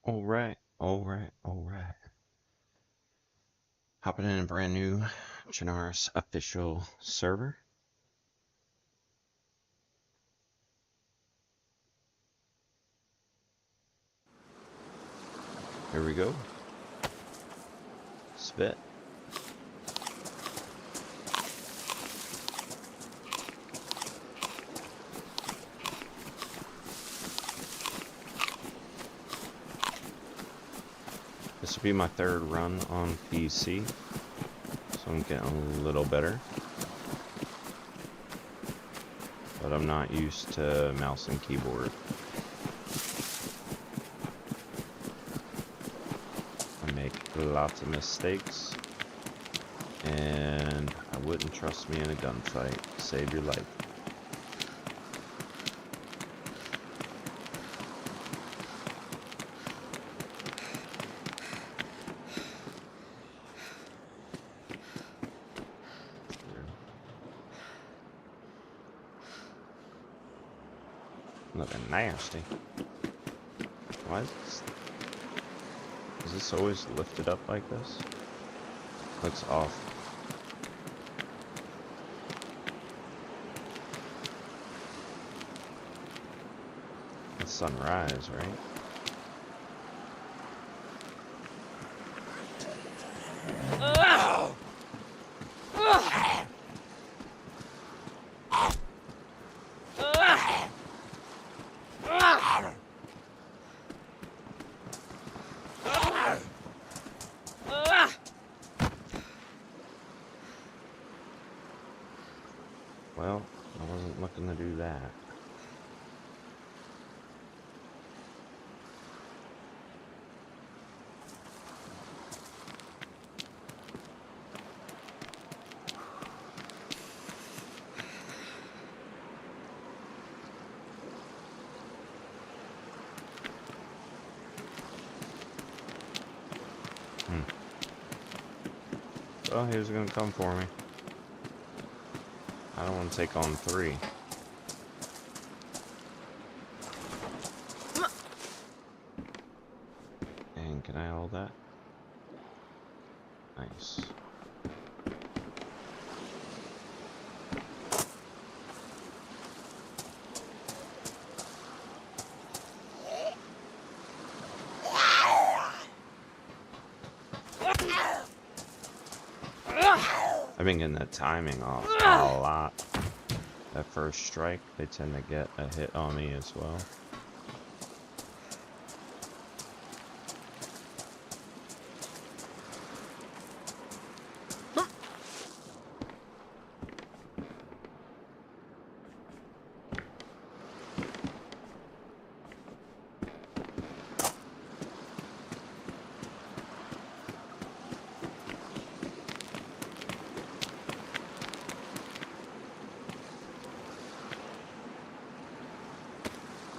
Alright, alright, alright. Hopping in a brand new Chernarus official server. Here we go. Spit. This will be my third run on PC, so I'm getting a little better. But I'm not used to mouse and keyboard. I make lots of mistakes, and I wouldn't trust me in a gunfight. Save your life. Looking nasty. Why is this always lifted up like this? Looks off. It's sunrise, right? Well, I wasn't looking to do that. Oh, he was gonna come for me. I don't want to take on 3. And can I hold that? Nice. I've been getting the timing off a lot. That first strike, they tend to get a hit on me as well.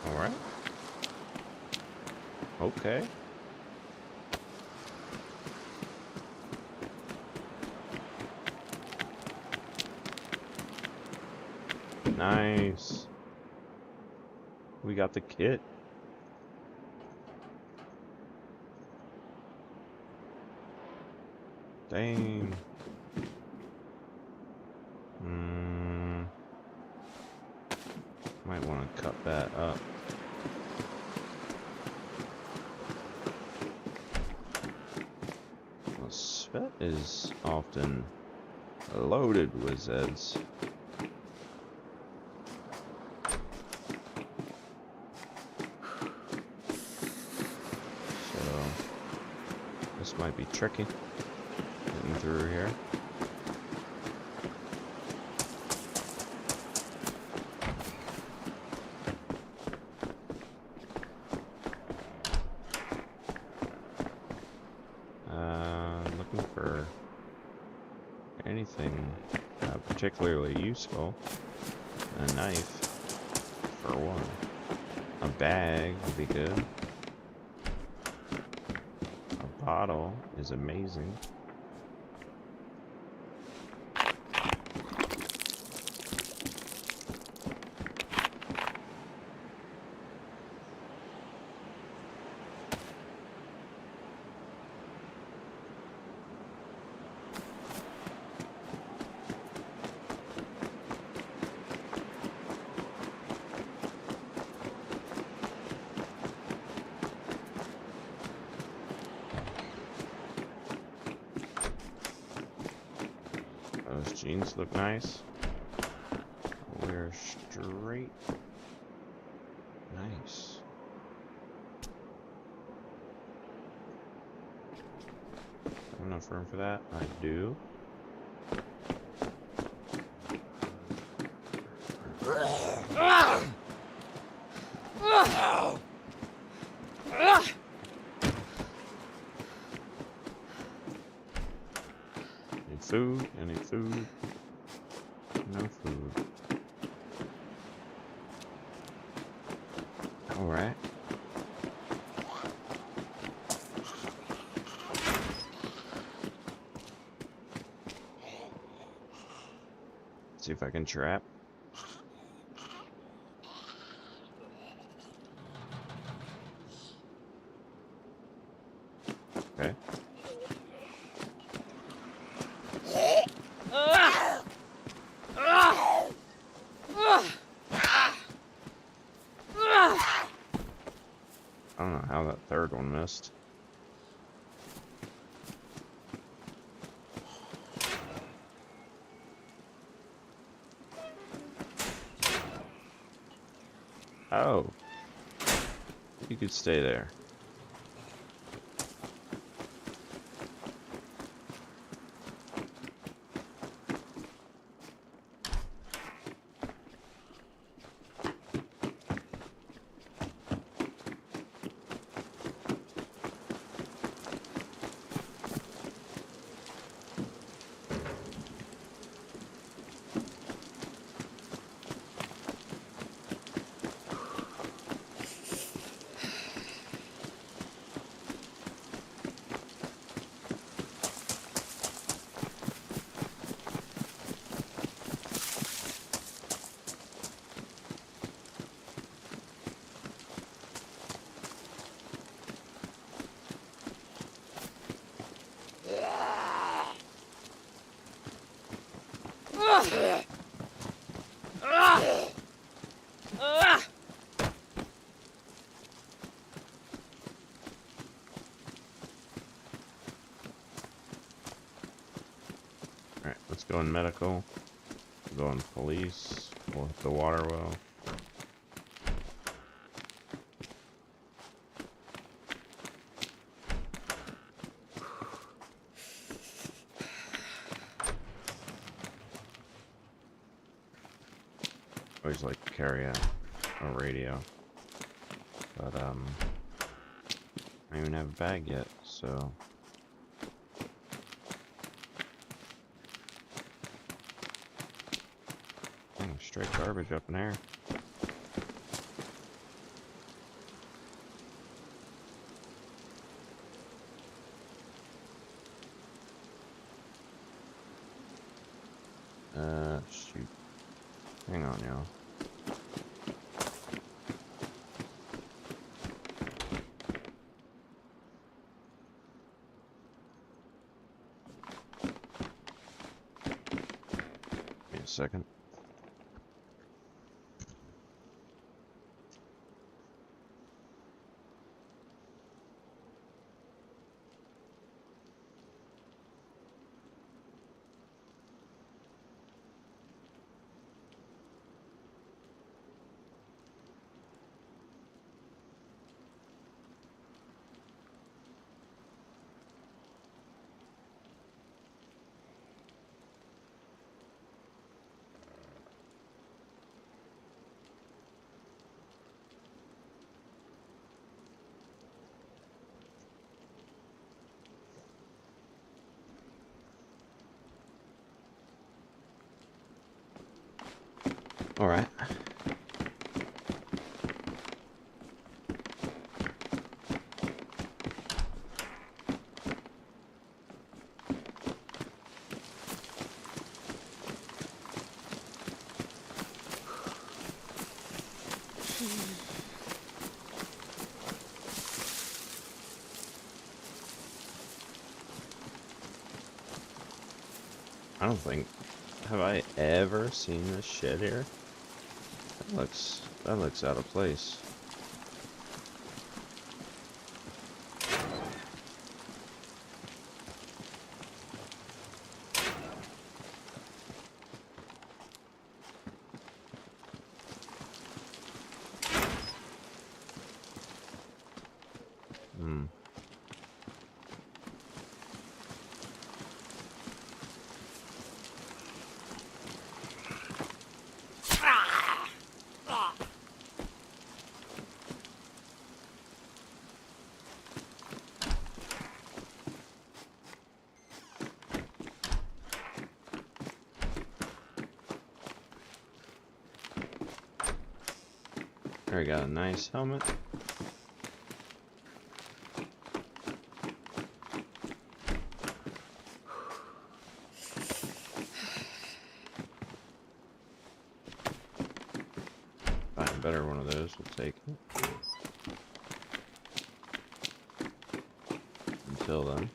Alright. Okay. Nice. We got the kit. Dang. Might want to cut that up. Well, Svet is often loaded with Zeds. So, this might be tricky. Getting through here. Looking for anything particularly useful. A knife, for one. A bag would be good. A bottle is amazing. Jeans look nice. We're straight. Nice. Have enough room for that? I do. Need food, I need food. No food. Alright. See if I can trap. Okay. I don't know how that third one missed. Oh. You could stay there. Alright, let's go in medical. Go in police. We'll hit the water well. Always like to carry a radio. But I don't even have a bag yet, so dang, straight garbage up in there. Shoot. Hang on, y'all. Wait a second. All right. I don't think, have I ever seen this shit here? That looks out of place. Hmm. There we got a nice helmet. Find a better one of those, we'll take it. Until then.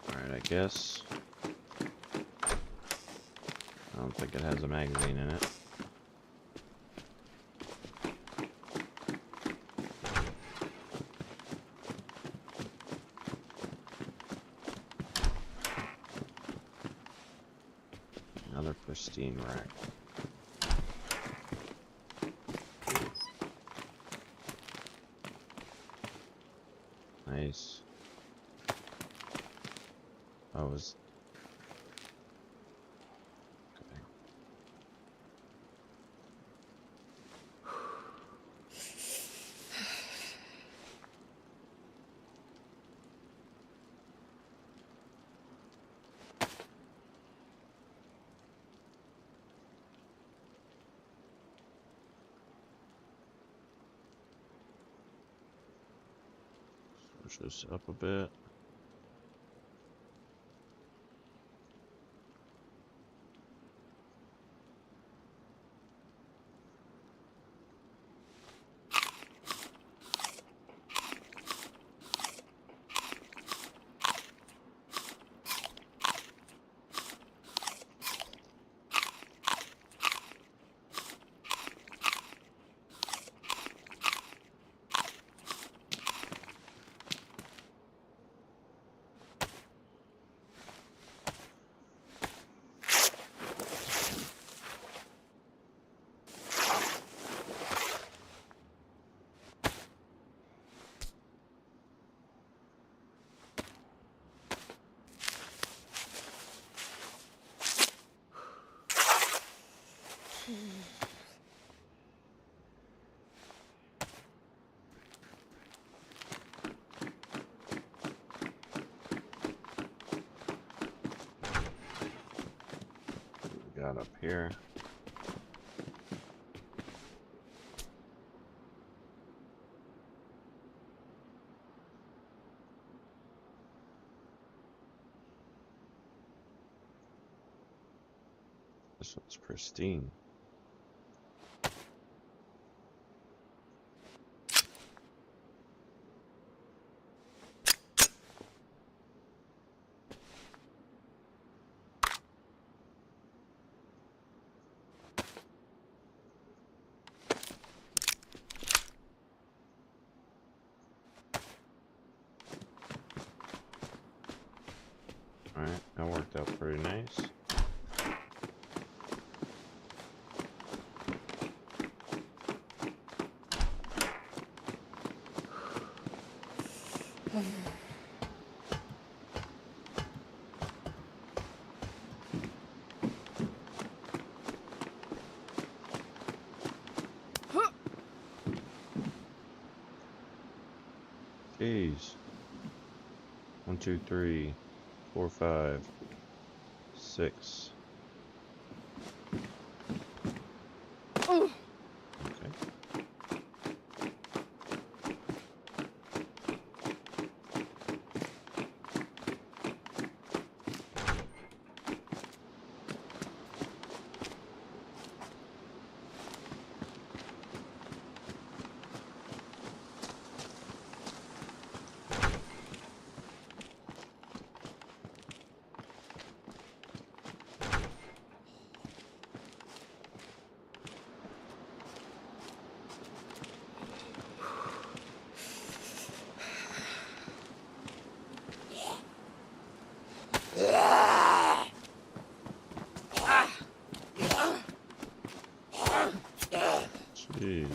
Alright, I guess. I don't think it has a magazine in it. Another pristine rack. Nice. I was. Okay. Switch this up a bit. Got up here. This one's pristine. Alright, that worked out pretty nice. Jeez. 1, 2, 3, 4, 5, 6. Okay. Jeez.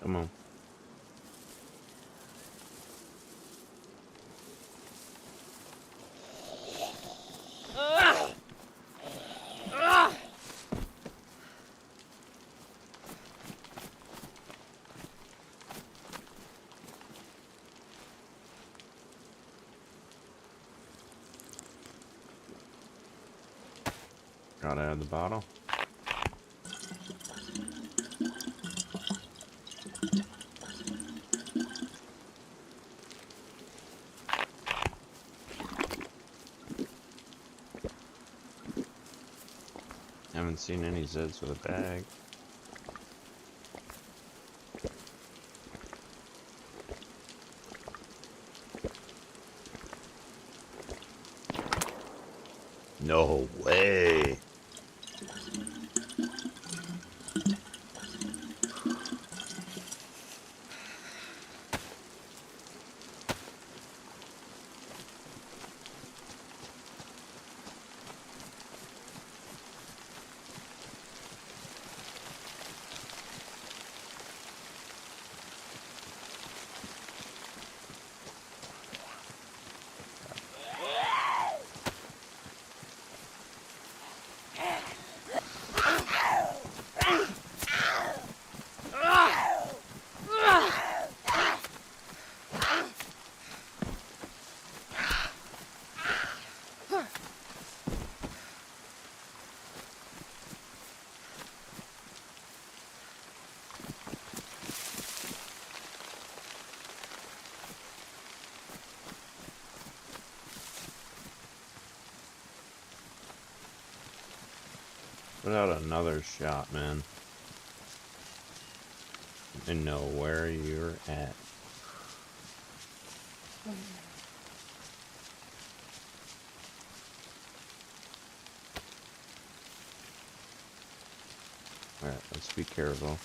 Come on. Got out of the bottle. Haven't seen any Zeds with a bag. No way. Put out another shot, man. I know where you're at. Alright, let's be careful.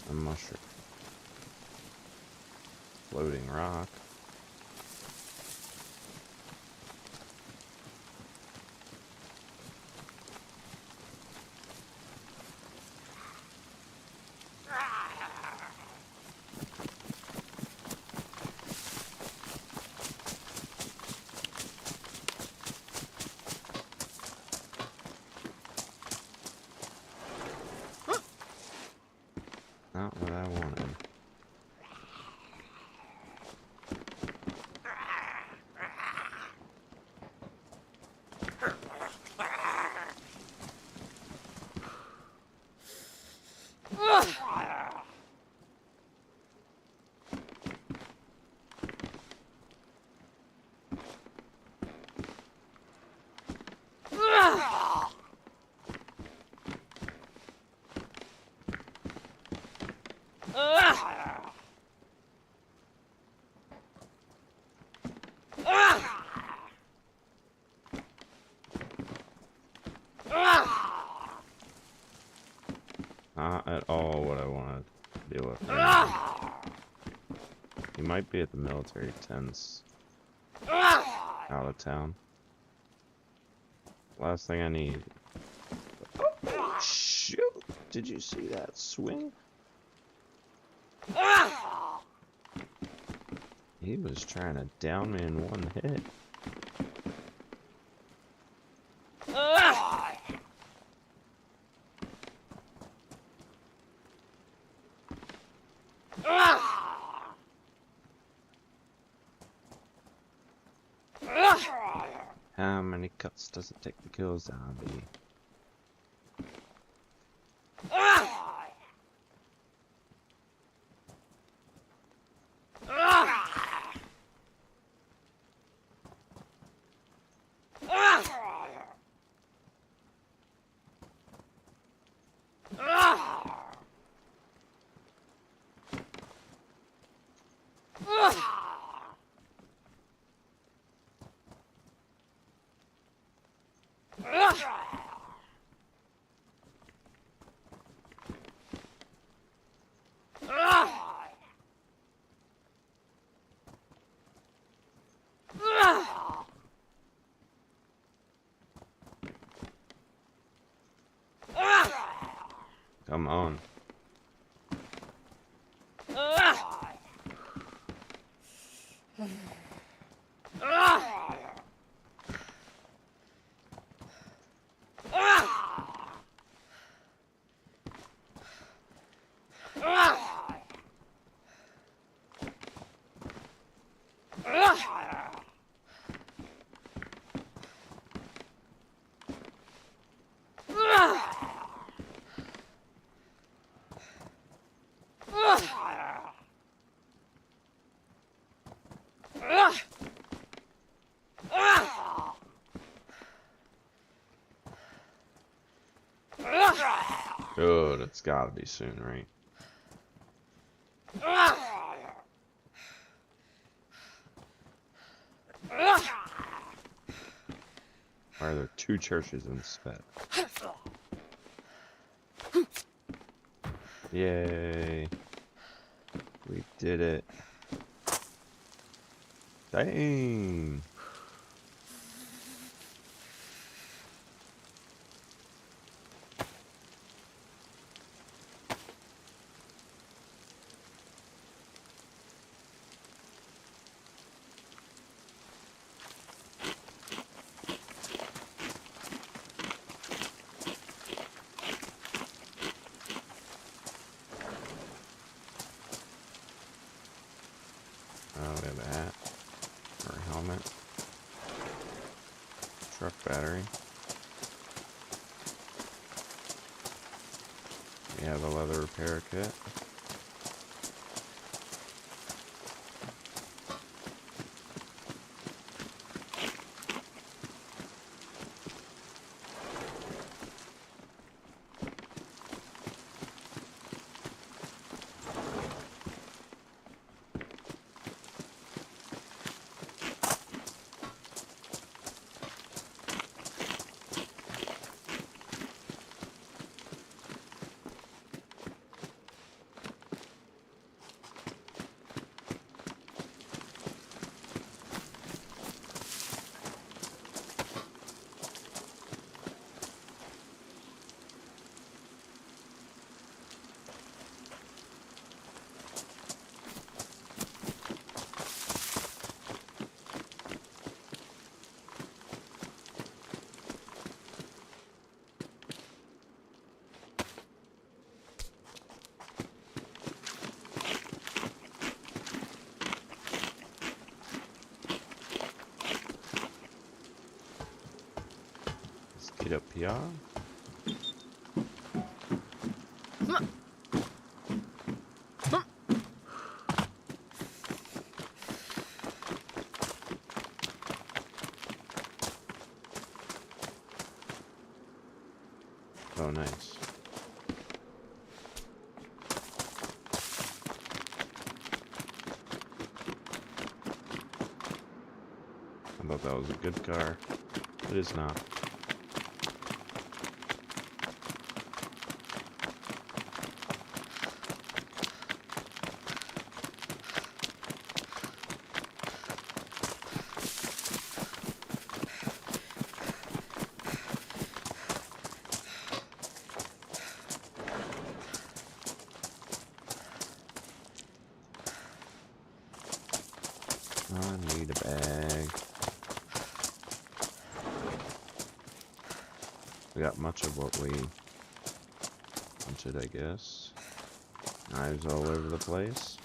A mushroom. Floating rock. Not what I wanted. Not at all what I wanted to deal with. He might be at the military tents out of town. Last thing I need. Oh, shoot! Did you see that swing? He was trying to down me in one hit. cuts doesn't take the kill, zombie. Come on. Oh, that's gotta be soon, right? Why are there two churches instead? Yay. We did it. Dang. Oh, we have a hat. Or a helmet. Truck battery. We have a leather repair kit. Get up here. Oh, nice. I thought that was a good car. It is not. I need a bag. We got much of what we wanted, I guess. Knives all over the place.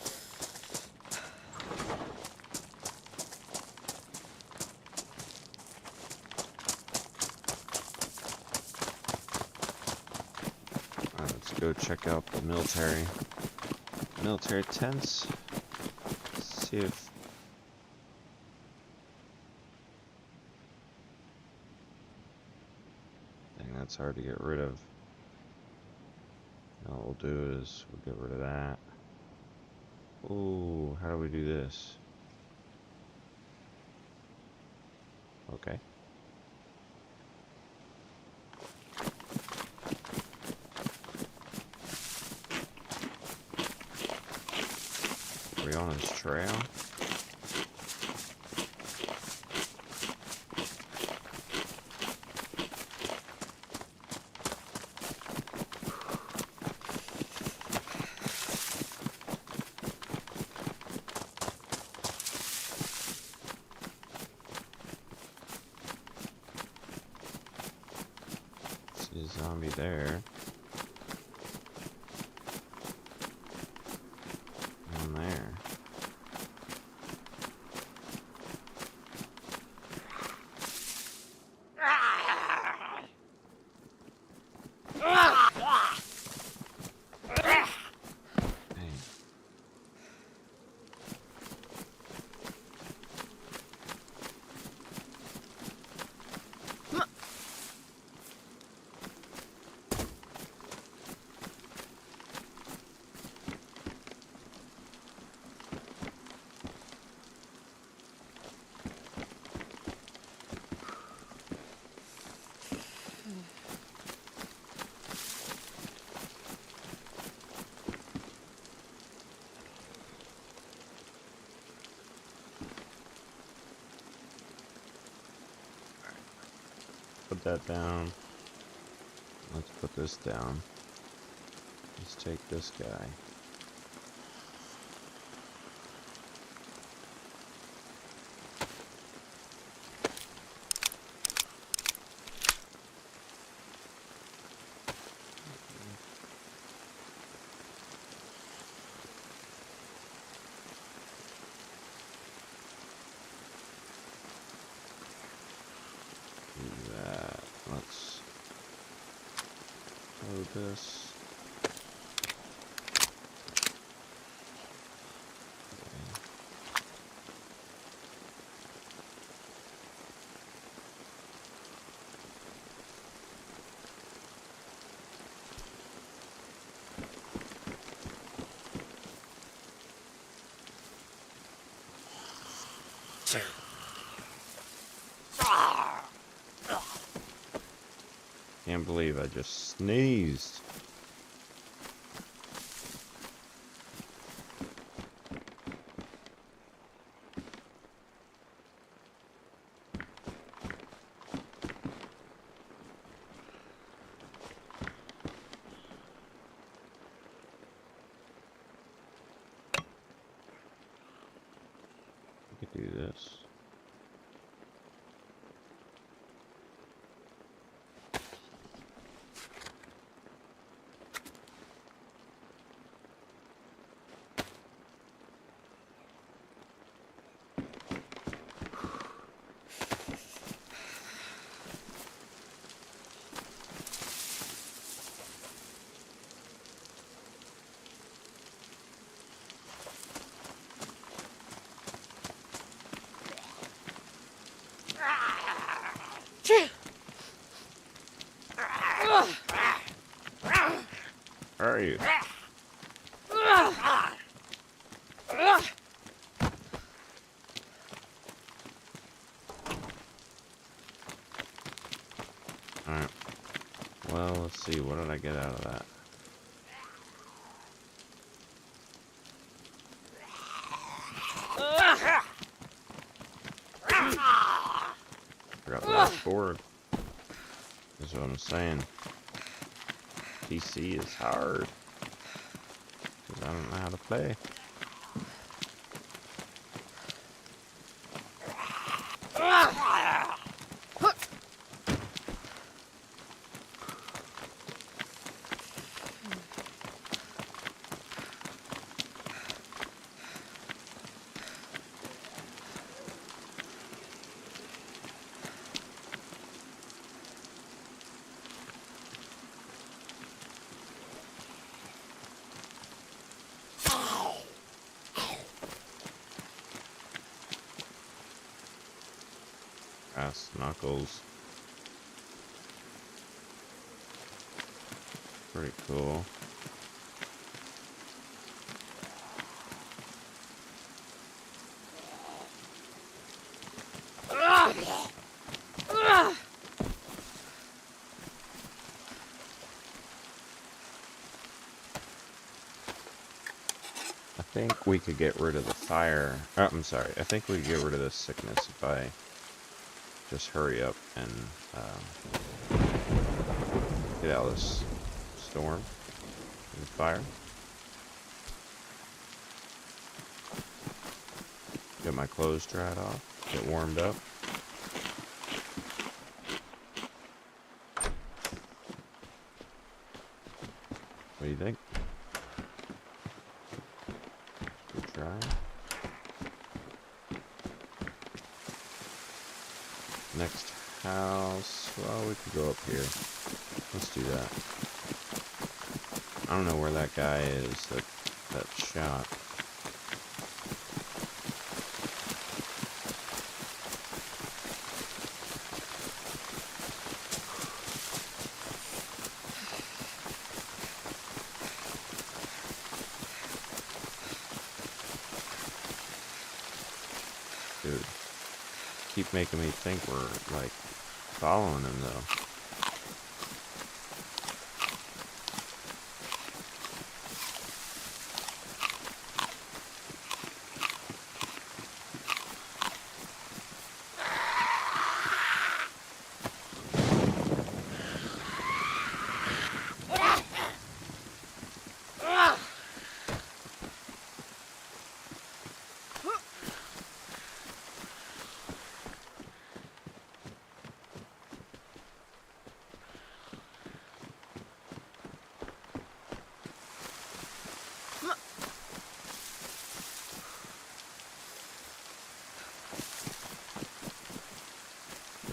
go check out the military tents. See if dang, that's hard to get rid of. Now what we'll do is we'll get rid of that. Ooh, how do we do this? Okay. Are we on his trail? See a zombie there. And there. Put that down. Let's put this down. Let's take this guy. Let's load this. Can't believe I just sneezed. We could do this. Where are you? Alright. Well, let's see. What did I get out of that? Forgot the last board. That's what I'm saying. PC is hard. Because I don't know how to play. Brass knuckles. Pretty cool. I think we could get rid of the fire. Oh, I'm sorry. I think we could get rid of this sickness if I just hurry up and get out of this storm and fire. Get my clothes dried off. Get warmed up. What do you think? Good try. Next house. Well, we could go up here. Let's do that. I don't know where that guy is that shot. Dude, keep making me think we're like following him though.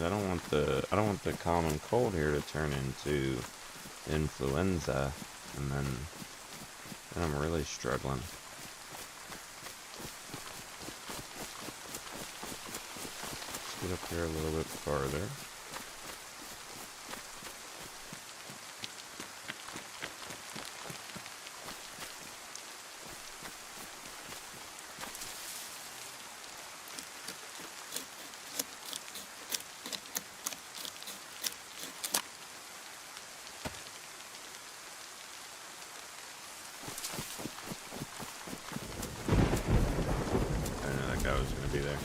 I don't want the common cold here to turn into influenza, and then I'm really struggling. Let's get up here a little bit farther. I was going to be there.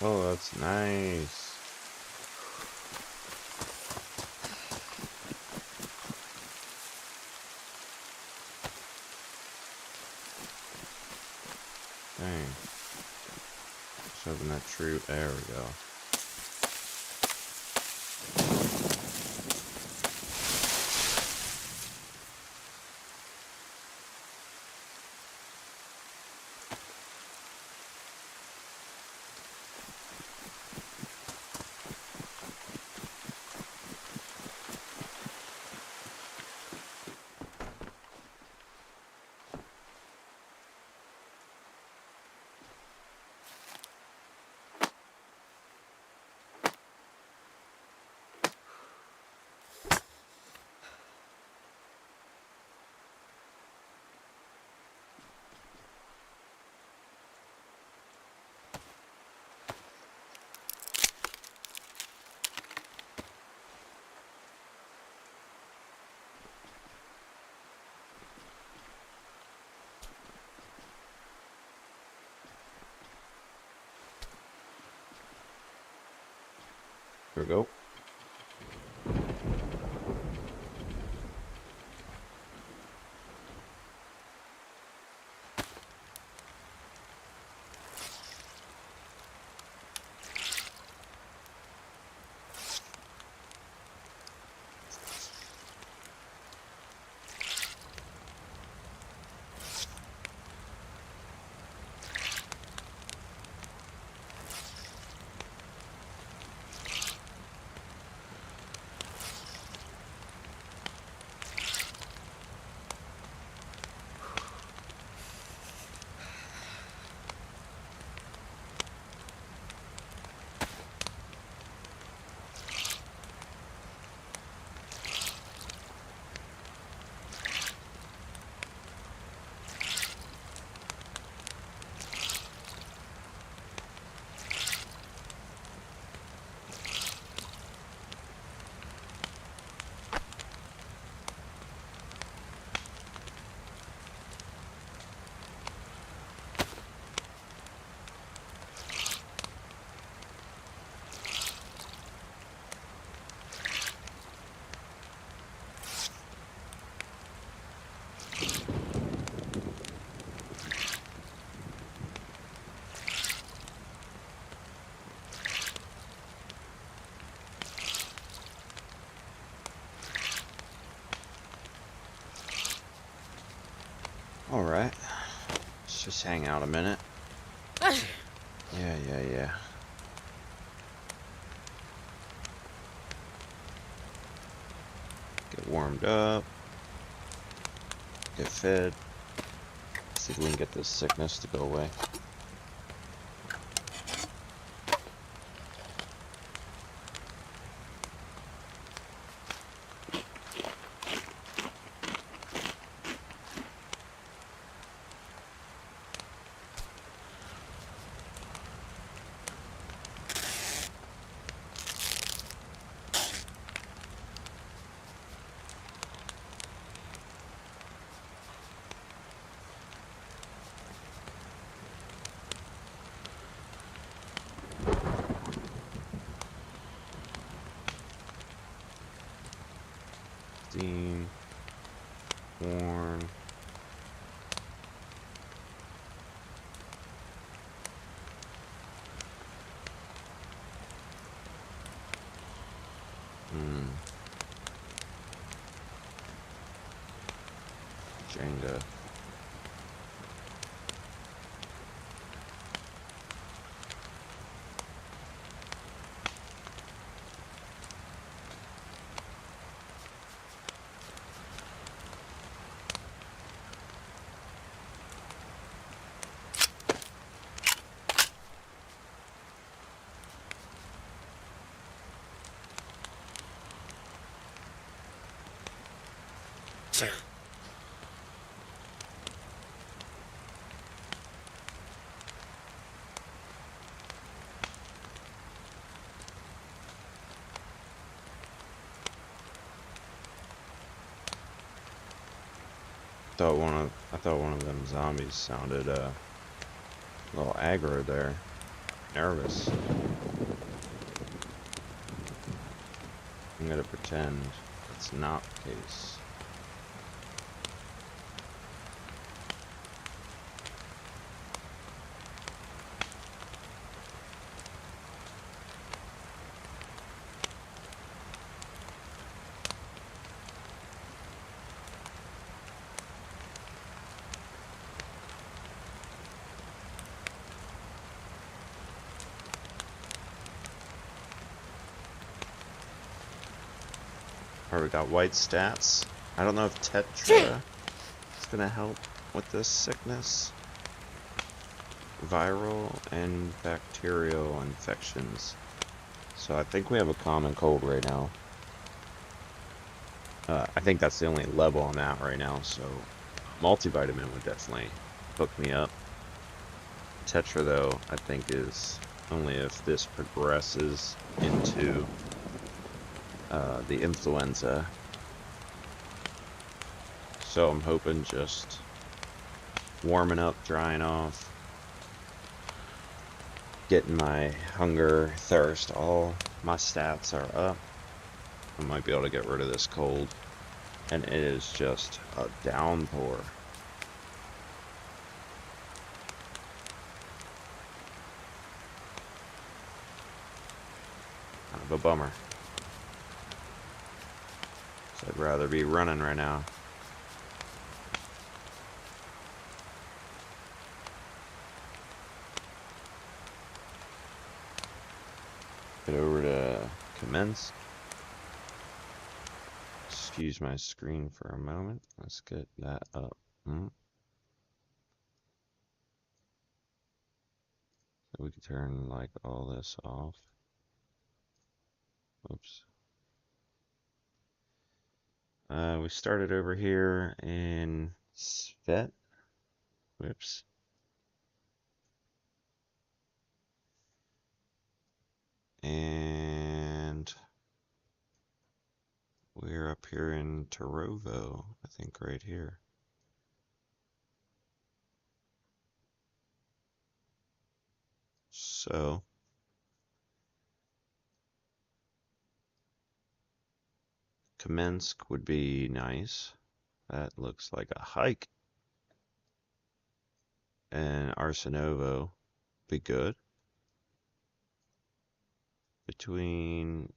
Oh, that's nice. Dang. Just hoping that true. There we go. Here we go. Alright. Let's just hang out a minute. Yeah. Get warmed up. Get fed. See if we can get this sickness to go away. Steam, corn. Jenga. I thought one of them zombies sounded a little aggro there. Nervous. I'm gonna pretend it's not the case. Alright, we got white stats. I don't know if Tetra is gonna help with this sickness. Viral and bacterial infections. So I think we have a common cold right now. I think that's the only level I'm at right now, so multivitamin would definitely hook me up. Tetra, though, I think is only if this progresses into the influenza. So I'm hoping just warming up, drying off, getting my hunger, thirst all My stats are up. I might be able to get rid of this cold. And it is just a downpour. Kind of a bummer. So I'd rather be running right now. Get over to commence. Excuse my screen for a moment. Let's get that up. So we can turn like all this off. Oops. We started over here in Svet. Whoops. And we're up here in Tarovo, I think right here. So Kamensk would be nice. That looks like a hike. And Arsenovo be good. Between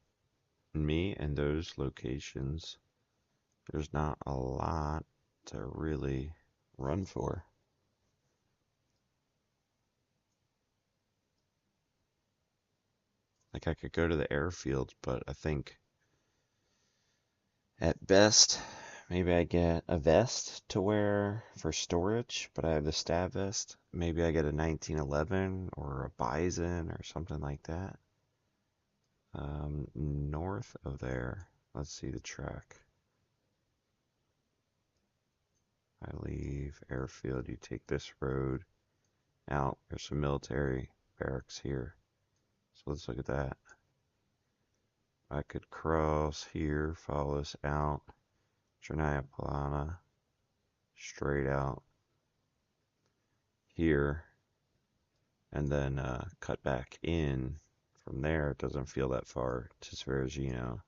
me and those locations, there's not a lot to really run for. Like I could go to the airfield, but I think at best, maybe I get a vest to wear for storage, but I have the stab vest. Maybe I get a 1911 or a Bison or something like that. North of there, let's see the track. I leave airfield, you take this road out. There's some military barracks here. So let's look at that. I could cross here, follow this out. Chernaya Polana, straight out here, and then cut back in from there. It doesn't feel that far to Sverigino,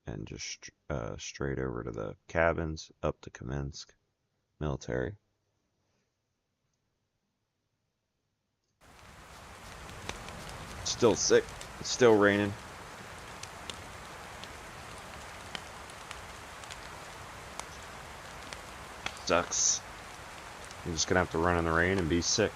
and just straight over to the cabins, up to Kamensk military. Still sick. It's still raining. Sucks. I'm just gonna have to run in the rain and be sick.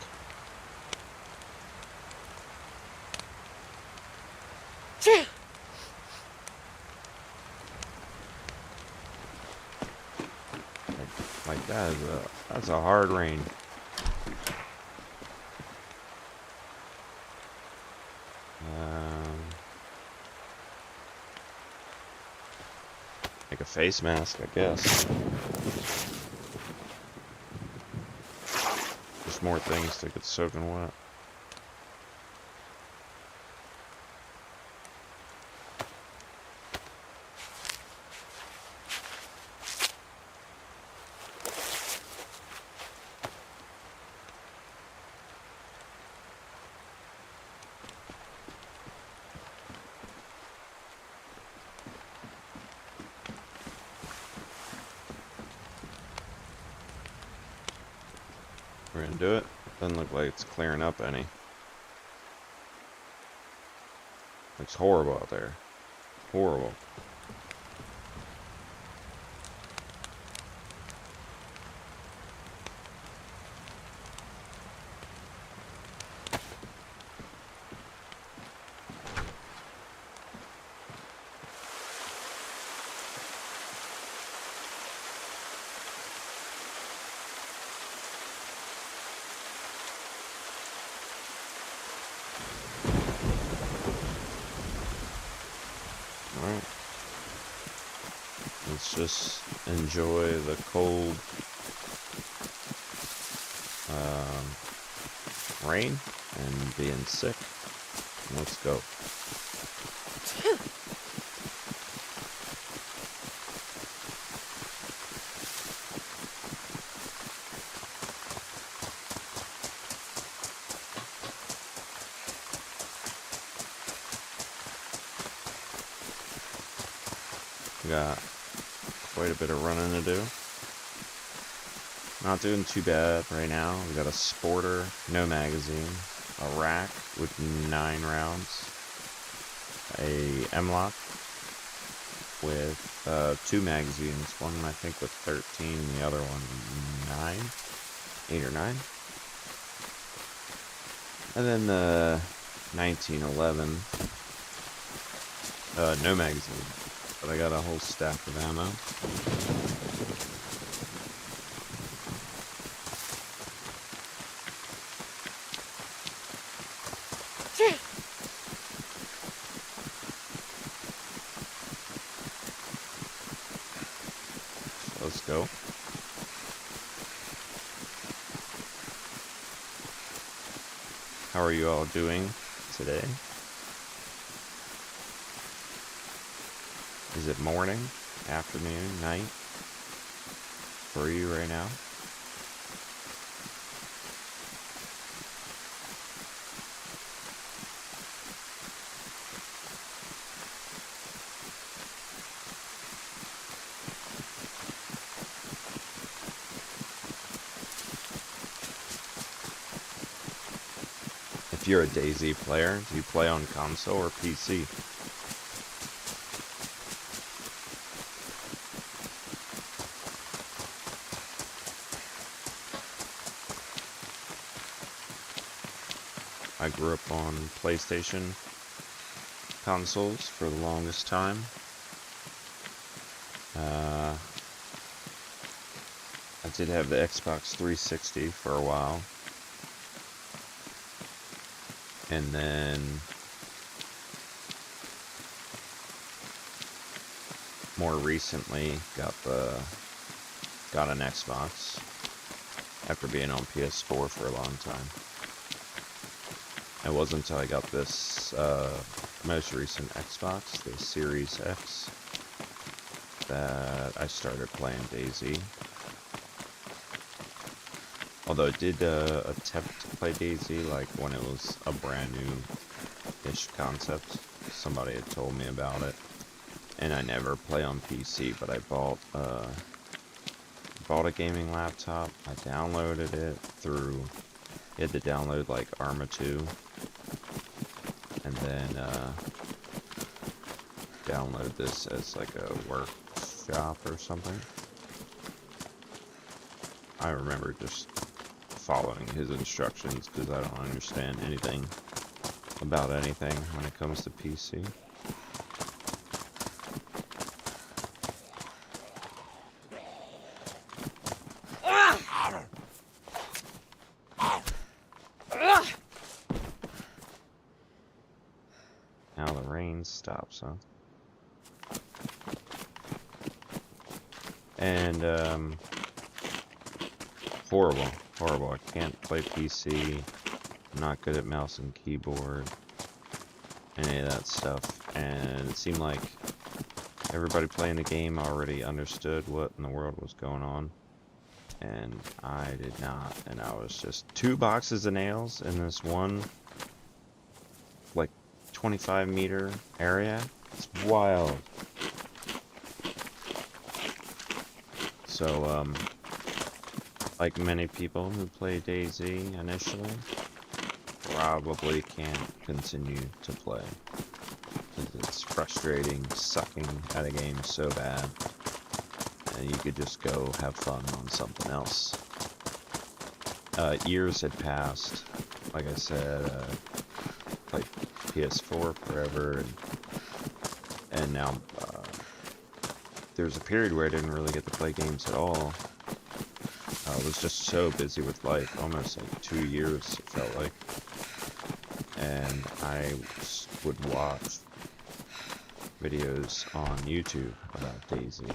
Like that's a hard rain. Make a face mask, I guess. Just more things to get soaking wet. We're gonna do it. Doesn't look like it's clearing up any. It's horrible out there. Horrible. Alright. Let's just enjoy the cold rain and being sick. Let's go. We got quite a bit of running to do. Not doing too bad right now. We got a sporter, no magazine, a rack with 9 rounds, a M-lock with 2 magazines, one I think with 13, the other one 9, 8 or 9. And then the 1911, no magazine, but I got a whole stack of ammo. Let's go. How are you all doing today? Is it morning, afternoon, night for you right now? If you're a DayZ player, do you play on console or PC? I grew up on PlayStation consoles for the longest time. I did have the Xbox 360 for a while. And then more recently got an Xbox after being on PS4 for a long time. It wasn't until I got this most recent Xbox, the Series X, that I started playing DayZ. Although I did attempt to play DayZ like when it was a brand new-ish concept. Somebody had told me about it. And I never play on PC, but I bought a gaming laptop. I downloaded it through, you had to download like Arma 2. And then download this as like a workshop or something. I remember just following his instructions because I don't understand anything about anything when it comes to PC. Now the rain stops, huh? And horrible. I can't play PC. I'm not good at mouse and keyboard. Any of that stuff. And it seemed like everybody playing the game already understood what in the world was going on. And I did not. And I was just 2 boxes of nails in this one, like, 25-meter area. It's wild. So, like many people who play DayZ initially, probably can't continue to play. It's frustrating, sucking at a game so bad, and you could just go have fun on something else. Years had passed, like I said, played PS4 forever, and now there's a period where I didn't really get to play games at all. I was just so busy with life, almost like 2 years it felt like. And I would watch videos on YouTube about DayZ.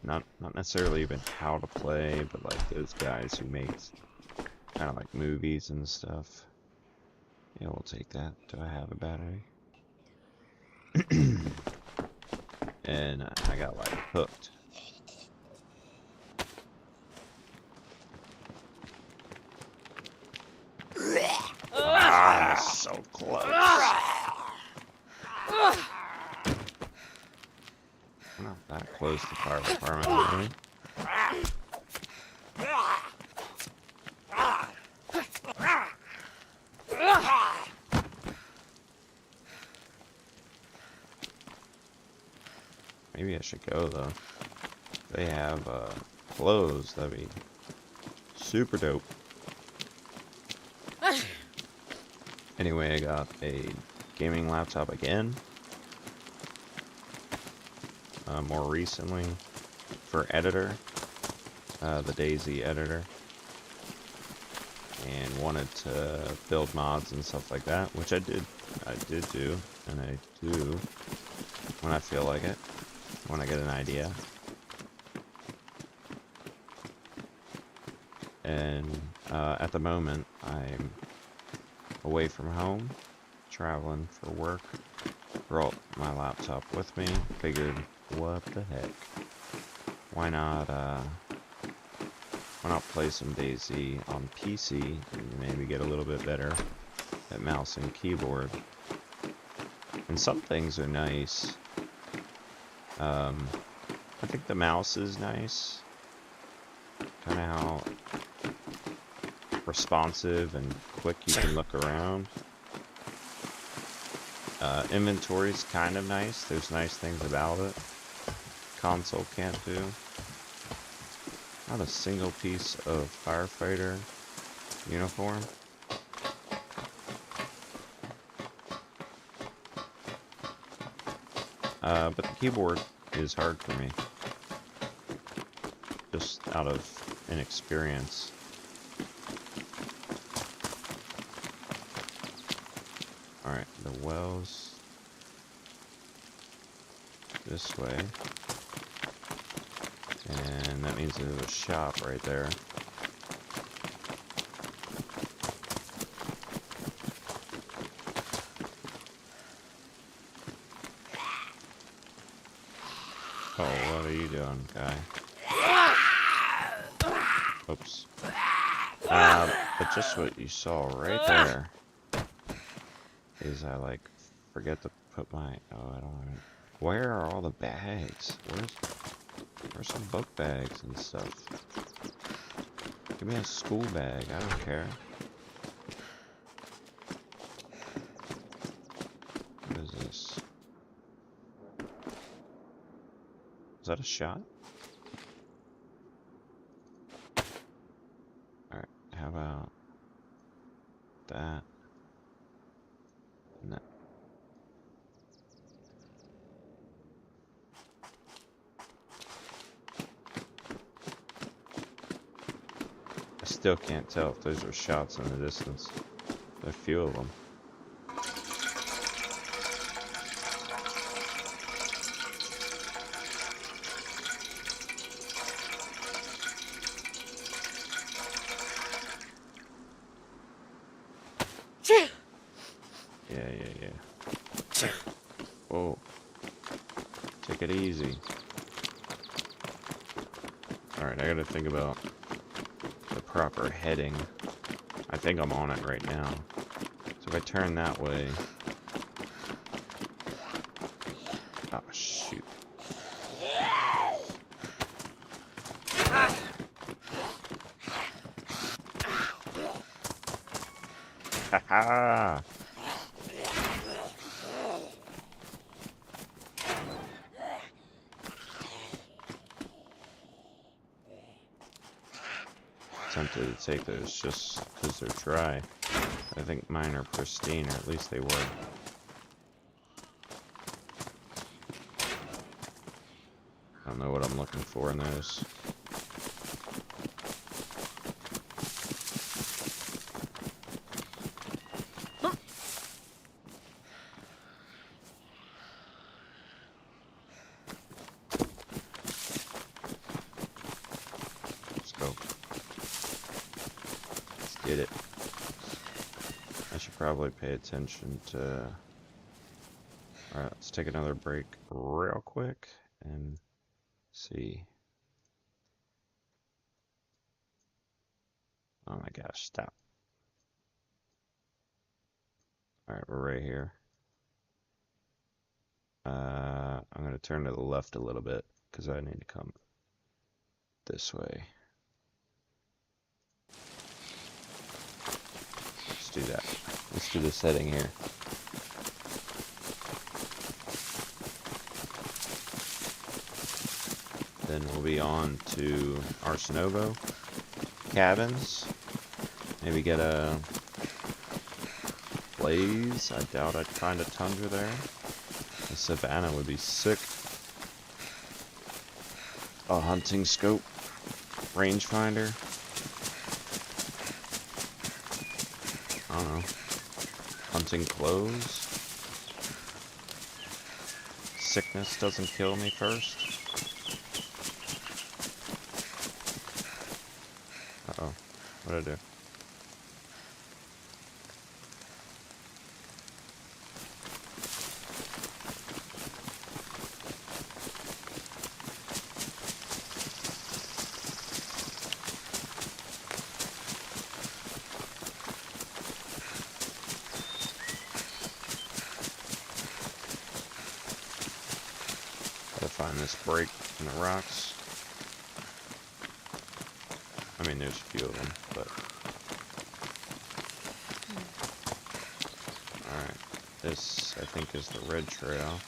Not necessarily even how to play, but like those guys who make kind of like movies and stuff. Yeah, we'll take that. Do I have a battery? And I got like hooked. Ah, so close. goes the fire department for me. Maybe I should go though. They have clothes, that'd be super dope. Anyway, I got a gaming laptop again. More recently for editor, the DayZ editor, and wanted to build mods and stuff like that, which I did do, and I do when I feel like it, when I get an idea. And at the moment, I'm away from home, traveling for work. Brought my laptop with me. Figured, what the heck? Why not play some DayZ on PC and maybe get a little bit better at mouse and keyboard? And some things are nice. I think the mouse is nice. Kind of how responsive and quick you can look around. Inventory's kind of nice. There's nice things about it. Console can't do. Not a single piece of firefighter uniform. But the keyboard is hard for me. Just out of inexperience. Alright, the wells this way. And that means there's a shop right there. Oh, what are you doing, guy? Oops. But just what you saw right there is I like forget to put my I don't even, where are all the bags? Where's some book bags and stuff? Give me a school bag, I don't care. What is this? Is that a shot? Alright, how about that? No. I still can't tell if those are shots in the distance. There are a few of them. Yeah. Whoa. Take it easy. Alright, I gotta think about the proper heading. I think I'm on it right now. So if I turn that way... Oh, shoot. Haha! Tempted to take those just because they're dry. I think mine are pristine, or at least they were. I don't know what I'm looking for in those. Let's go. Let's get it. I should probably pay attention to... Alright, let's take another break real quick and see. Oh my gosh, stop. Alright, we're right here. I'm going to turn to the left a little bit. because I need to come this way. Let's do that. Let's do the setting here. Then we'll be on to Arsenovo cabins. Maybe get a blaze. I doubt I'd find a tundra there. A savannah would be sick. A hunting scope, rangefinder. I don't know. Hunting clothes. Sickness doesn't kill me first. Uh-oh. What'd I do? Gotta find this break in the rocks. I mean, there's a few of them, but... Alright, this, I think, is the red trail.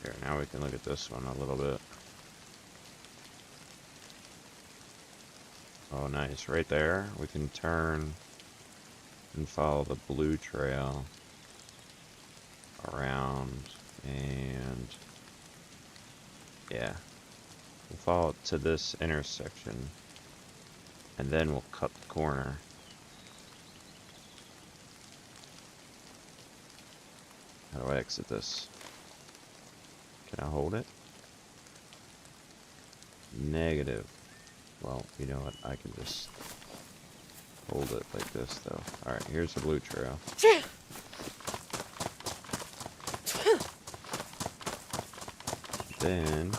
Here, now we can look at this one a little bit. Oh, nice. Right there, we can turn and follow the blue trail around, and yeah, we'll follow it to this intersection, and then we'll cut the corner. How do I exit this? Can I hold it? Negative. Well, you know what? I can just hold it like this, though. Alright, here's the blue trail. Then...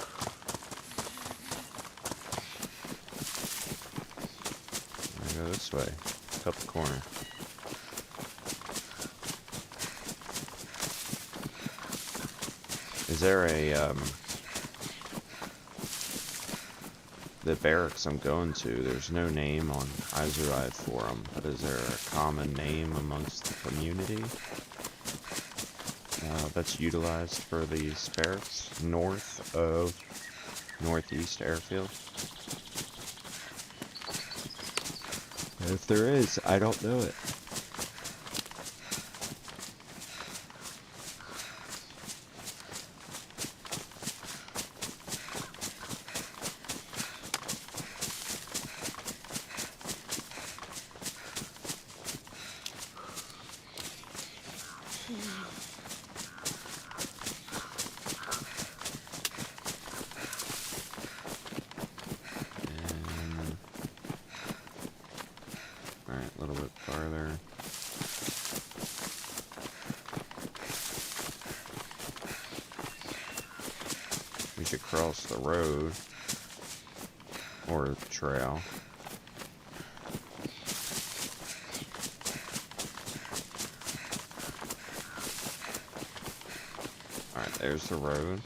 I go this way. Cut the corner. Is there a, the barracks I'm going to, there's no name on Izurive for them, but is there a common name amongst the community that's utilized for these barracks north of Northeast Airfield? And if there is, I don't know it. Alright, a little bit farther. We should cross the road, or trail. Alright, there's the road.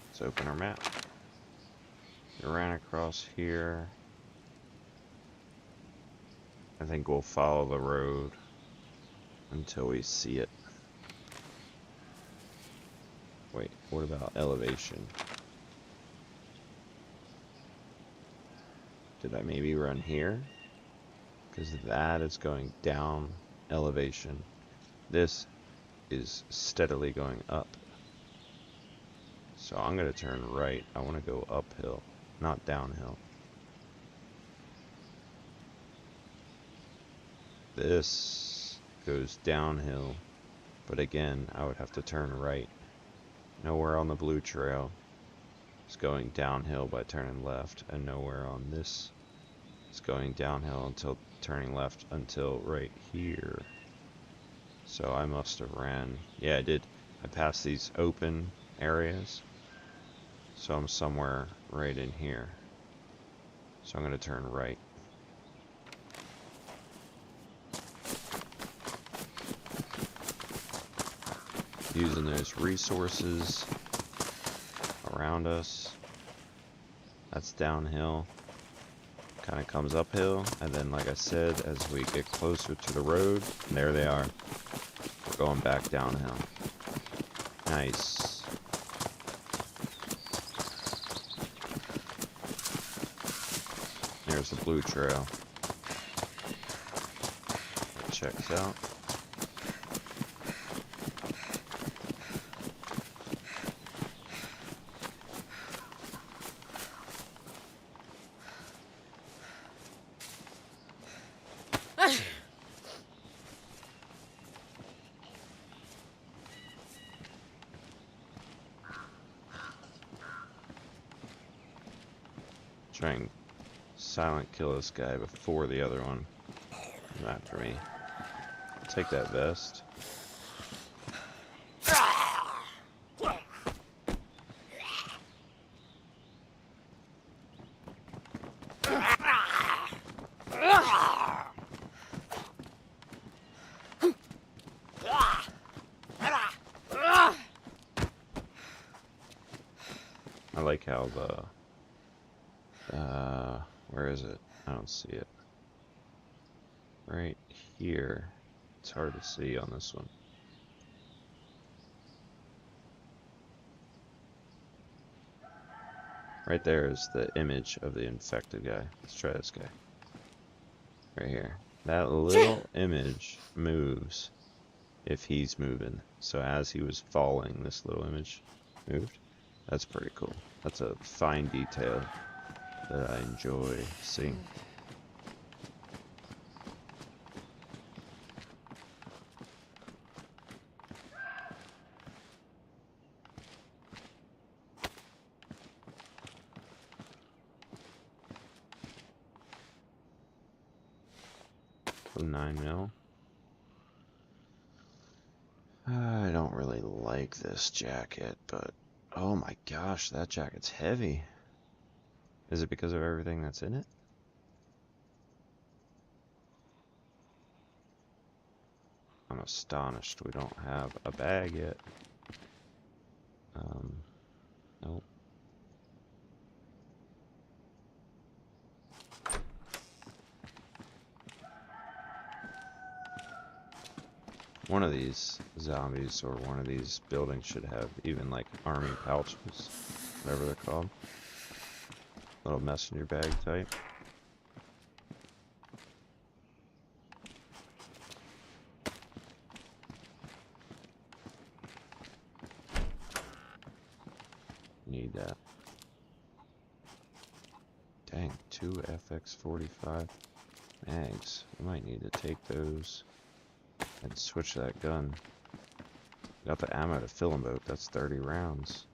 Let's open our map. We ran across here. I think we'll follow the road until we see it. Wait, what about elevation? Did I maybe run here? Because that is going down elevation. This is steadily going up. So I'm going to turn right. I want to go uphill, not downhill. This goes downhill, but again, I would have to turn right. Nowhere on the blue trail is going downhill by turning left, and nowhere on this is going downhill until turning left until right here. So I must have ran. Yeah, I did. I passed these open areas. So I'm somewhere right in here. So I'm going to turn right. Using those resources around us. That's downhill. Kind of comes uphill. And then, like I said, as we get closer to the road, there they are. We're going back downhill. Nice. There's the blue trail. It checks out. Try and silent kill this guy before the other one comes after me. Take that vest. I like how the where is it? I don't see it. Right here. It's hard to see on this one. Right there is the image of the infected guy. Let's try this guy. Right here. That little image moves if he's moving. So as he was falling, this little image moved. That's pretty cool. That's a fine detail that I enjoy seeing. So 9mm. I don't really like this jacket, but oh my gosh, that jacket's heavy. Is it because of everything that's in it? I'm astonished we don't have a bag yet. Nope. One of these zombies or one of these buildings should have even like army pouches, whatever they're called. Little messenger bag type. Need that. Dang, 2 FX45 mags. I might need to take those and switch that gun. Got the ammo to fill them both. That's 30 rounds.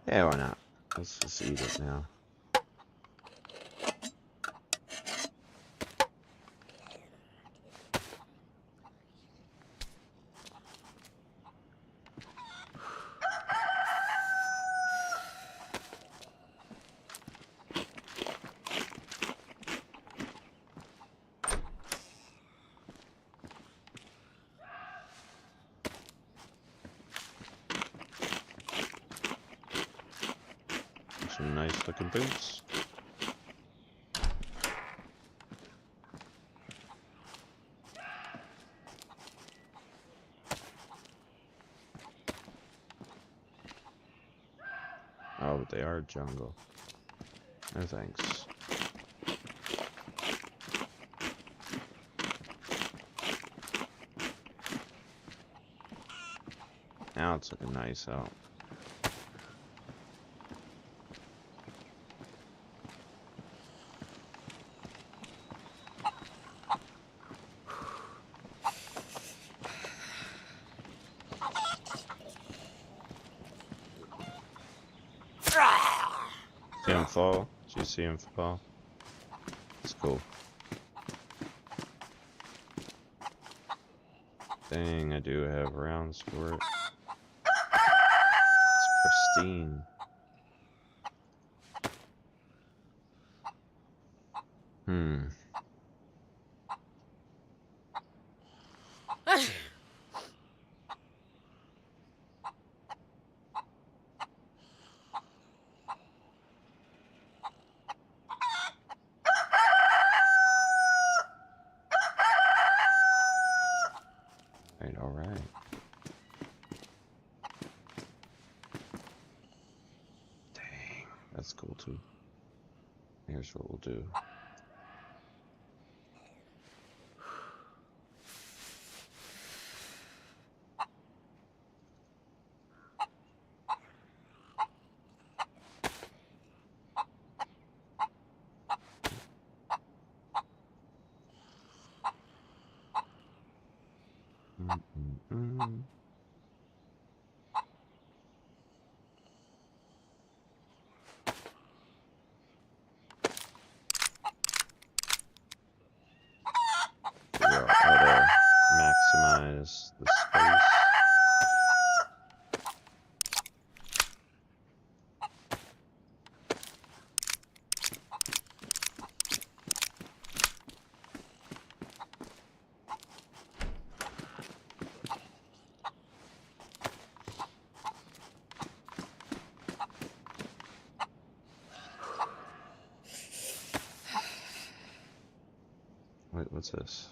Yeah, why not? Let's just eat it now. Some nice looking boots. Oh, but they are jungle. No thanks. Now it's looking nice out. See him fall? Did you see him fall? It's cool. Dang, I do have rounds for it. It's pristine. Alright. Dang, that's cool too. Here's what we'll do. Figure out how to maximize the space. Wait, what's this?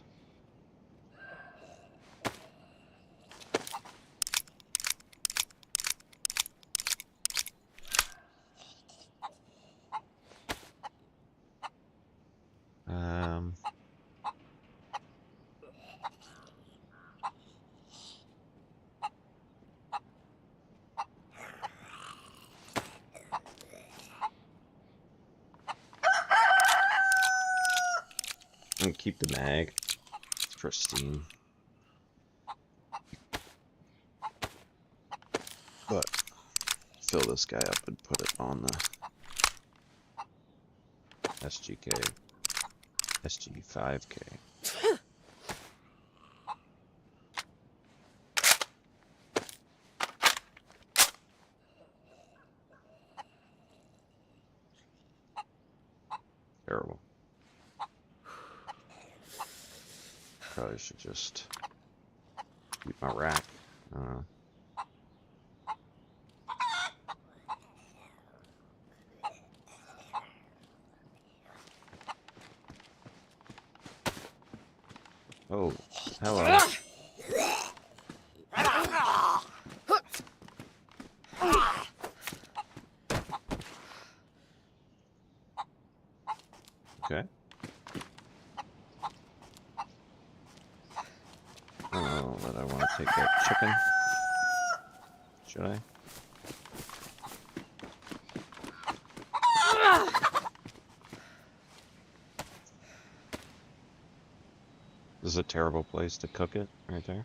And keep the mag. It's pristine. But fill this guy up and put it on the SG5K. Terrible. Probably should just keep my rack. Oh, hello. Okay. Oh, but I want to take that chicken. Should I? This is a terrible place to cook it, right there.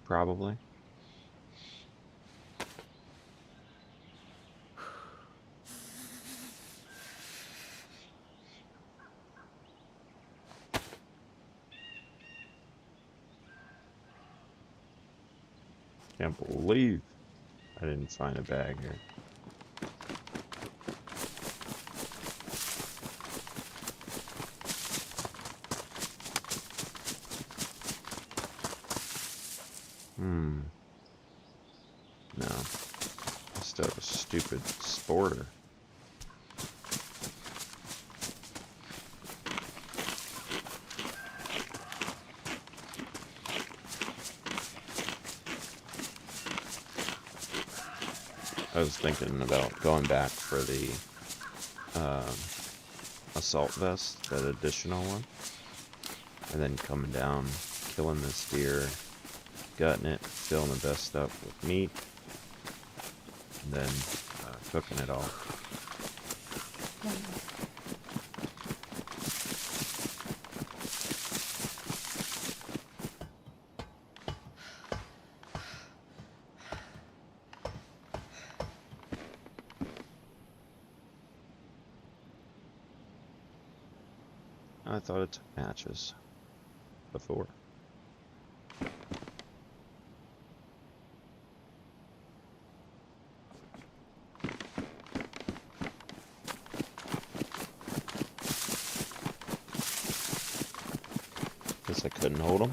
Probably. Can't believe I didn't find a bag here. No. I still have a stupid sporter. I was thinking about going back for the assault vest, that additional one, and then coming down, killing this deer, gutting it, filling the vest up with meat, and then cooking it all. I thought it took matches before. Guess I couldn't hold them.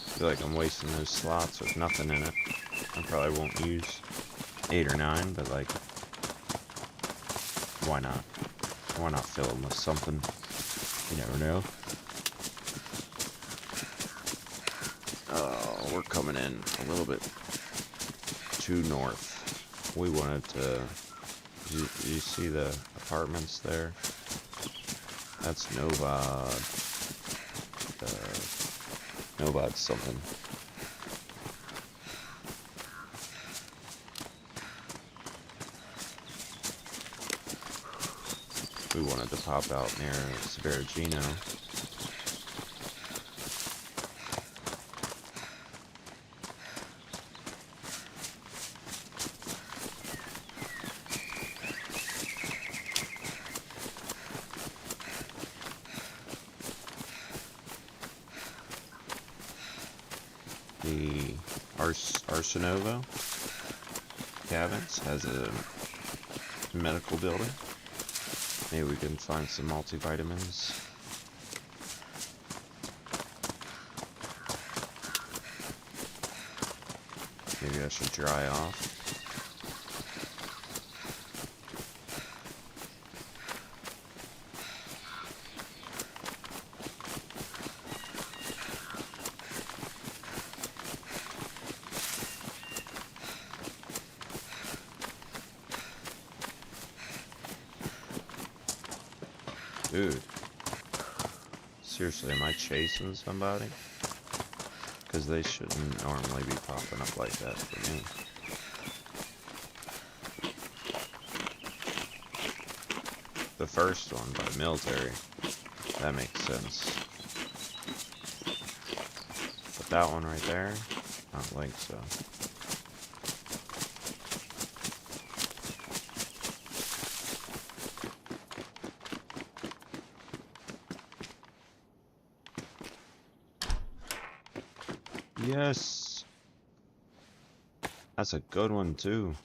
I feel like I'm wasting those slots with nothing in it. I probably won't use 8 or 9, but like, why not? Why not fill them with something? You never know. Oh, we're coming in a little bit too north. We wanted to... You see the apartments there? That's Novad. Novad something. We wanted to pop out near Sverigino. The Arsenovo Cabins has a medical building. Maybe we can find some multivitamins. Maybe I should dry off. Dude, seriously, am I chasing somebody? Because they shouldn't normally be popping up like that for me. The first one by military, that makes sense. But that one right there, I don't think so. Yes! That's a good one, too.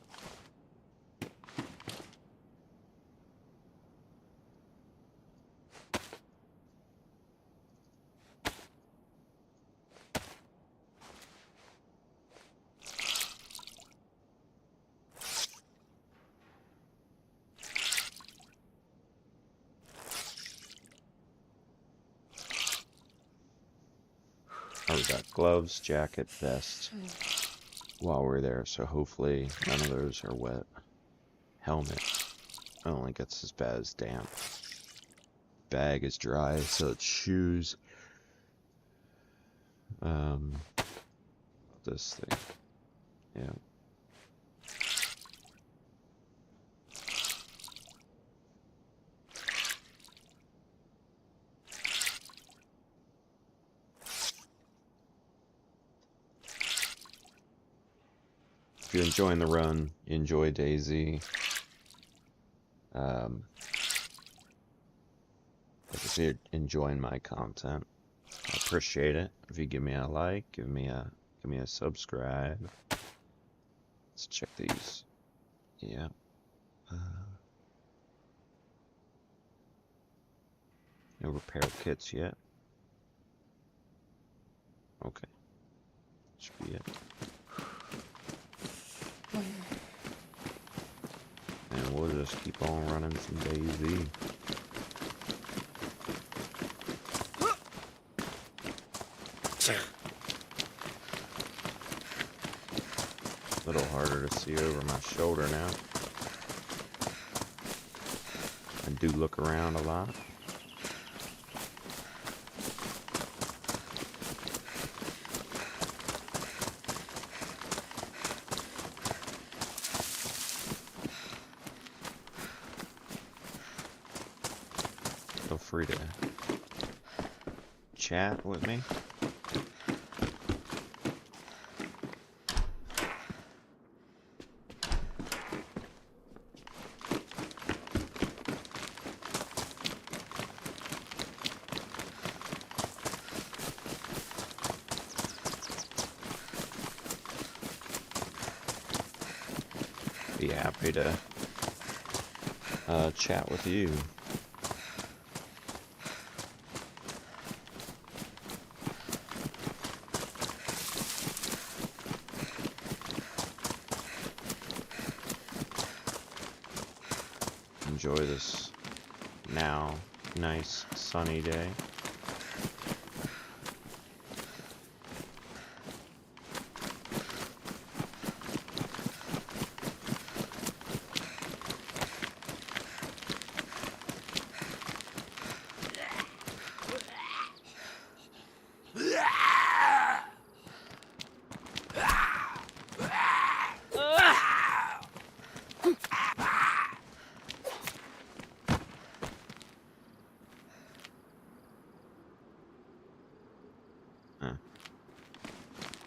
Oh, we got gloves, jacket, vest while we're there, so hopefully none of those are wet. Helmet only gets as bad as damp. Bag is dry, so it's shoes. This thing. Yeah. If you're enjoying the run, enjoy DayZ. If you're enjoying my content, I appreciate it. If you give me a like, give me a subscribe. Let's check these. Yeah. No repair kits yet. Okay. Should be it. And we'll just keep on running some DayZ. A little harder to see over my shoulder now. I do look around a lot. Feel free to chat with me. Be happy to chat with you. Enjoy this now nice sunny day.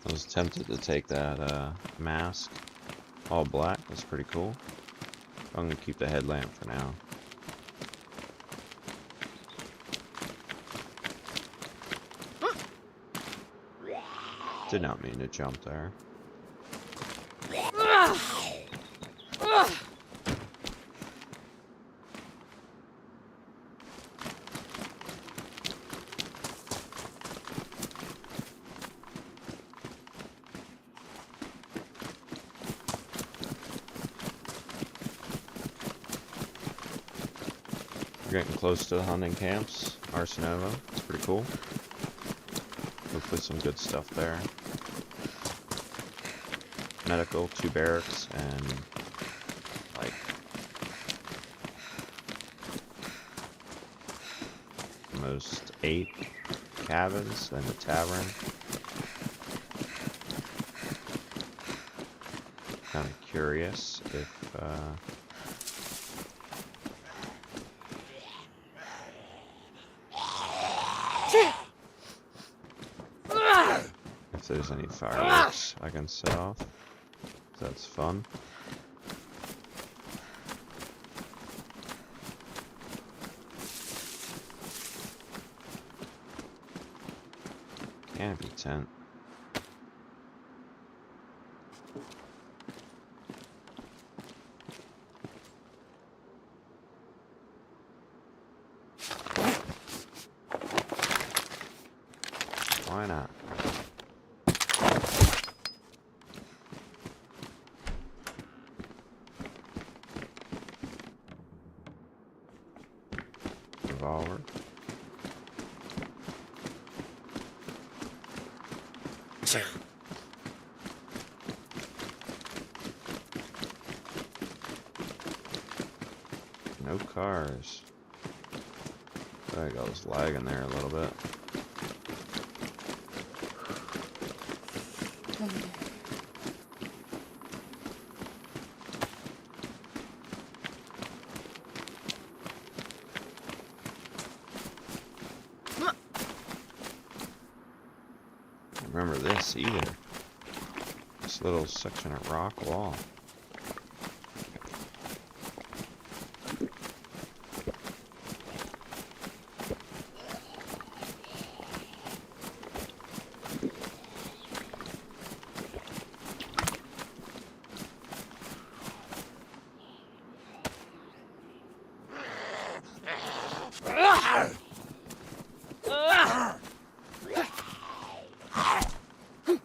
I was tempted to take that mask all black. That's pretty cool. I'm gonna keep the headlamp for now. Did not mean to jump there. We're getting close to the hunting camps, Arsenovo. It's pretty cool. Hopefully some good stuff there. Medical, 2 barracks, and like almost 8 cabins, and a tavern. Kind of curious if there's any fireworks I can set off. That's fun. Canopy tent. Why not? Revolver. No cars. I think I was lagging there a little bit. Remember this either. This little section of rock wall.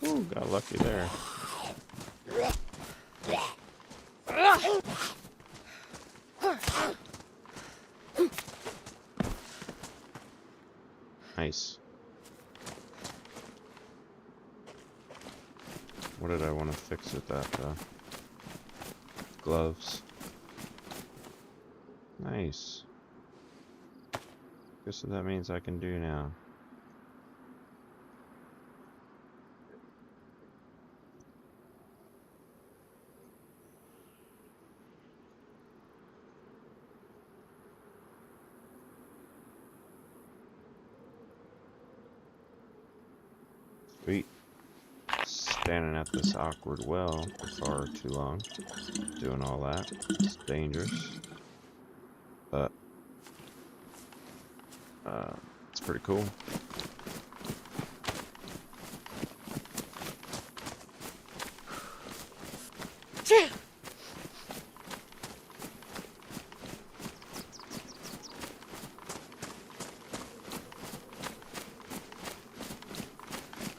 Ooh, got lucky there. Nice. What did I want to fix with that, gloves? Nice. Guess what that means I can do now. Sweet. Standing at this awkward well for far too long. Doing all that. It's dangerous. But it's pretty cool.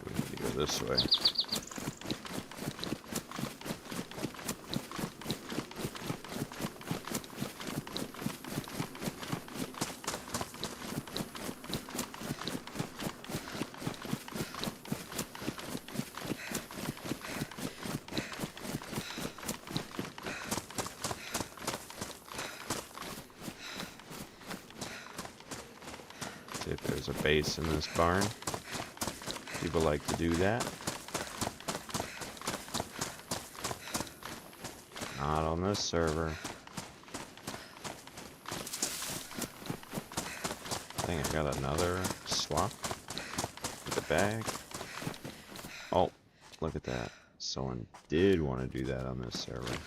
We need to go this way. See if there's a base in this barn. People like to do that. Not on this server. I think I got another swap with the bag. Oh, look at that. Someone did want to do that on this server.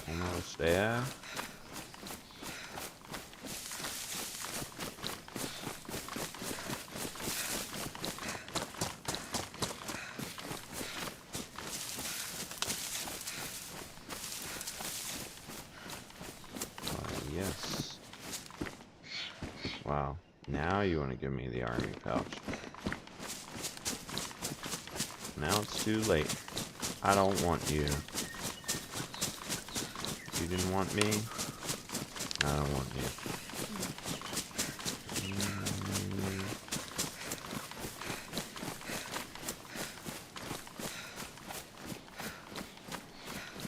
Almost there. Yes. Wow. Now you want to give me the army pouch. Now it's too late. I don't want you. You didn't want me? I don't want you.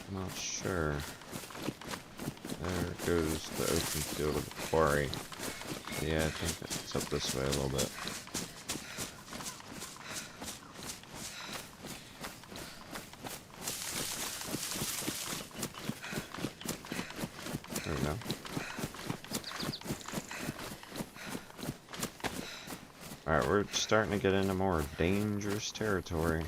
I'm not sure. There goes the open field of the quarry. Yeah, I think it's up this way a little bit. There we go. Alright, we're starting to get into more dangerous territory.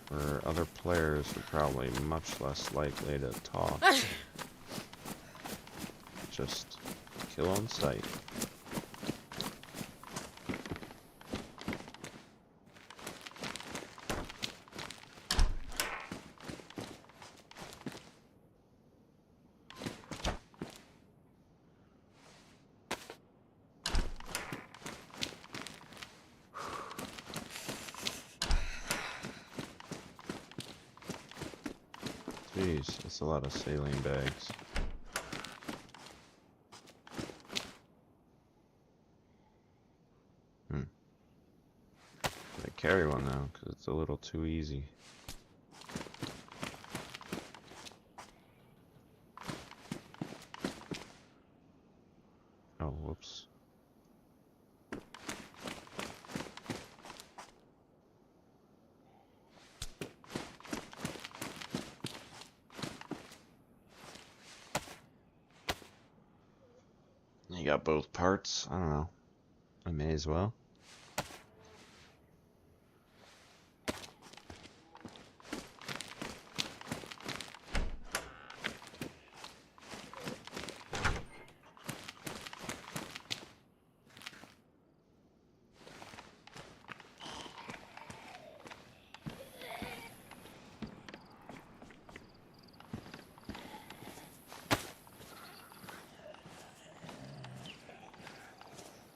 Where other players are probably much less likely to talk. Just kill on sight. Jeez, that's a lot of saline bags. I carry one though, because it's a little too easy. Oh, whoops. got both parts. I don't know. I may as well.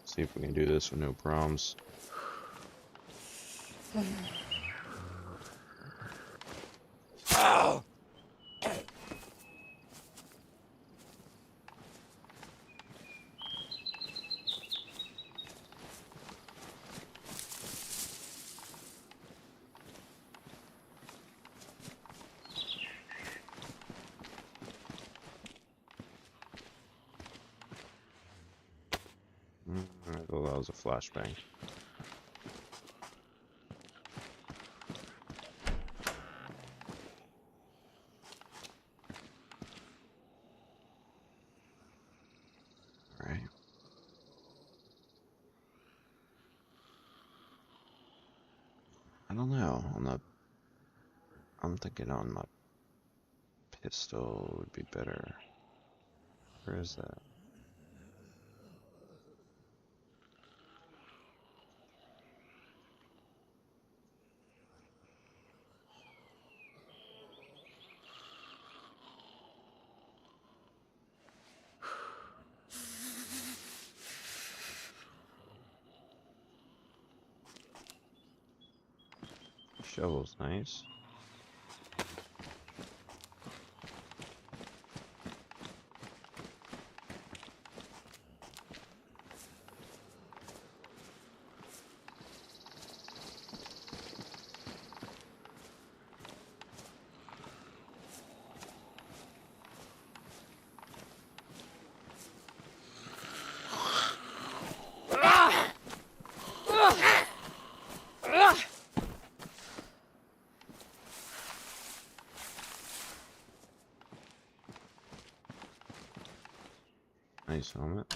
See if we can do this with no problems. Oh! I thought that was a flashbang. Alright. I don't know. I'm thinking on my pistol would be better. Where is that? Shovel's nice. Nice helmet.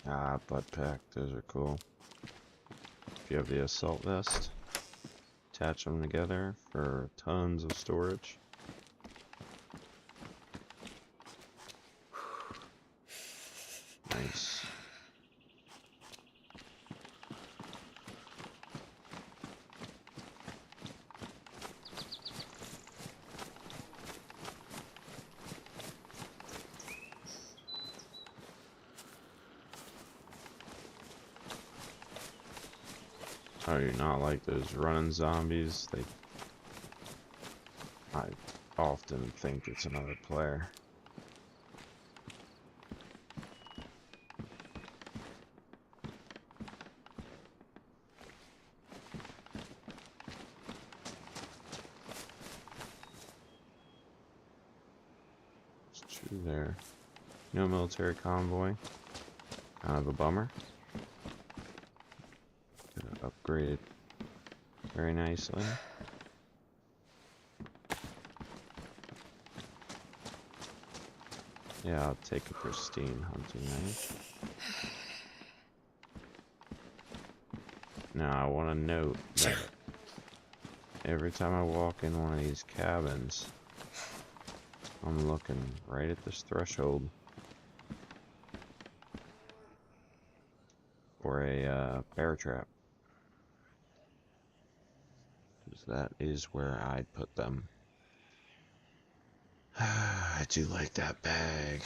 Ah, butt pack. Those are cool. If you have the assault vest, attach them together for tons of storage. Nice. I do not like those running zombies. I often think it's another player. It's true there. No military convoy. Kind of a bummer. Upgraded very nicely. Yeah, I'll take a pristine hunting knife. Now I want to note that every time I walk in one of these cabins, I'm looking right at this threshold for a bear trap. That is where I'd put them. I do like that bag.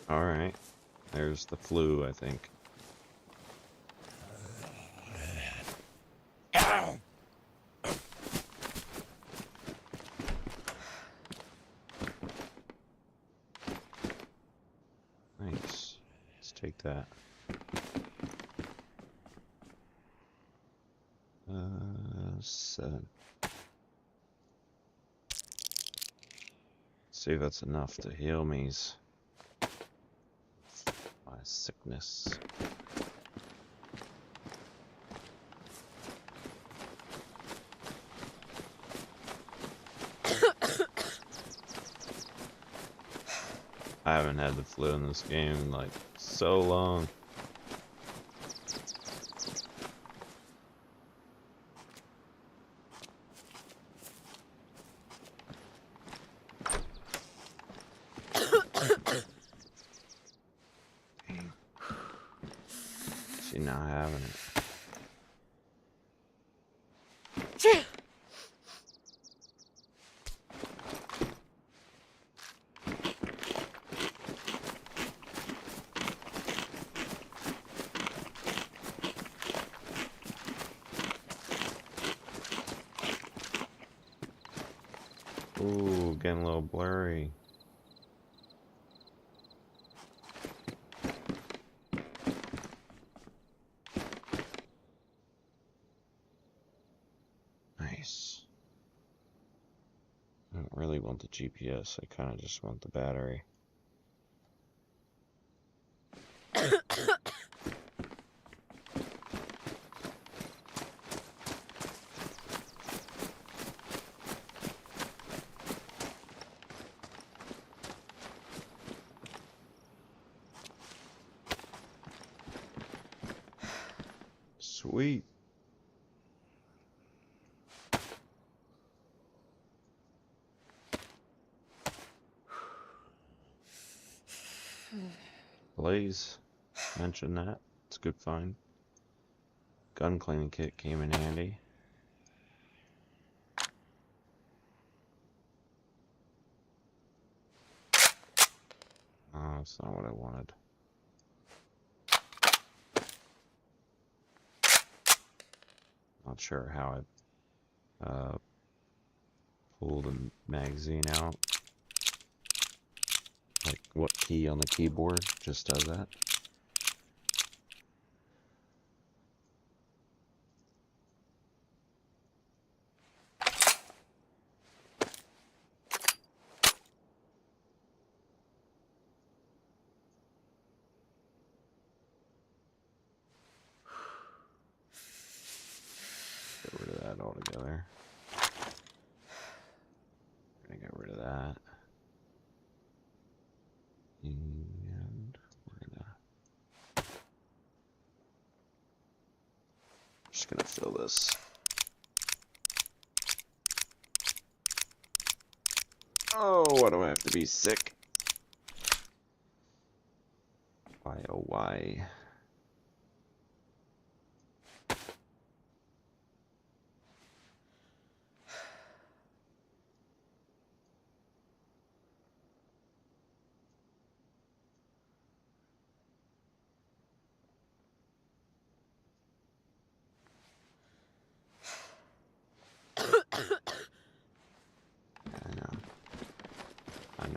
Alright. There's the flu, I think. that. Seven. See if that's enough to heal me's my sickness. I haven't had the flu in this game in like so long. Damn. She not having it. Ooh, getting a little blurry. Nice. I don't really want the GPS, I kind of just want the battery. Sweet. Blaze, mention that. It's a good find. Gun cleaning kit came in handy. Oh, that's not what I wanted. Not sure how I pull the magazine out. Like what key on the keyboard just does that. Get rid of that altogether. Gonna get rid of that. And we're just gonna fill this. Oh, why do I have to be sick? Why, oh, why?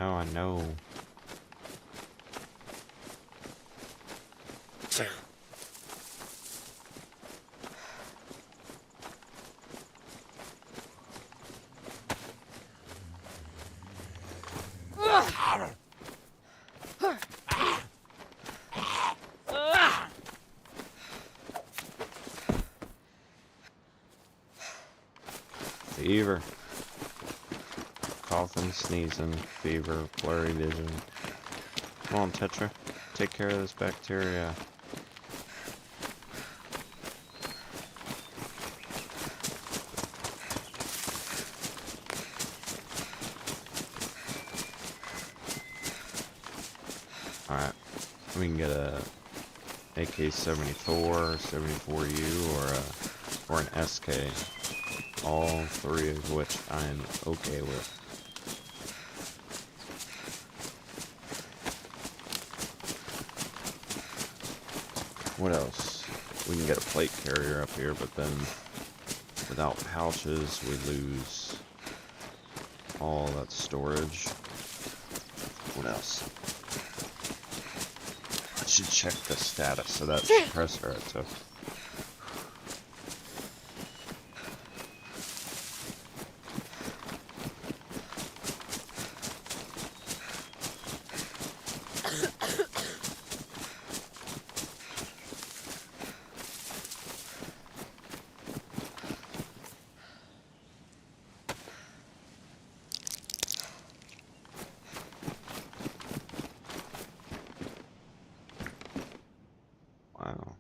I know. Fever. Coughing, sneezing, fever, blurry vision. Come on, Tetra. Take care of this bacteria. Alright. We can get a AK-74, 74U, or an SK. All three of which I'm okay with. What else? We can get a plate carrier up here, but then without pouches, we lose all that storage. What else? should check the status of that suppressor I took. Wow.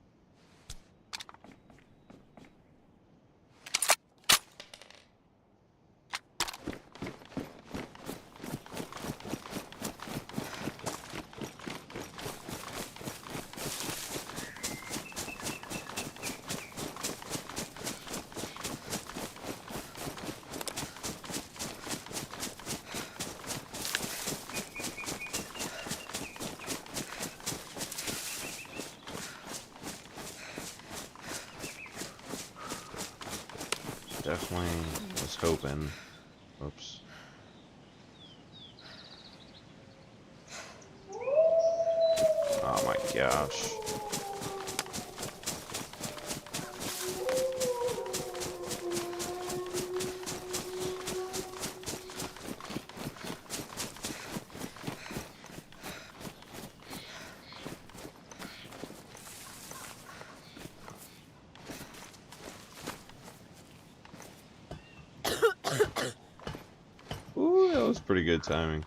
Definitely was hoping. Oops. Oh my gosh. Ooh, that was pretty good timing.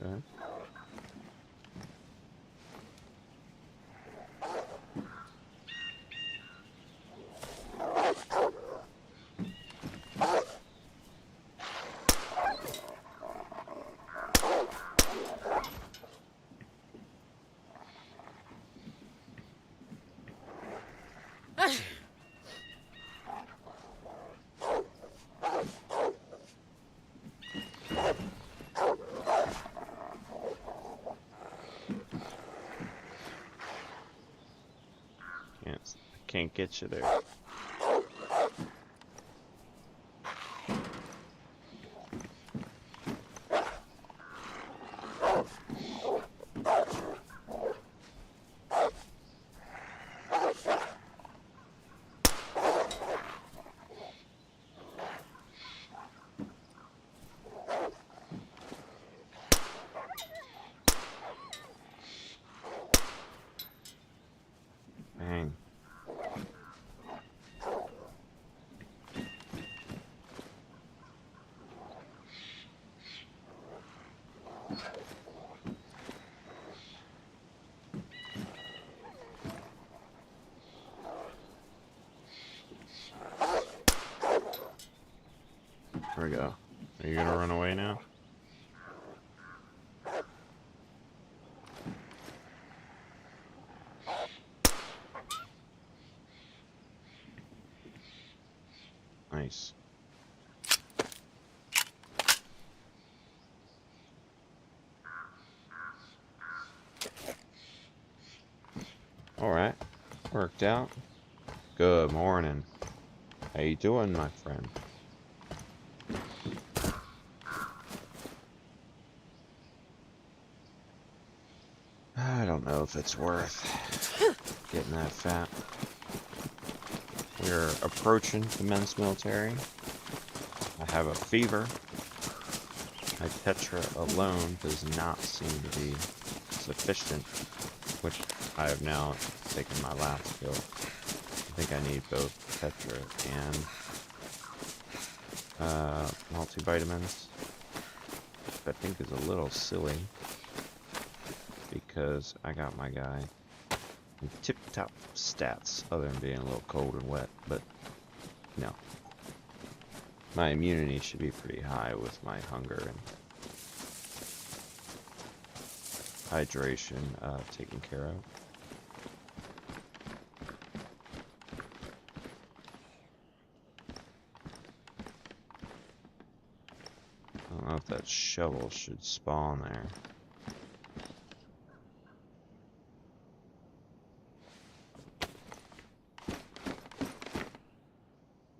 Okay. Can't get you there. Bang. There we go. Are you gonna run away now? Nice. Alright. Worked out. Good morning. How you doing, my friend? I don't know if it's worth getting that fat. We're approaching the men's military. I have a fever. My Tetra alone does not seem to be sufficient, which I have now taken my last pill. I think I need both Tetra and multivitamins, which I think is a little silly because I got my guy in tip-top stats other than being a little cold and wet, but no. My immunity should be pretty high with my hunger and hydration taken care of. I don't know if that shovel should spawn there.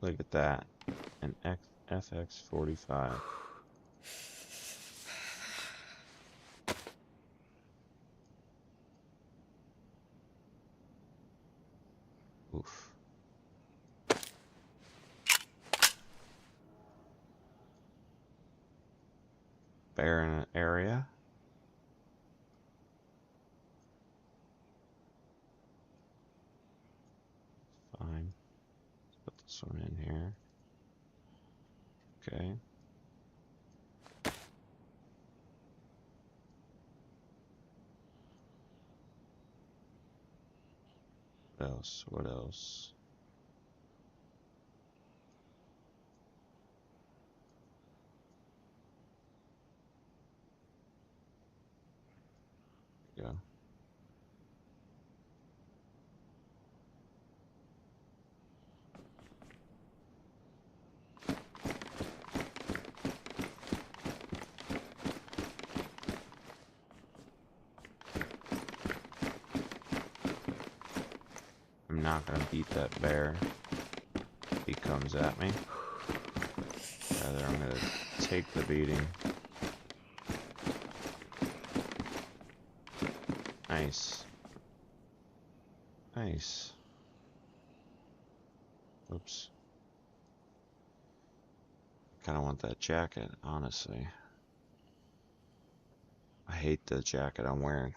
Look at that. An FX45. Oof. Barren area. Fine. Let's put this one in here. Okay. What else? What else? There we go. I'm not gonna beat that bear if he comes at me. Rather, I'm gonna take the beating. Nice. Nice. Oops. Kinda want that jacket, honestly. I hate the jacket I'm wearing.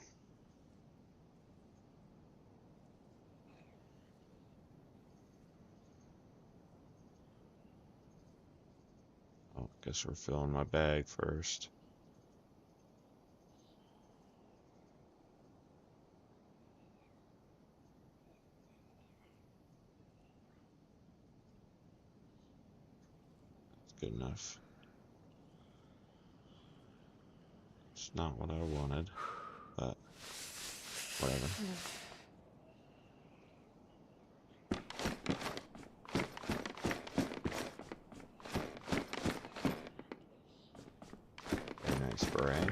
Oh, guess we're filling my bag first. That's good enough. It's not what I wanted, but whatever. Very nice beret.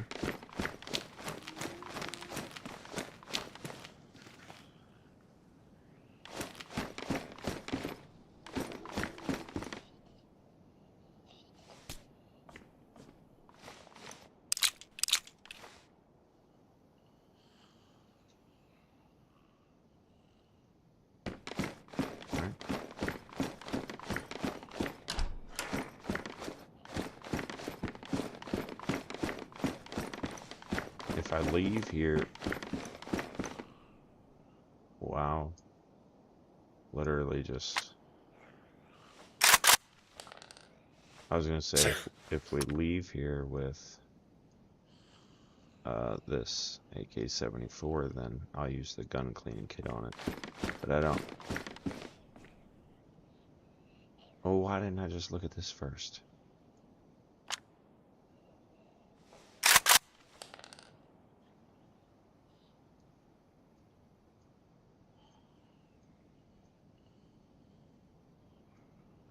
Alright. If I leave here, wow, literally just, I was gonna say if we leave here with this AK-74, then I'll use the gun cleaning kit on it, but I don't. Oh, why didn't I just look at this first?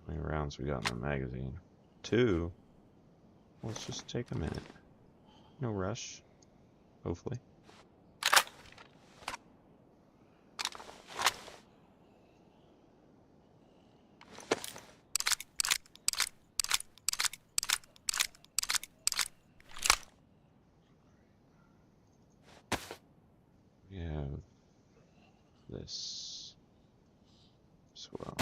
How many rounds we got in the magazine? 2. Let's just take a minute. No rush. Hopefully. We have this as well.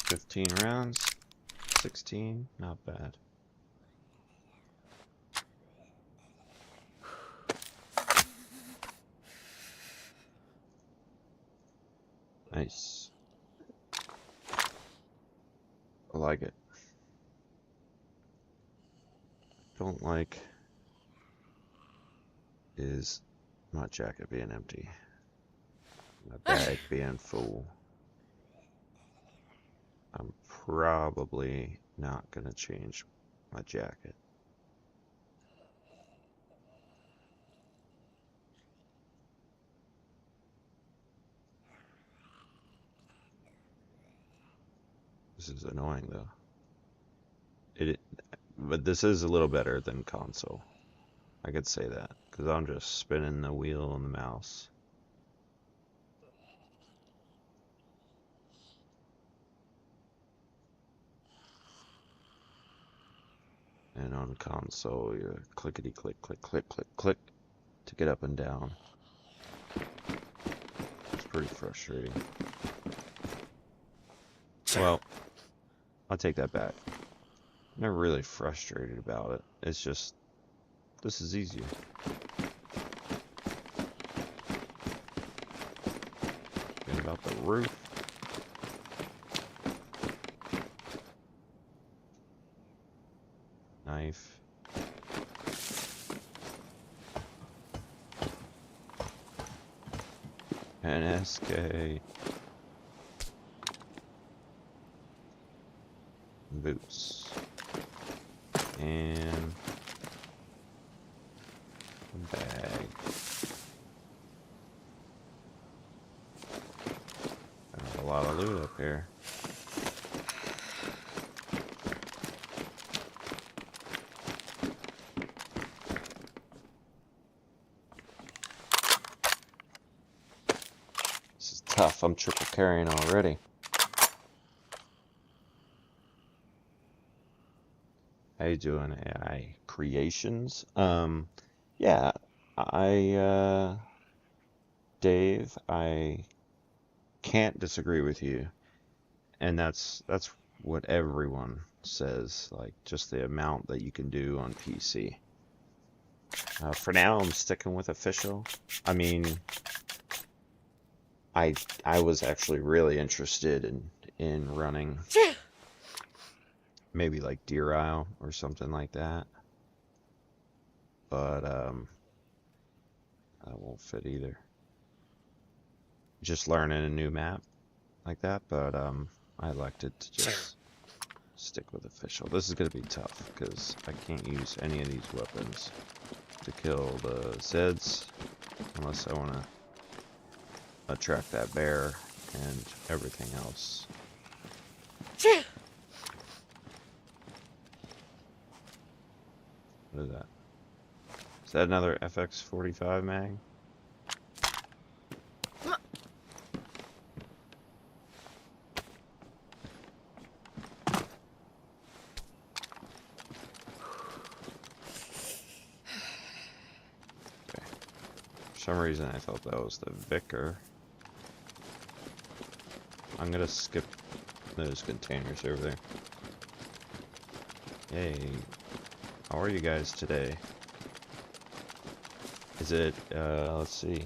$15 rounds, 16, not bad. Nice. I like it. Don't like is my jacket being empty, my bag being full. I'm probably not gonna change my jacket. This is annoying though. But this is a little better than console. I could say that, because I'm just spinning the wheel and the mouse. And on console, you're clickety click, click, click, click, click to get up and down. It's pretty frustrating. Well, I'll take that back. I'm never really frustrated about it. It's just, this is easier. Thinking about the roof. Knife. An SK. Boots. And a bag. There's a lot of loot up here. This is tough. I'm triple carrying already. How you doing, AI Creations? Yeah, Dave, I can't disagree with you, and that's what everyone says, like just the amount that you can do on PC. For now, I'm sticking with official. I mean, I was actually really interested in running maybe like Deer Isle or something like that, but that won't fit either. Just learning a new map like that, but I elected to just stick with official. This is gonna be tough because I can't use any of these weapons to kill the Zeds unless I want to attract that bear and everything else. What is that? Is that another FX45 mag? Okay. For some reason I thought that was the Vicar. I'm gonna skip those containers over there. Hey, how are you guys today? Is it, let's see.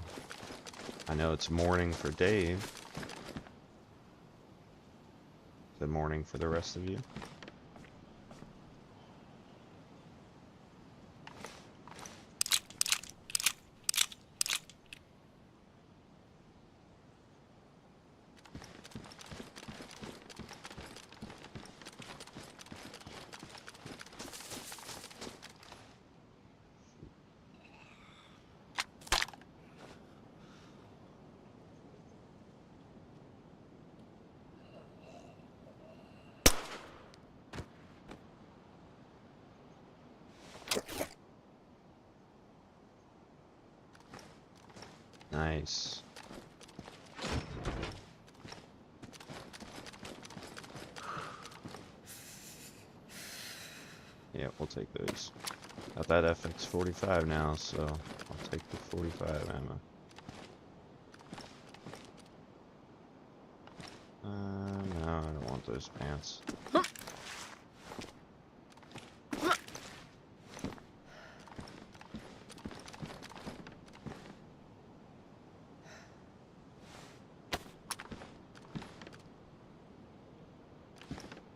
I know it's morning for Dave. Is it morning for the rest of you? Nice. Yeah, we'll take those. Got that FX45 now, so I'll take the 45 ammo. No, I don't want those pants.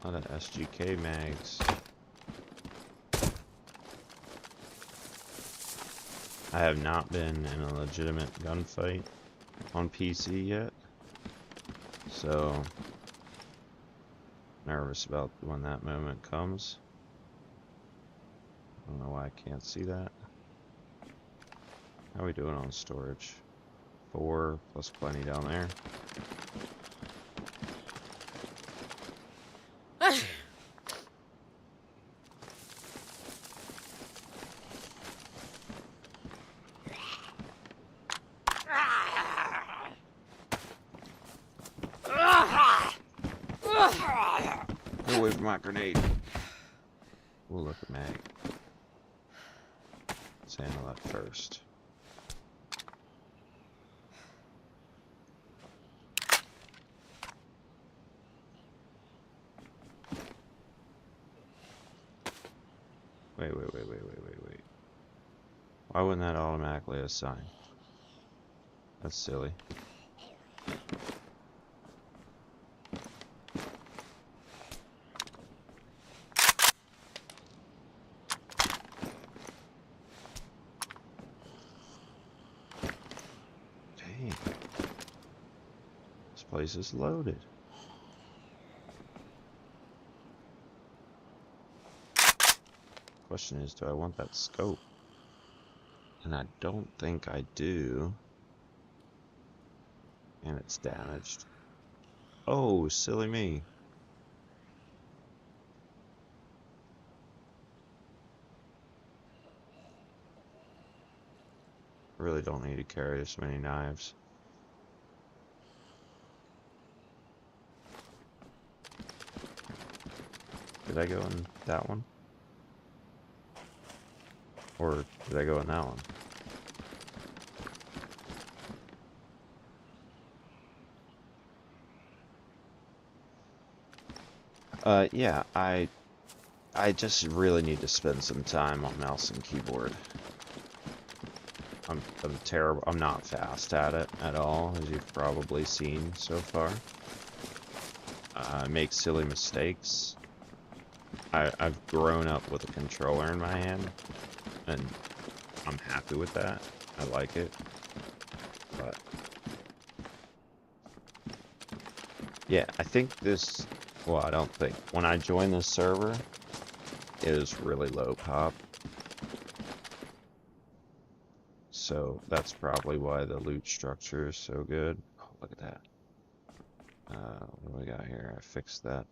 A lot of SGK mags. I have not been in a legitimate gunfight on PC yet, so nervous about when that moment comes. I don't know why I can't see that. How are we doing on storage? 4 plus plenty down there. Get away from my grenade. We'll look at Mag. Let's handle that first. Wait. Why wouldn't that automatically assign? That's silly. Dang. This place is loaded. Question is, do I want that scope? And I don't think I do. And it's damaged. Oh, silly me. Really don't need to carry this many knives. Did I go in that one? Or did I go in that one? Yeah, I just really need to spend some time on mouse and keyboard. I'm terrible. I'm not fast at it at all, as you've probably seen so far. I make silly mistakes. I've grown up with a controller in my hand, and I'm happy with that. I like it. But yeah, I think this, well, I don't think. When I joined this server, it was really low pop. So that's probably why the loot structure is so good. Oh, look at that. What do we got here? I fixed that.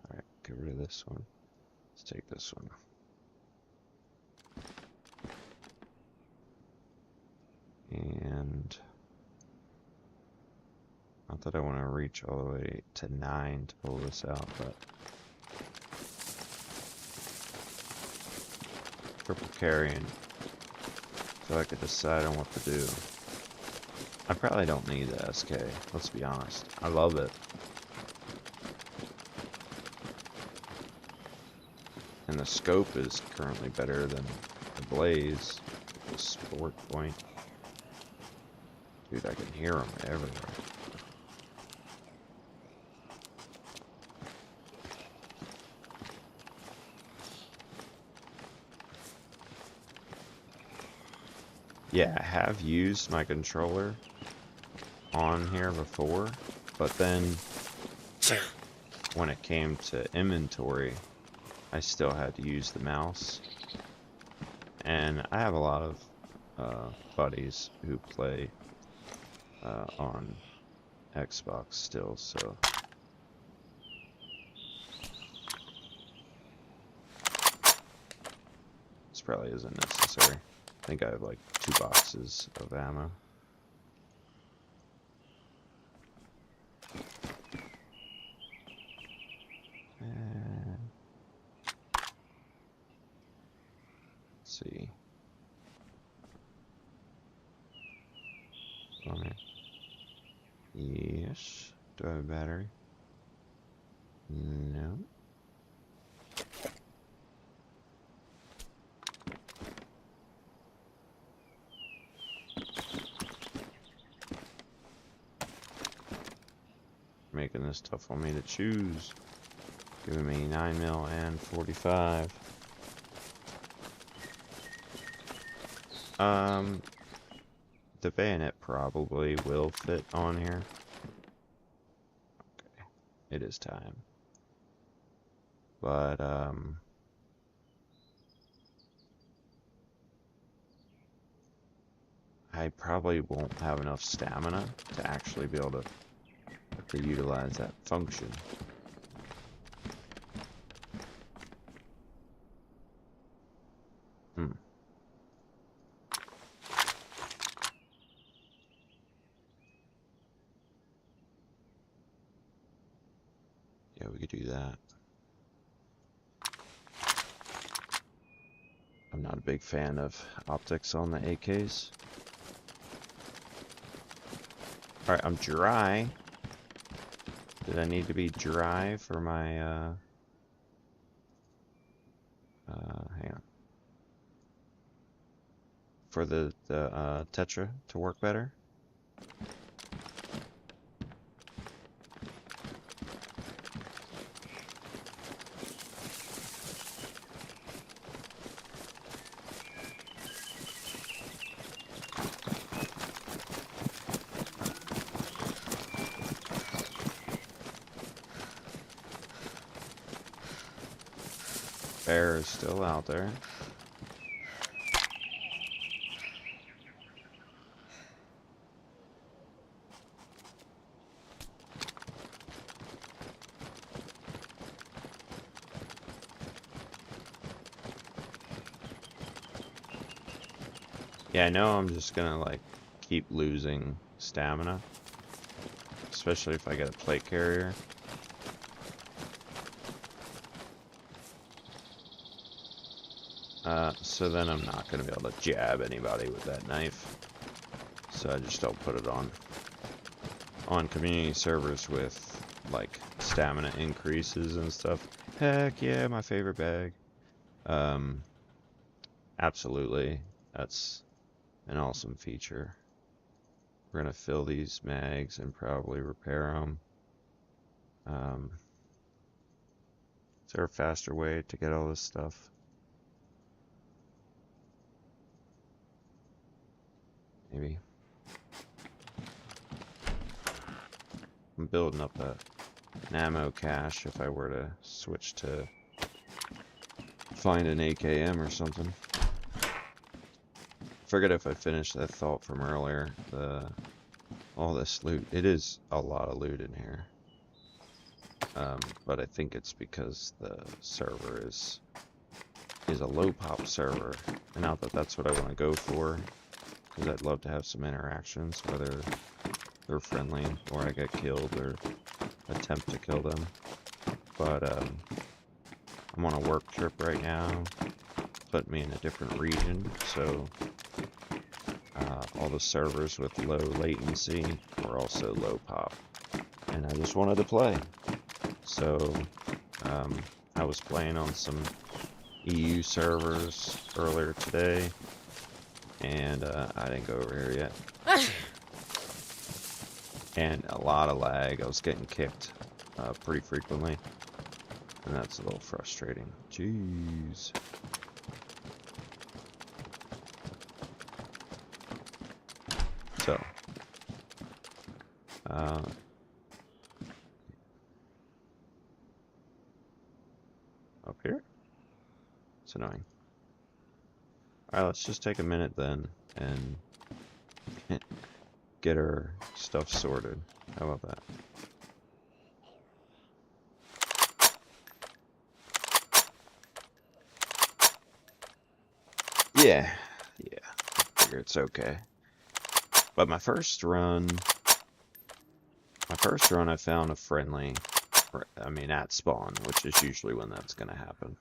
Alright, get rid of this one. Let's take this one. And not that I want to reach all the way to 9 to pull this out, but triple carrying, so I could decide on what to do. I probably don't need the SK, let's be honest. I love it. And the scope is currently better than the blaze. The sport point. Dude, I can hear them everywhere. Yeah, I have used my controller on here before, but then when it came to inventory, I still had to use the mouse. And I have a lot of buddies who play on Xbox still, so this probably isn't necessary. I think I have like 2 boxes of ammo. Let's see. Okay. Yes. Do I have a battery? No. Making this tough on me to choose. Giving me 9mm and 45. The bayonet probably will fit on here. Okay, it is time. But, I probably won't have enough stamina to actually be able to utilize that function. Yeah, we could do that. I'm not a big fan of optics on the AKs. Alright, I'm dry. Did I need to be dry for my, hang on. For the Tetra to work better? Bear is still out there. Yeah, I know I'm just gonna like keep losing stamina, especially if I get a plate carrier. So then I'm not gonna be able to jab anybody with that knife. So I just don't put it on community servers with like stamina increases and stuff. Heck yeah, my favorite bag. Absolutely, that's an awesome feature. We're gonna fill these mags and probably repair them. Is there a faster way to get all this stuff? Maybe. I'm building up an ammo cache if I were to switch to find an AKM or something. Forget if I finished that thought from earlier. All this loot. It is a lot of loot in here. But I think it's because the server is a low pop server. And not that that's what I want to go for, because I'd love to have some interactions, whether they're friendly or I get killed or attempt to kill them. But I'm on a work trip right now, put me in a different region, so all the servers with low latency were also low pop, and I just wanted to play. So I was playing on some EU servers earlier today, and I didn't go over here yet. And a lot of lag. I was getting kicked pretty frequently, and that's a little frustrating. Jeez. So, up here? It's annoying. Alright, let's just take a minute then and get our stuff sorted. How about that? Yeah, I figure it's okay. But my first run I found a friendly, I mean at spawn, which is usually when that's gonna happen.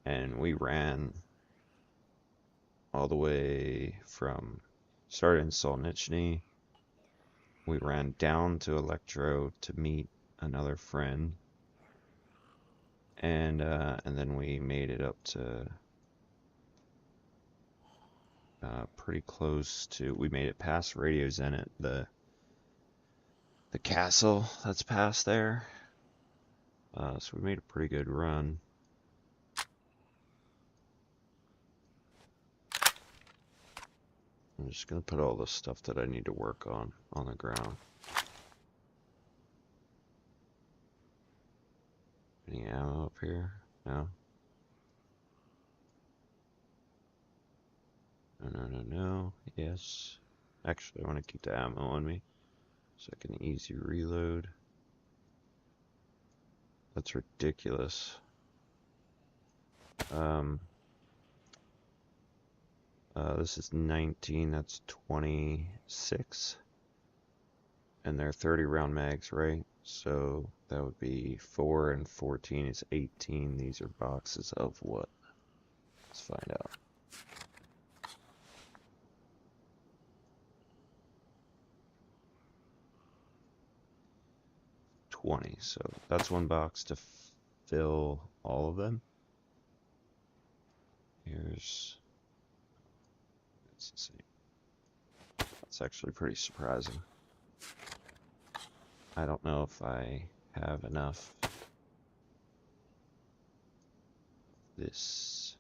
And we ran all the way from, started in Solnichny, we ran down to Electro to meet another friend, and then we made it up to pretty close to, we made it past Radio Zenit, the castle that's past there. So we made a pretty good run. I'm just gonna put all the stuff that I need to work on the ground. Any ammo up here? No? No. Yes. Actually, I want to keep the ammo on me so I can easy reload. That's ridiculous. This is 19, that's 26. And they're 30 round mags, right? So that would be 4 and 14 is 18. These are boxes of what? Let's find out. So that's one box to fill all of them. Let's see. That's actually pretty surprising. I don't know if I have enough. This.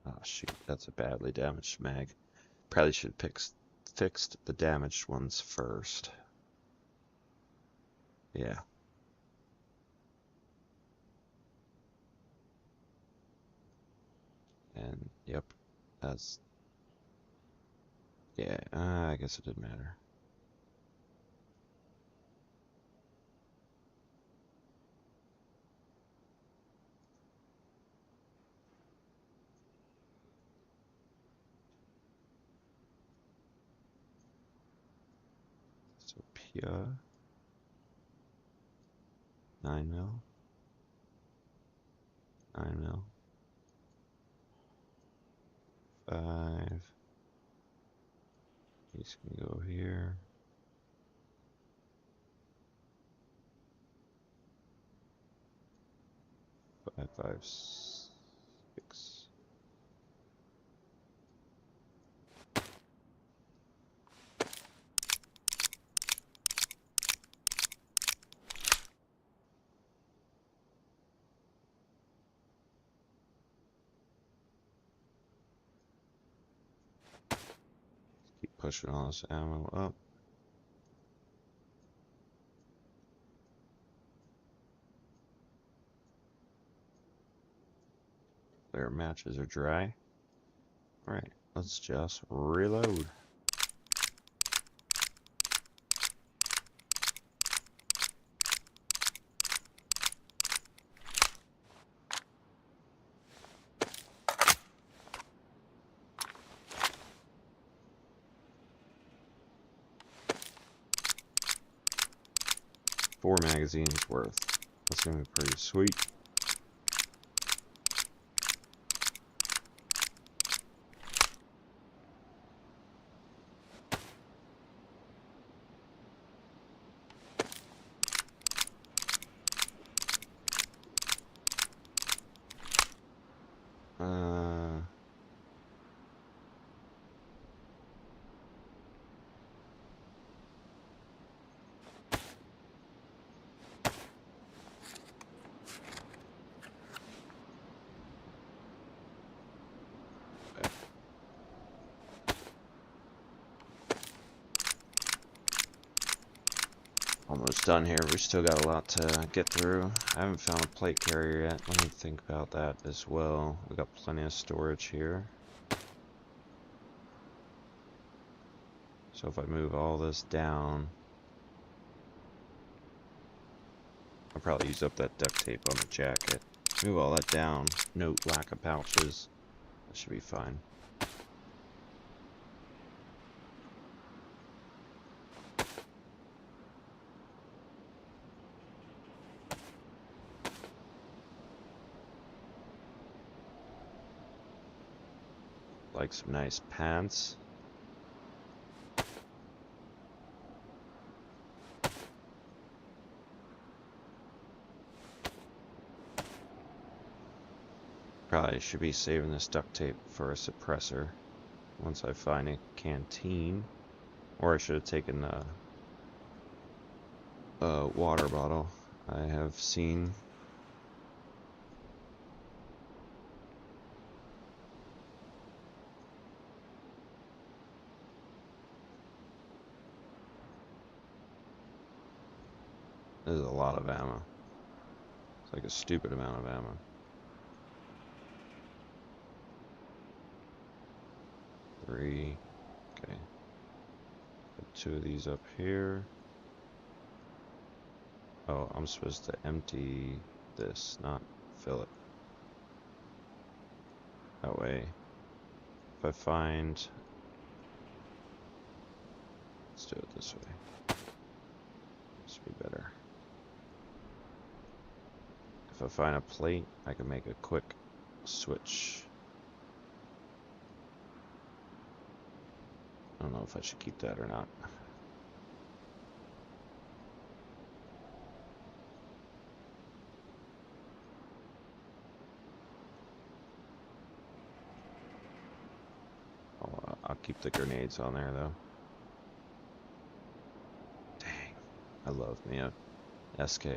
Oh shoot, that's a badly damaged mag. Probably should fixed the damaged ones first. Yeah. And yep, that's yeah. I guess it didn't matter. So pure 9mm, 9mm, 5. These can go here. 5, 5, 6. Keep pushing all this ammo up. Their matches are dry. Alright, let's just reload. Four magazines worth. That's gonna be pretty sweet. Almost done here. We still got a lot to get through. I haven't found a plate carrier yet. Let me think about that as well. We got plenty of storage here. So if I move all this down, I'll probably use up that duct tape on the jacket. Move all that down. Note lack of pouches. That should be fine. Like some nice pants. Probably should be saving this duct tape for a suppressor once I find a canteen. Or I should have taken a water bottle. I have seen this is a lot of ammo. It's like a stupid amount of ammo. Three. Okay. Put 2 of these up here. Oh, I'm supposed to empty this, not fill it. That way, if I find... Let's do it this way. If I find a plate, I can make a quick switch. I don't know if I should keep that or not. I'll keep the grenades on there though. Dang, I love me a SK.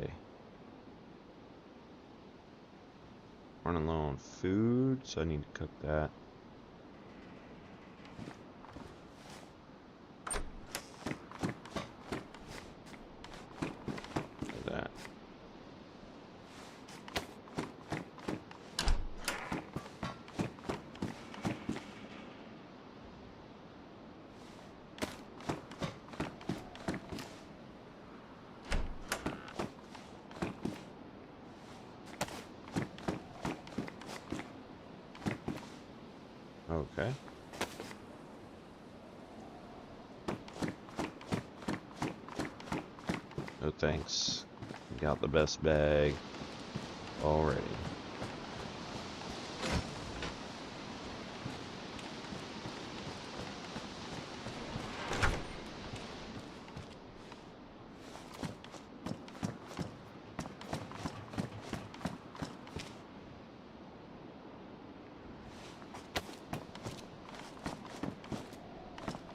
Running low on food, so I need to cook that. Look at that. Okay. No thanks. Got the best bag already.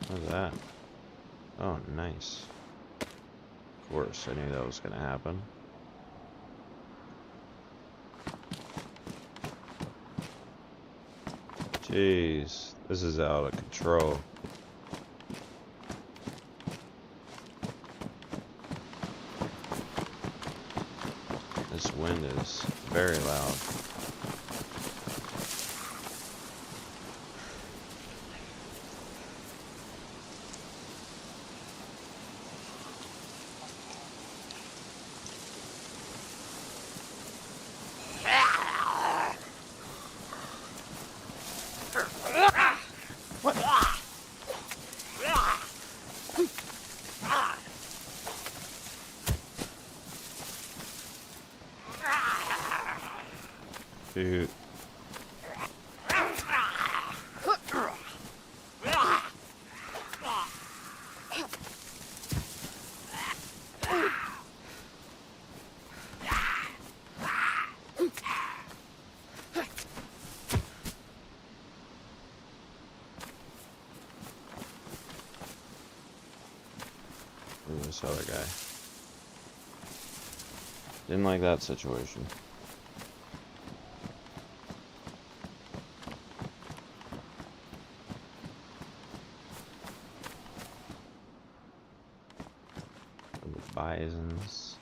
What's that? Oh, nice. Of course, I knew that was gonna happen. Jeez, this is out of control. This wind is very loud. Dude. Ooh, this other guy. Didn't like that situation. Bisons.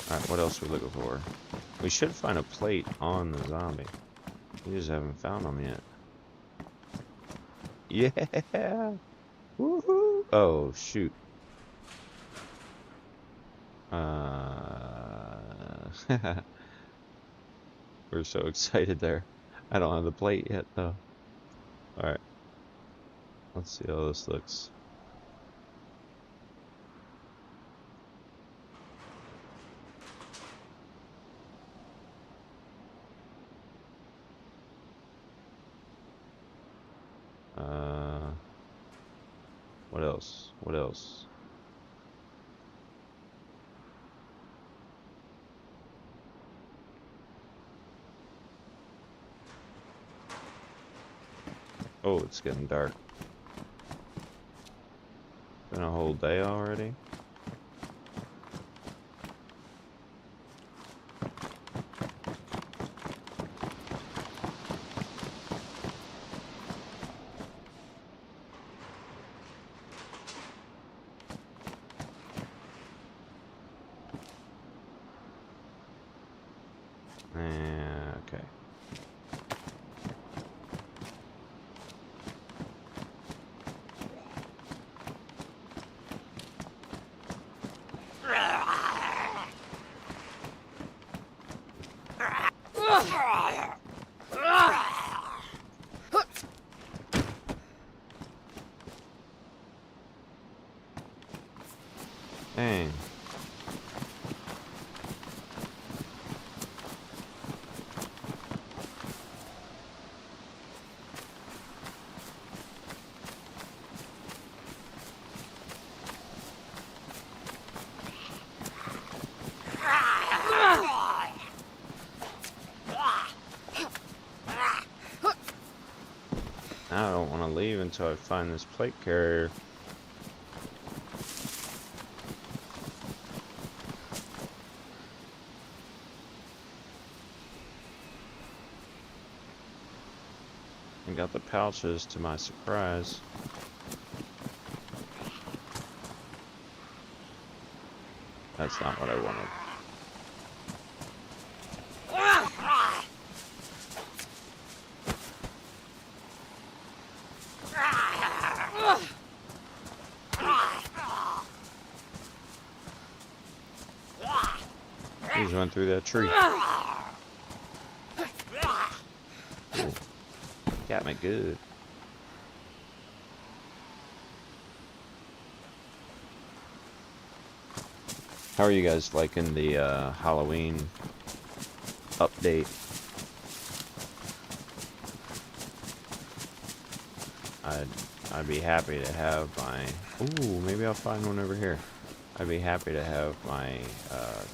Alright, what else are we looking for? We should find a plate on the zombie. We just haven't found them yet. Yeah! Woohoo! Oh, shoot. We're so excited there. I don't have the plate yet, though. Alright. Let's see how this looks. What else? What else? Oh, it's getting dark. Been a whole day already? Okay. Dang. I don't want to leave until I find this plate carrier. I got the pouches to my surprise. That's not what I wanted. He's run through that tree. Ooh, got me good. How are you guys liking the Halloween update? I'd be happy to have my... Ooh, maybe I'll find one over here. I'd be happy to have my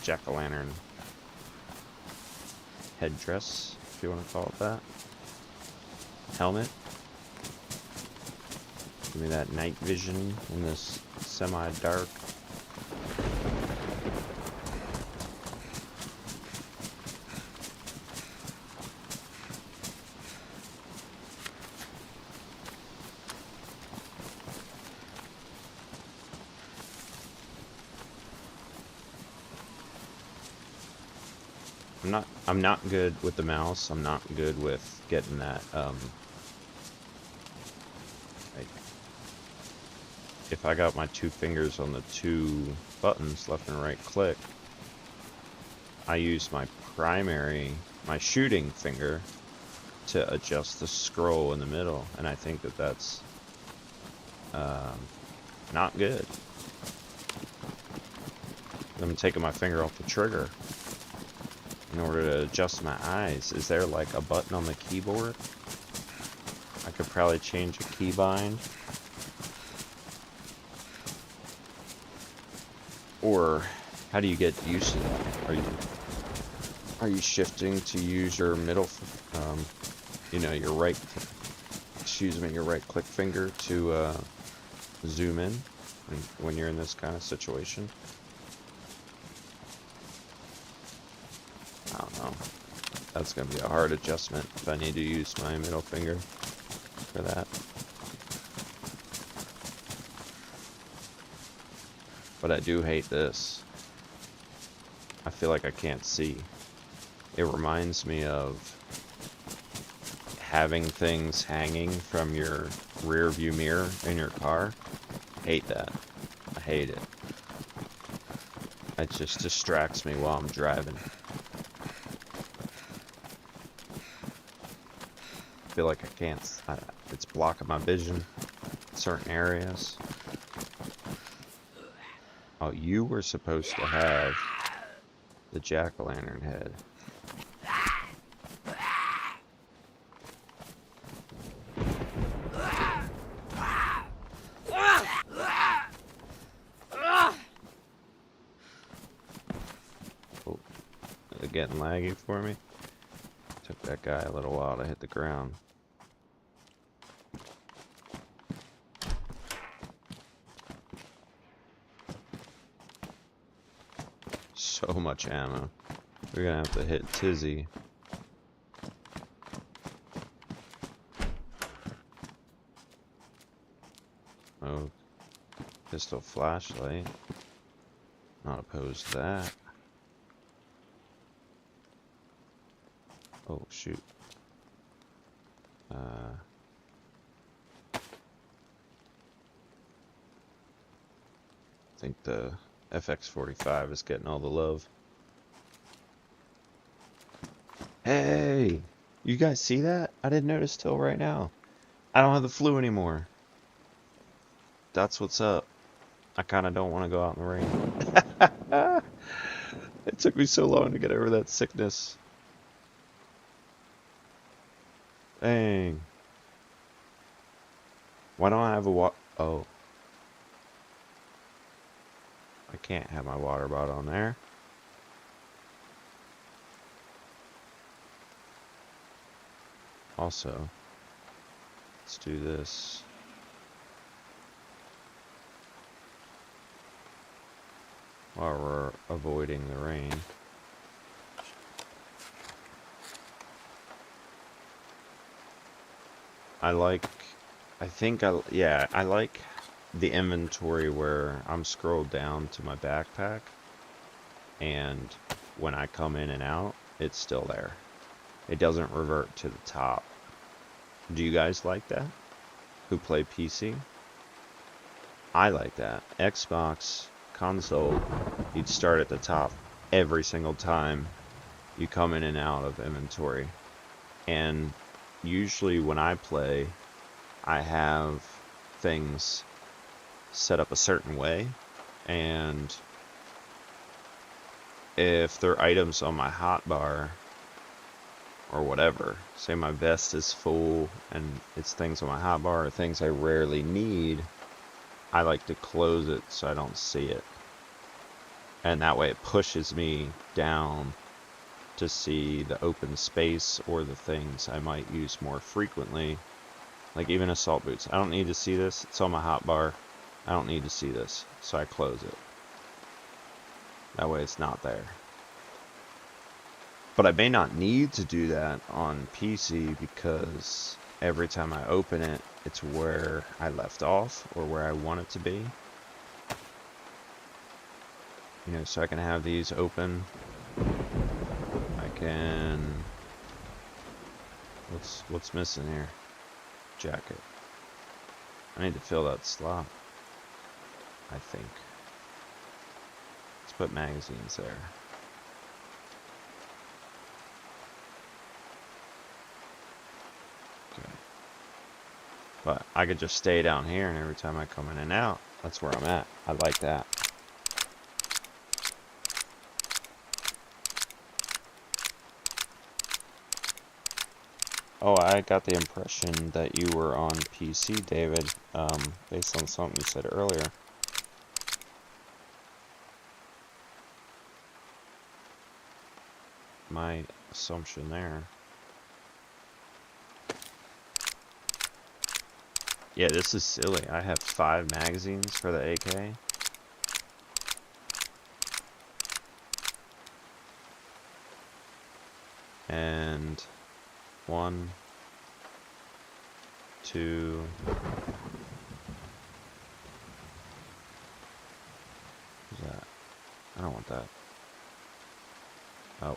jack-o'-lantern headdress, if you want to call it that. Helmet. Give me that night vision in this semi-dark. I'm not good with the mouse. I'm not good with getting that, like, if I got my two fingers on the two buttons, left and right click, I use my shooting finger to adjust the scroll in the middle, and I think that that's, not good. I'm taking my finger off the trigger in order to adjust my eyes. Is there like a button on the keyboard? I could probably change a keybind. Or how do you get used to that? Are you shifting to use your middle, you know, your right click finger to zoom in when you're in this kind of situation? I don't know. That's going to be a hard adjustment if I need to use my middle finger for that. But I do hate this. I feel like I can't see. It reminds me of having things hanging from your rear view mirror in your car. Hate that. I hate it. It just distracts me while I'm driving. I feel like I can't, it's blocking my vision in certain areas. Oh, you were supposed to have the jack-o'-lantern head. Oh, is it getting laggy for me? Took that guy a little while to hit the ground. So much ammo. We're gonna have to hit Tizzy. Oh, pistol flashlight. Not opposed to that. Oh shoot. I think the FX45 is getting all the love. Hey! You guys see that? I didn't notice till right now. I don't have the flu anymore. That's what's up. I kind of don't want to go out in the rain. It took me so long to get over that sickness. Dang. Why don't I have Oh, I can't have my water bottle on there. Also, let's do this. While we're avoiding the rain. I like the inventory where I'm scrolled down to my backpack, and when I come in and out, it's still there. It doesn't revert to the top. Do you guys like that? Who play PC? I like that. Xbox, console, you'd start at the top every single time you come in and out of inventory. And usually when I play, I have things set up a certain way, and if they're items on my hotbar or whatever, say my vest is full and it's things on my hotbar or things I rarely need, I like to close it so I don't see it. And that way it pushes me down to see the open space or the things I might use more frequently. Like even assault boots. I don't need to see this. It's on my hotbar. I don't need to see this. So I close it. That way it's not there. But I may not need to do that on PC because every time I open it, it's where I left off or where I want it to be. You know, so I can have these open. I can... What's missing here? Jacket. I need to fill that slot, I think. Let's put magazines there. Okay. But I could just stay down here, and every time I come in and out, that's where I'm at. I like that. Oh, I got the impression that you were on PC, David, based on something you said earlier. My assumption there. Yeah, this is silly. I have 5 magazines for the AK. And 1, 2, what's that? I don't want that.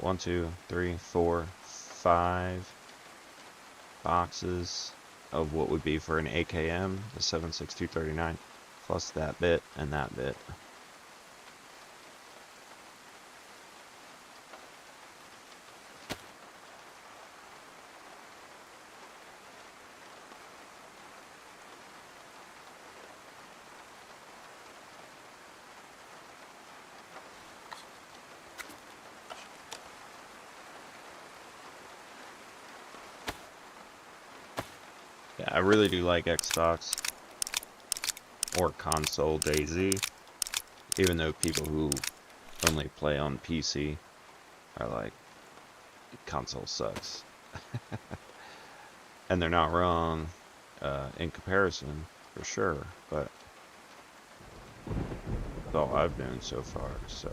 1, 2, 3, 4, 5 boxes of what would be for an AKM, the 7.6239, plus that bit and that bit. Yeah, I really do like Xbox or console DayZ, even though people who only play on PC are like, console sucks. And they're not wrong in comparison, for sure, but that's all I've known so far, so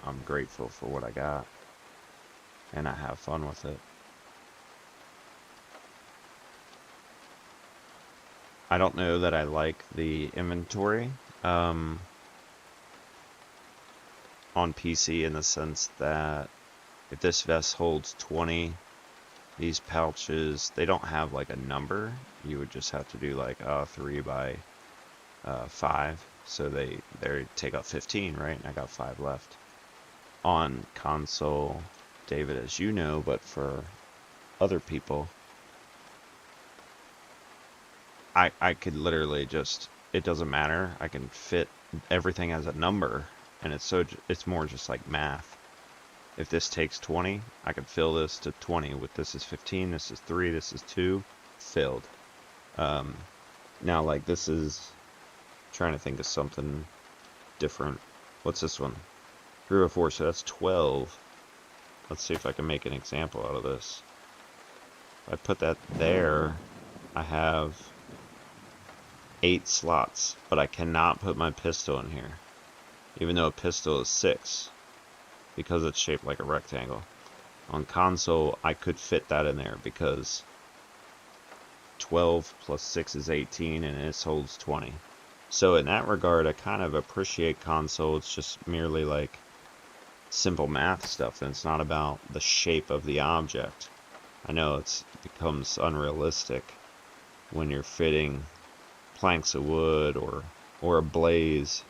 I'm grateful for what I got, and I have fun with it. I don't know that I like the inventory on PC in the sense that if this vest holds 20, these pouches, they don't have like a number. You would just have to do like 3 by 5. So they take up 15, right? And I got 5 left. On console, David, as you know, but for other people, I could literally just it doesn't matter. I can fit everything as a number, and it's more just like math. If this takes 20, I can fill this to 20. With this is 15, this is 3, this is 2, filled. Now, like, this is trying to think of something different. What's this one? 304, so that's 12. Let's see if I can make an example out of this. If I put that there, I have 8 slots, but I cannot put my pistol in here, even though a pistol is 6, because it's shaped like a rectangle. On console, I could fit that in there because 12 plus 6 is 18, and this holds 20. So in that regard, I kind of appreciate console. It's just merely like simple math stuff, and it's not about the shape of the object. I know it becomes unrealistic when you're fitting planks of wood or a blaze,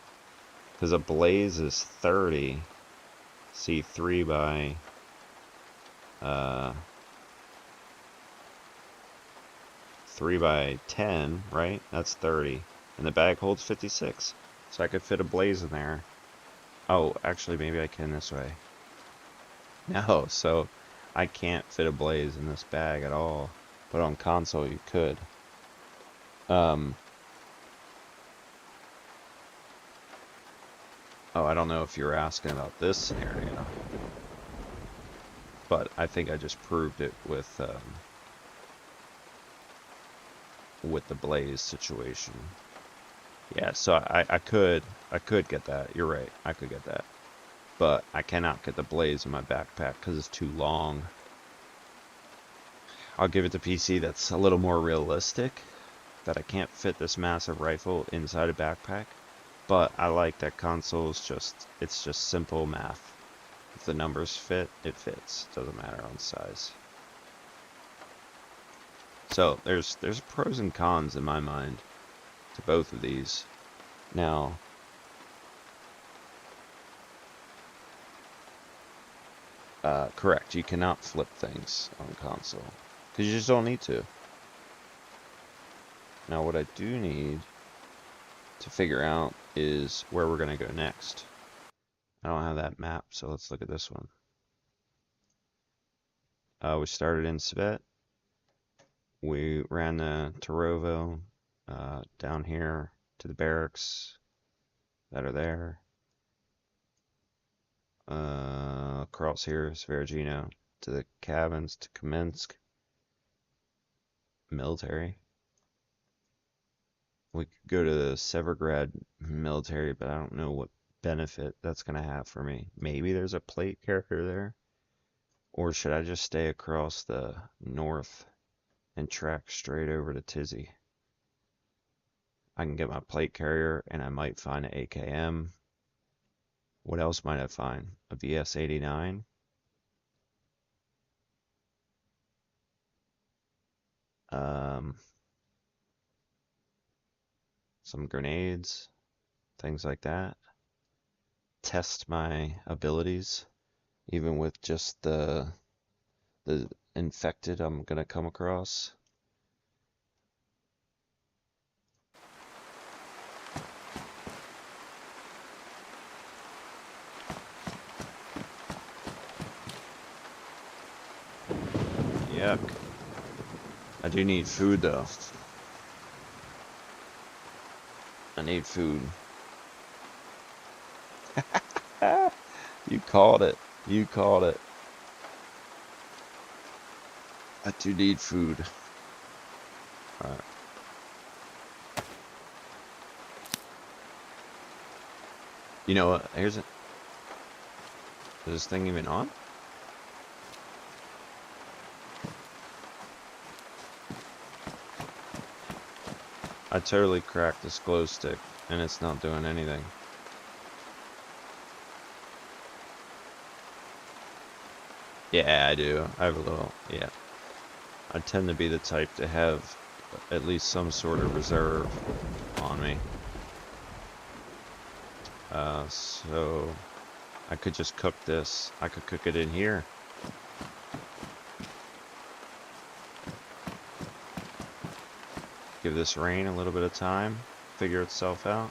because a blaze is 30. See, 3 by 10, right? That's 30, and the bag holds 56. So I could fit a blaze in there. Oh, actually, maybe I can this way. No, so I can't fit a blaze in this bag at all. But on console, you could. Oh, I don't know if you're asking about this scenario, but I think I just proved it with the blaze situation. Yeah, so I could get that. You're right, I could get that, but I cannot get the blaze in my backpack because it's too long. I'll give it to PC that's a little more realistic, that I can't fit this massive rifle inside a backpack. But I like that console is it's just simple math. If the numbers fit, it fits. Doesn't matter on size. So there's pros and cons in my mind to both of these. Now, correct, you cannot flip things on console because you just don't need to. Now, what I do need to figure out is where we're going to go next. I don't have that map, so let's look at this one. We started in Svet. We ran the Torovo down here to the barracks that are there. Across here, Sverigino, to the cabins, to Kamensk. Military. We could go to the Severgrad military, but I don't know what benefit that's going to have for me. Maybe there's a plate carrier there. Or should I just stay across the north and track straight over to Tizzy? I can get my plate carrier, and I might find an AKM. What else might I find? A VS-89? Some grenades, things like that. Test my abilities, even with just the infected I'm gonna come across. Yuck. I do need food though. I need food. You called it. You called it. I do need food. Alright. You know what? Here's it. Is this thing even on? I totally cracked this glow stick and it's not doing anything. Yeah, I do. I have a little, yeah. I tend to be the type to have at least some sort of reserve on me. So I could just cook this. I could cook it in here. Give this rain a little bit of time. figure itself out.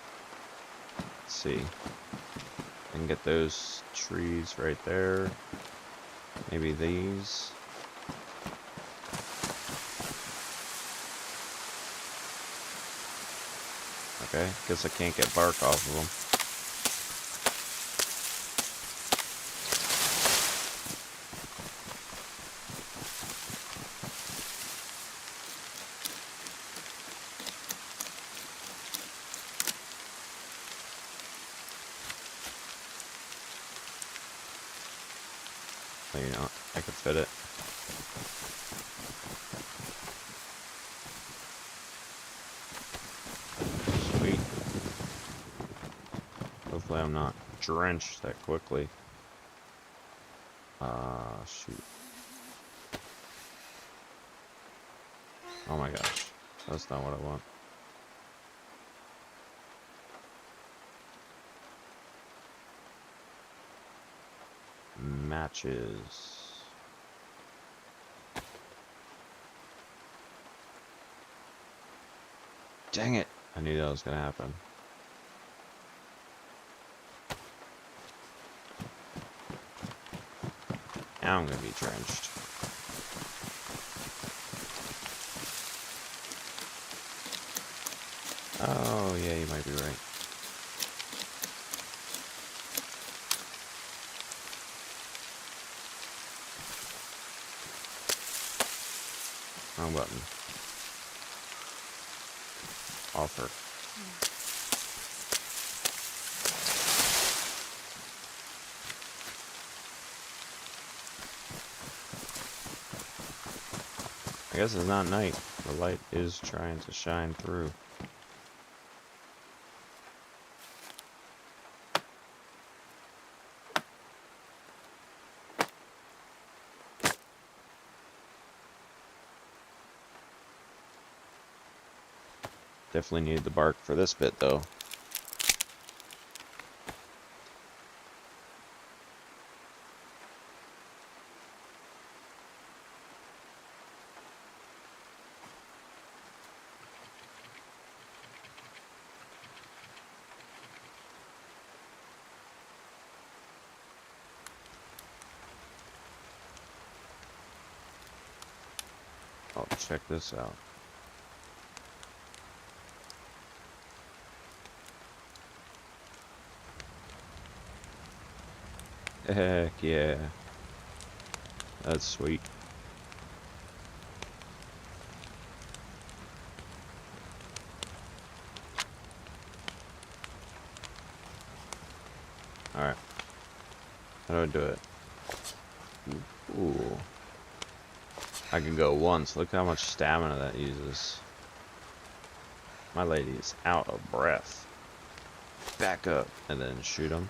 Let's see. I can get those trees right there. Maybe these. Okay, guess I can't get bark off of them. You know, I could fit it. Sweet. Hopefully I'm not drenched that quickly. Shoot. Oh my gosh. That's not what I want. Matches. Dang it! I knew that was gonna happen. Now I'm gonna be drenched. Oh yeah, you might be right. Wrong button. Offer. I guess it's not night. The light is trying to shine through. Definitely need the bark for this bit though. Oh, check this out. Heck yeah. That's sweet. Alright. How do I do it? Ooh. I can go once. Look how much stamina that uses. My lady is out of breath. Back up and then shoot him.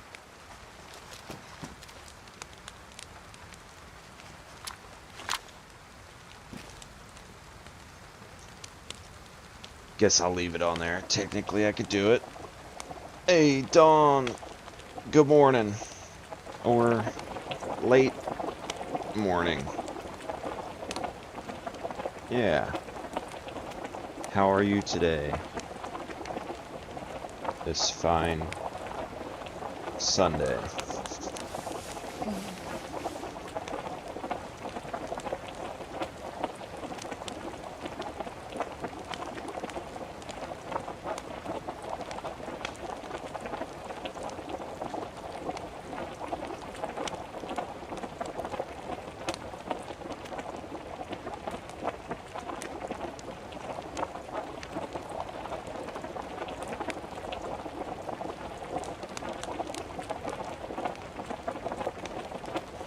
Guess I'll leave it on there. Technically, I could do it. Hey, Dawn. Good morning. Or late morning. Yeah. How are you today? This fine Sunday.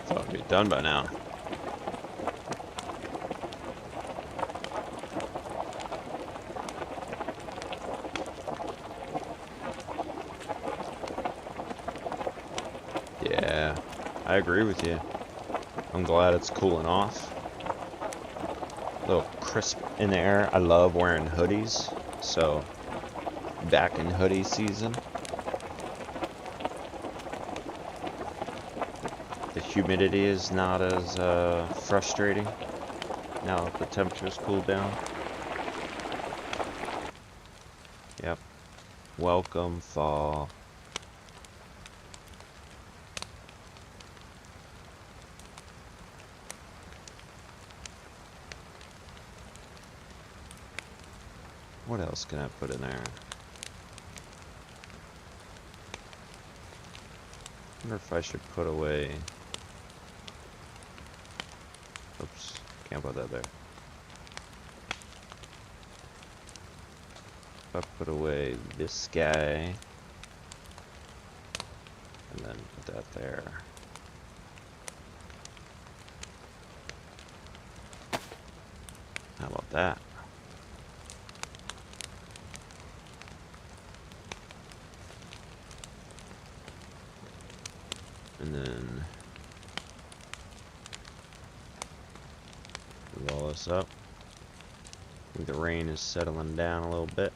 Thought it'd be done by now. Yeah, I agree with you. I'm glad it's cooling off. A little crisp in the air. I love wearing hoodies, so back in hoodie season. The humidity is not as frustrating now that the temperature's cooled down. Yep. Welcome, fall. What else can I put in there? I wonder if I should put away... Oops, can't put that there. If I put away this guy, and then put that there. How about that? And then roll this up. I think the rain is settling down a little bit.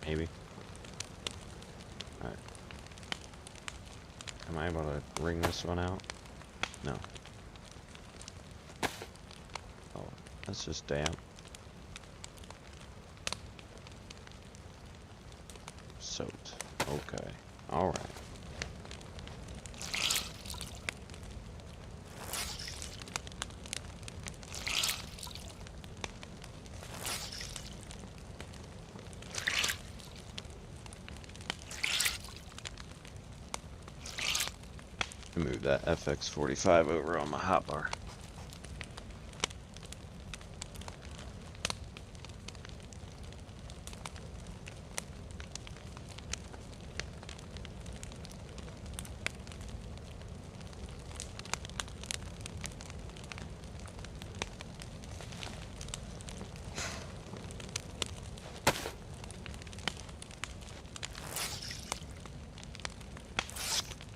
Maybe. Alright. Am I able to wring this one out? No. Oh, that's just damp. Soaked. Okay. Alright. Move that FX45 over on my hotbar.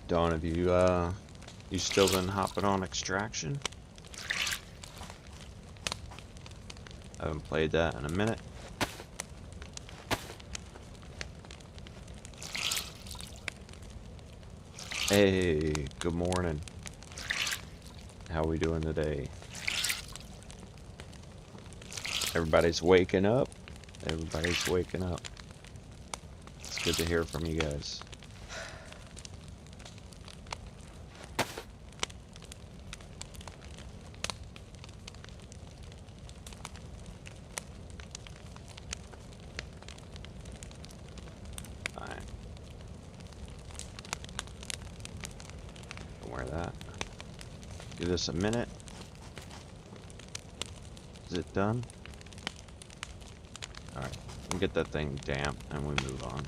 Dawn, have you still been hopping on Extraction? I haven't played that in a minute. Hey, good morning. How we doing today? Everybody's waking up. Everybody's waking up. It's good to hear from you guys. That. Give this a minute. Is it done? Alright, we'll get that thing damp and we move on.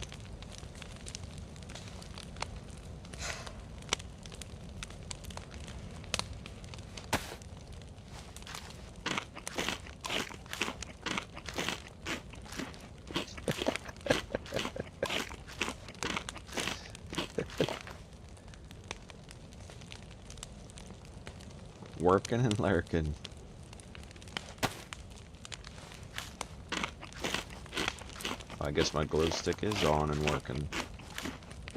Working and lurking. I guess my glow stick is on and working.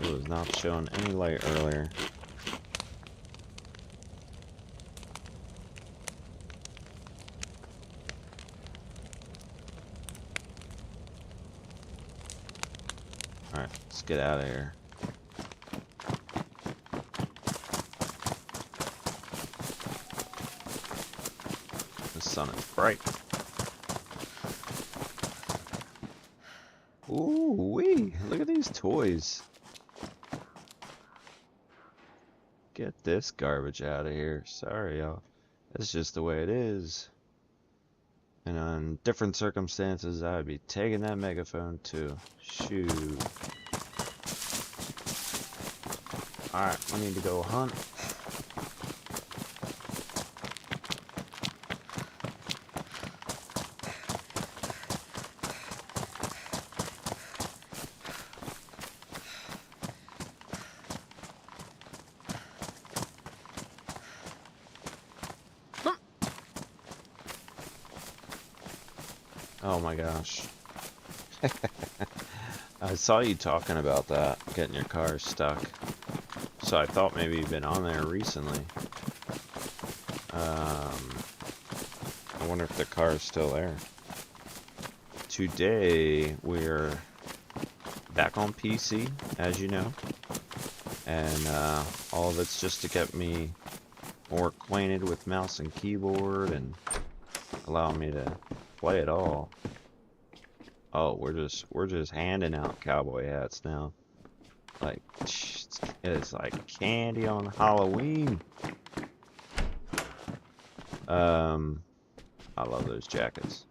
It was not showing any light earlier. Alright, let's get out of here. The sun is bright. Ooh wee! Look at these toys. Get this garbage out of here. Sorry, y'all. That's just the way it is. And on different circumstances, I would be taking that megaphone too. Shoot. Alright, we need to go hunt. Oh my gosh. I saw you talking about that, getting your car stuck. So I thought maybe you've been on there recently. I wonder if the car is still there. Today, we're back on PC, as you know. And all of it's just to get me more acquainted with mouse and keyboard and allow me to play it all. Oh, we're just handing out cowboy hats now. Like, it's like candy on Halloween. I love those jackets.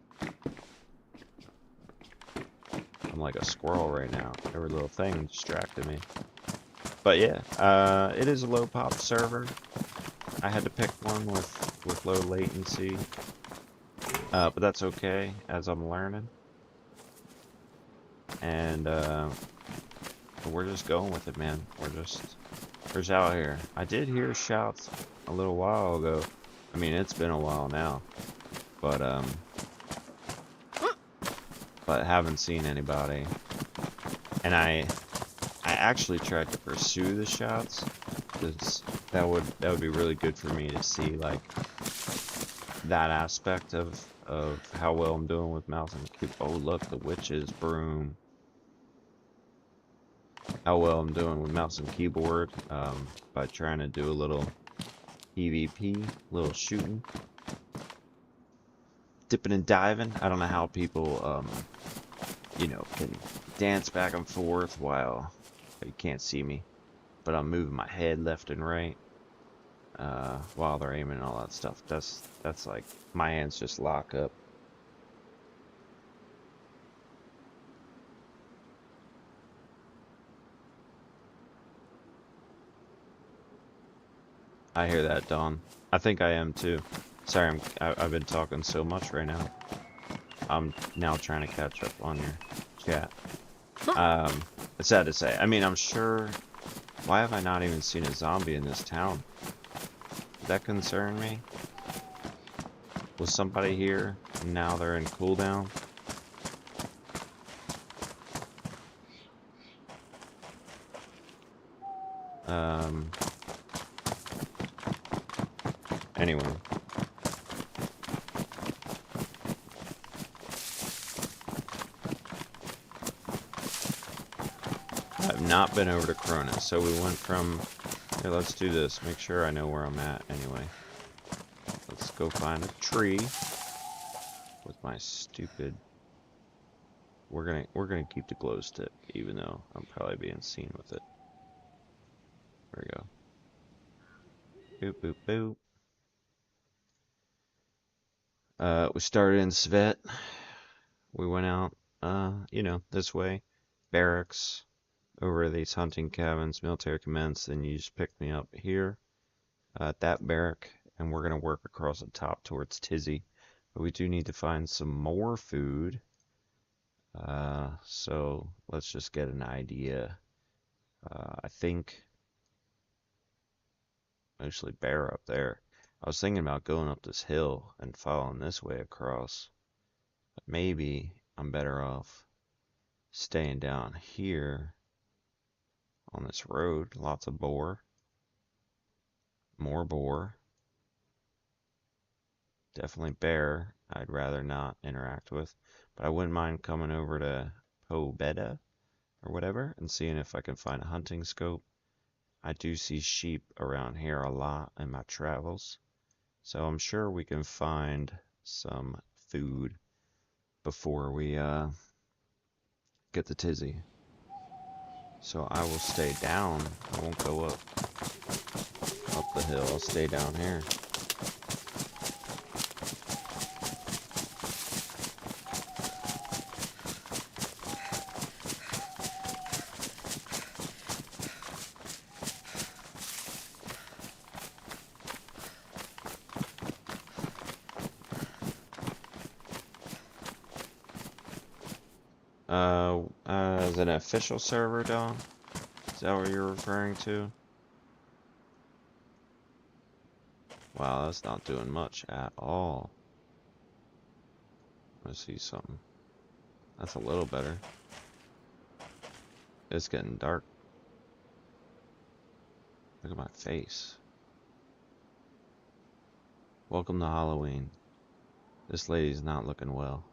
I'm like a squirrel right now. Every little thing distracted me. But yeah, it is a low pop server. I had to pick one with low latency. But that's okay as I'm learning. And we're just going with it, man. We're just out here. I did hear shouts a little while ago. I mean, it's been a while now, but haven't seen anybody. And I actually tried to pursue the shots, because that would be really good for me to see like that aspect of how well I'm doing with mouse and keyboard. Oh look, the witch's broom. How well I'm doing with mouse and keyboard by trying to do a little PvP, little shooting, dipping and diving. I don't know how people you know, can dance back and forth while you can't see me, but I'm moving my head left and right while they're aiming and all that stuff. That's like my hands just lock up. I hear that, Dawn. I think I am too. Sorry, I've been talking so much right now. I'm now trying to catch up on your chat. It's sad to say. I mean, I'm sure. Why have I not even seen a zombie in this town? Does that concern me? Was somebody here and now they're in cooldown? Anyway. I've not been over to Cronus, so we went from, here, let's do this, make sure I know where I'm at anyway. Let's go find a tree with my stupid, we're gonna keep the glow stick, even though I'm probably being seen with it. There we go. Boop, boop, boop. We started in Svet. We went out, you know, this way. Barracks, over these hunting cabins, military commence, then you just pick me up here at that barrack, and we're gonna work across the top towards Tizzy. But we do need to find some more food. So let's just get an idea. I think mostly bear up there. I was thinking about going up this hill and following this way across, but maybe I'm better off staying down here on this road. Lots of boar, more boar, definitely bear. I'd rather not interact with, but I wouldn't mind coming over to Pobeda or whatever and seeing if I can find a hunting scope. I do see sheep around here a lot in my travels, so I'm sure we can find some food before we get the tizzy. So I will stay down. I won't go up the hill. I'll stay down here. As an official server, Dom? Is that what you're referring to? Wow, that's not doing much at all. I see something. That's a little better. It's getting dark. Look at my face. Welcome to Halloween. This lady's not looking well.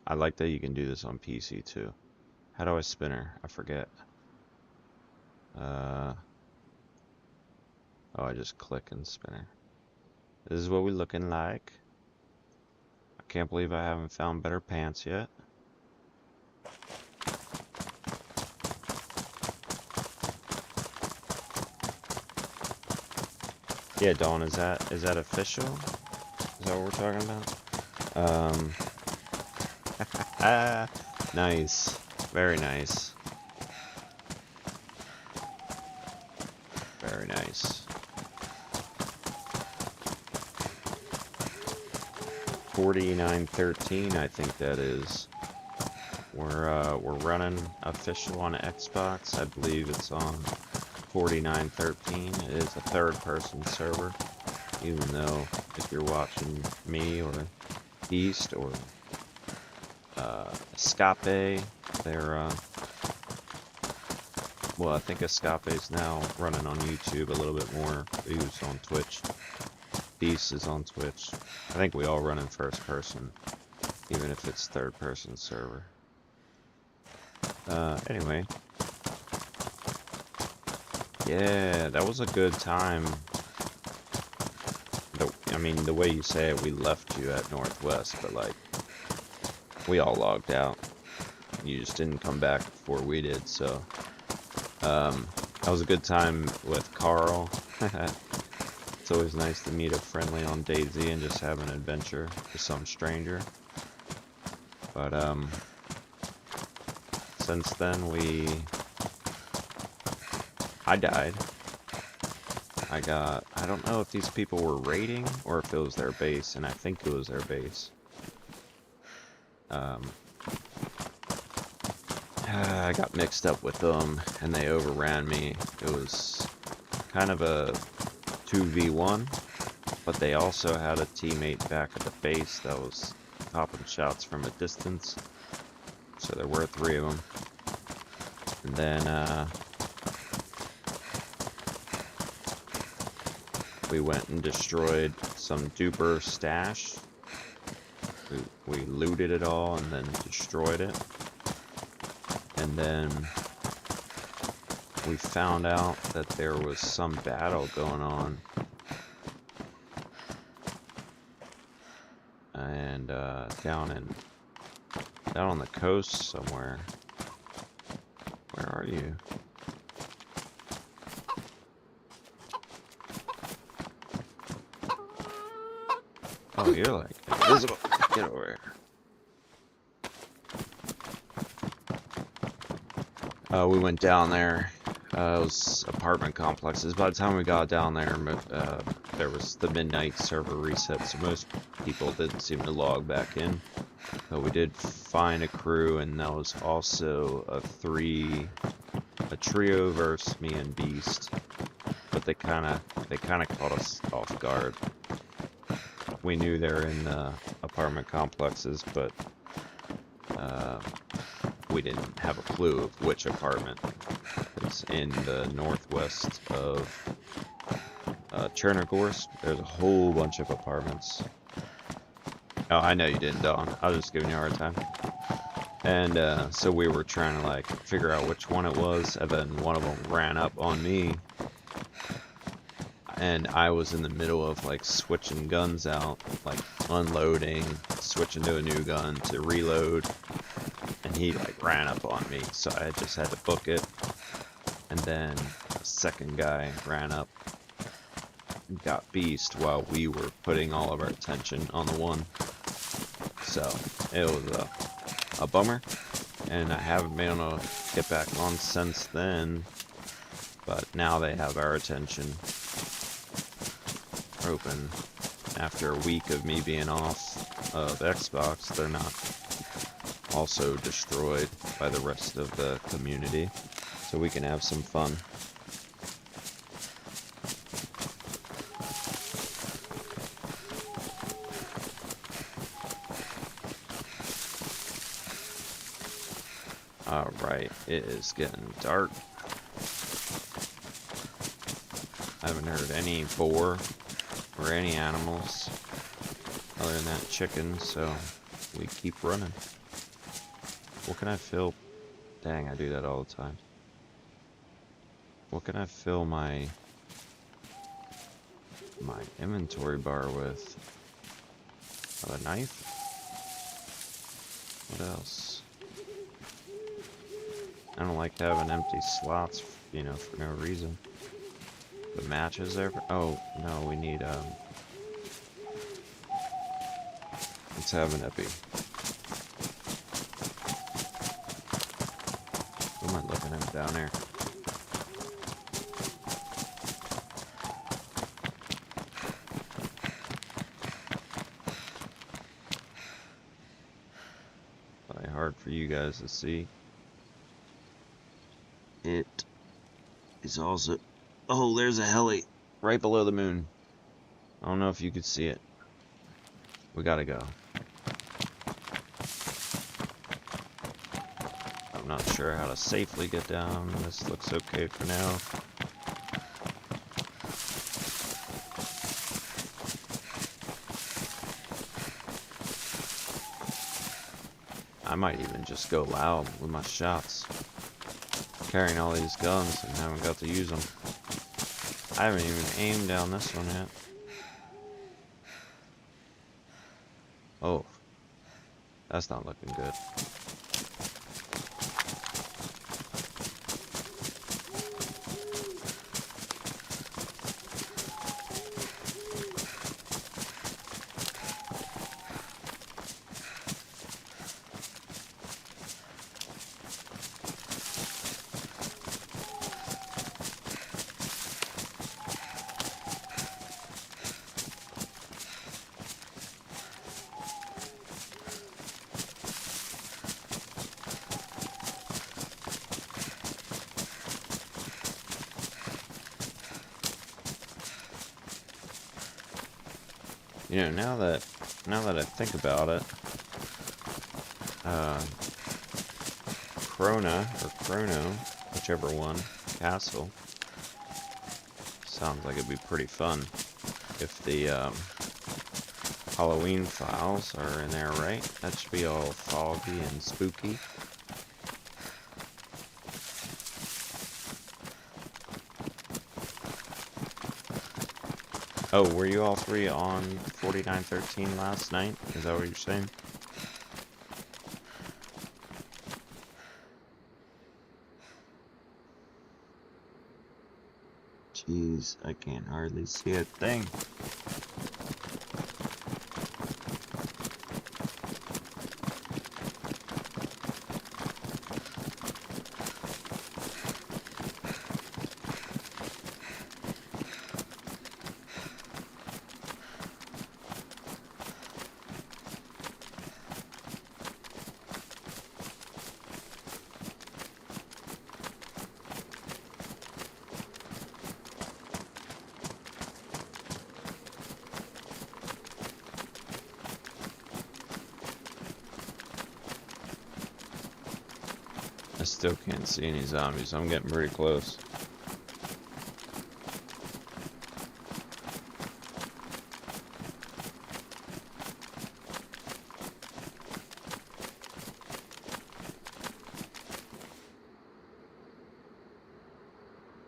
I like that you can do this on PC too. How do I spin her? I forget. Oh, I just click and spin her. This is what we're looking like. I can't believe I haven't found better pants yet. Yeah, Dawn, is that official? Is that what we're talking about? Nice. Very nice. Very nice. 4913, I think that is. We're running official on Xbox. I believe it's on 4913. It is a third-person server, even though if you're watching me or East or Escape, they're well, I think Escape's now running on YouTube a little bit more. He's on Twitch. Beast is on Twitch. I think we all run in first person, even if it's third person server. Anyway. Yeah, that was a good time. I mean, the way you say it, we left you at Northwest, but like, we all logged out. You just didn't come back before we did, so. That was a good time with Carl. It's always nice to meet a friendly on DayZ and just have an adventure with some stranger. But, since then I died. I don't know if these people were raiding or if it was their base, and I think it was their base. I got mixed up with them, and they overran me. It was kind of a 2v1, but they also had a teammate back at the base that was popping shots from a distance. So there were 3 of them. And then, we went and destroyed some duper stash. We looted it all and then destroyed it. And then we found out that there was some battle going on. And down on the coast somewhere. Where are you? Oh, you're like invisible. Get over here. We went down there. It was apartment complexes. By the time we got down there, there was the midnight server reset, so most people didn't seem to log back in. But we did find a crew, and that was also a trio versus me and Beast. But they kind of caught us off guard. We knew they were in the apartment complexes, but we didn't have a clue of which apartment. It's in the northwest of Chernogorsk. There's a whole bunch of apartments. Oh, I know you didn't, Dawn. I was just giving you a hard time. And so we were trying to like figure out which one it was, and then one of them ran up on me. And I was in the middle of like switching guns out, like unloading, switching to a new gun to reload, and he like ran up on me, so I just had to book it. And then a second guy ran up and got Beast while we were putting all of our attention on the one. So it was a bummer, and I haven't been able to get back on since then, but now they have our attention. Open after a week of me being off of Xbox. They're not also destroyed by the rest of the community, so we can have some fun. Alright, it is getting dark. I haven't heard any boar or any animals other than that chicken, so we keep running. What can I fill? Dang, I do that all the time. What can I fill my inventory bar with? A knife? What else? I don't like having empty slots, you know, for no reason. The matches there. Oh no, we need let's have an epi. What am I looking at down there? Probably hard for you guys to see. It is also... Oh, there's a heli right below the moon. I don't know if you could see it. We gotta go. I'm not sure how to safely get down. This looks okay for now. I might even just go loud with my shots. Carrying all these guns and haven't got to use them. I haven't even aimed down this one yet. Oh, that's not looking good. You know, now that I think about it, Chrono, whichever one, Castle, sounds like it'd be pretty fun if the Halloween files are in there, right? That should be all foggy and spooky. Oh, were you all three on 4913 last night? Is that what you're saying? Jeez, I can't hardly see a thing. I still can't see any zombies. I'm getting pretty close.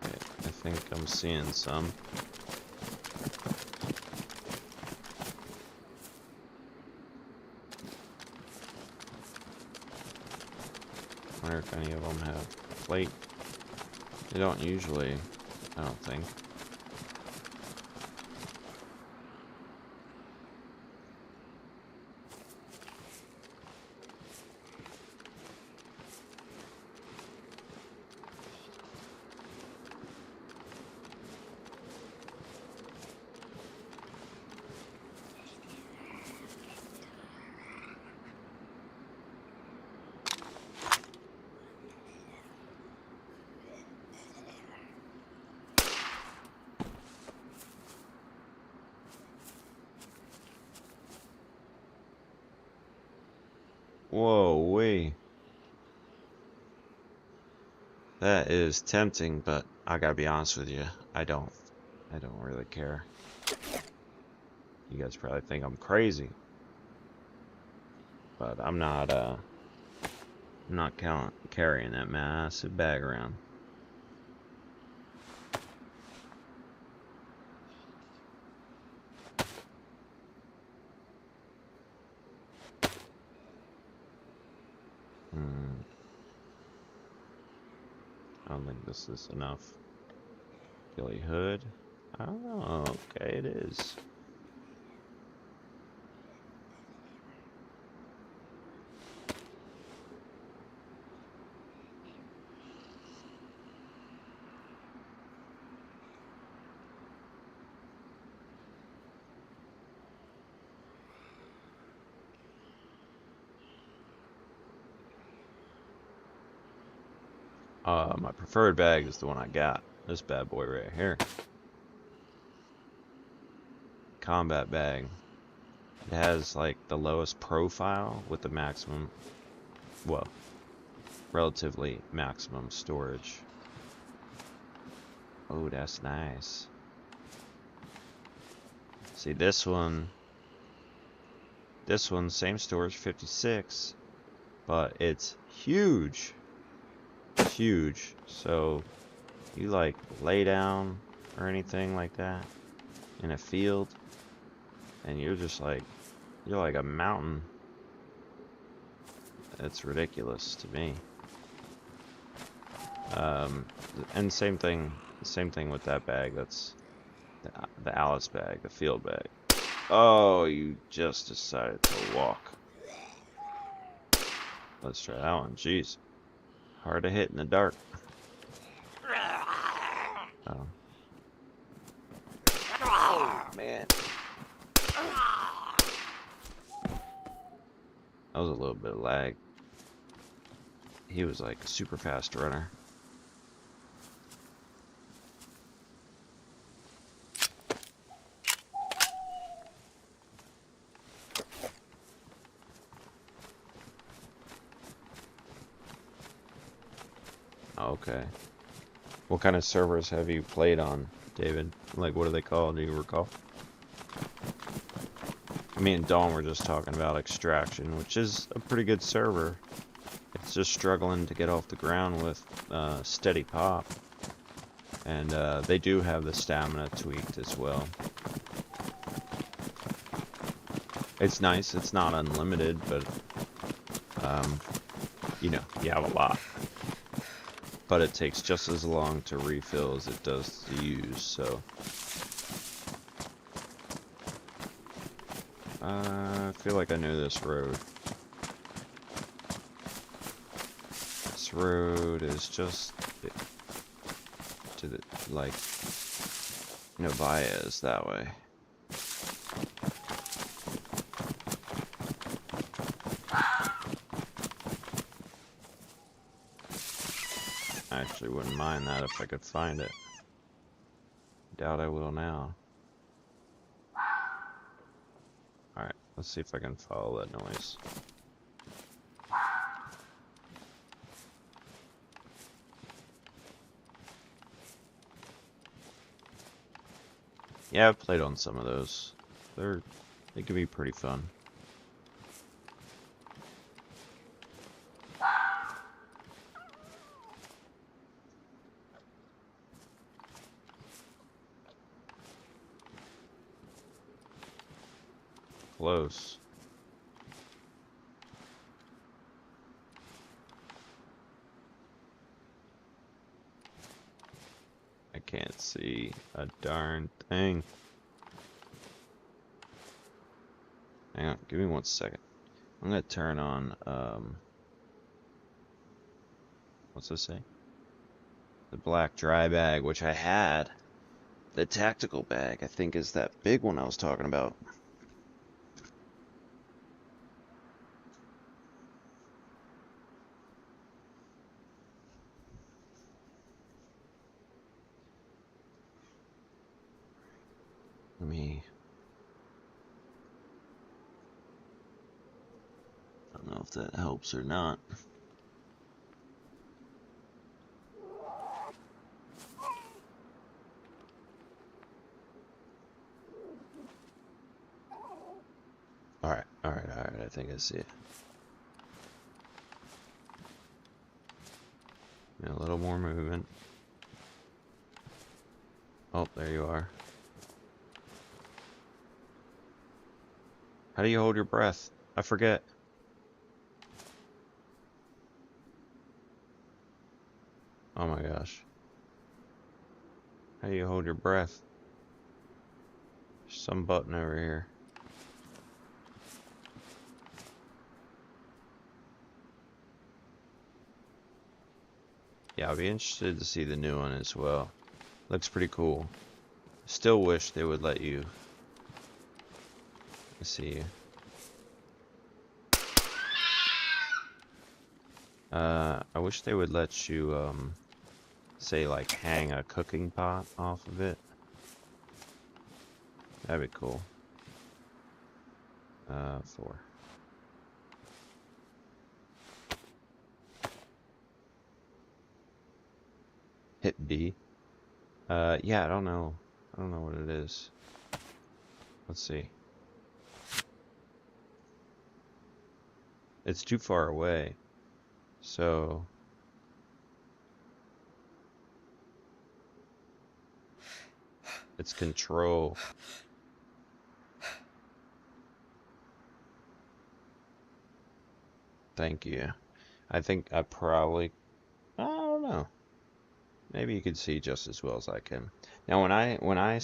Okay, I think I'm seeing some. I wonder if any of them have a plate. They don't usually, I don't think. Whoa, wait. That is tempting, but I gotta be honest with you. I don't really care. You guys probably think I'm crazy, but I'm not carrying that massive bag around. I don't think this is enough. Ghillie hood. Oh, okay, it is. My preferred bag is the one I got. This bad boy right here. Combat bag. It has like the lowest profile with the maximum, well, relatively maximum storage. Oh, that's nice. See this one, same storage, 56, but it's huge. Huge. So you like lay down or anything like that in a field and you're like a mountain. It's ridiculous to me. And same thing with that bag. That's the Alice bag, the field bag. Oh, you just decided to walk. Let's try that one. Jeez. Hard to hit in the dark. Oh. Oh, man. That was a little bit of lag. He was like a super fast runner. Okay. What kind of servers have you played on, David? Like, what are they called? Do you recall? Me and Dawn were just talking about Extraction, which is a pretty good server. It's just struggling to get off the ground with steady pop. And they do have the stamina tweaked as well. It's nice. It's not unlimited, but you know, you have a lot. But it takes just as long to refill as it does to use, so I feel like I know this road. This road is just to the, like, Novaya is that way. I actually wouldn't mind that if I could find it. Doubt I will now. Alright, let's see if I can follow that noise. Yeah, I've played on some of those. They can be pretty fun. Close. I can't see a darn thing. Hang on, give me 1 second. I'm gonna turn on, what's this say? The black dry bag, which I had. The tactical bag, I think, is that big one I was talking about. Let me... I don't know if that helps or not. I think I see it. And a little more movement. Oh, there you are. How do you hold your breath? I forget. Oh my gosh. How do you hold your breath? There's some button over here. Yeah, I'll be interested to see the new one as well. Looks pretty cool. Still wish they would let you. Let's see. I wish they would let you, say, like, hang a cooking pot off of it. That'd be cool. 4. Hit B. Yeah, I don't know. I don't know what it is. Let's see. It's too far away. So... it's control. Thank you. I think I probably... I don't know. Maybe you could see just as well as I can. Now, when I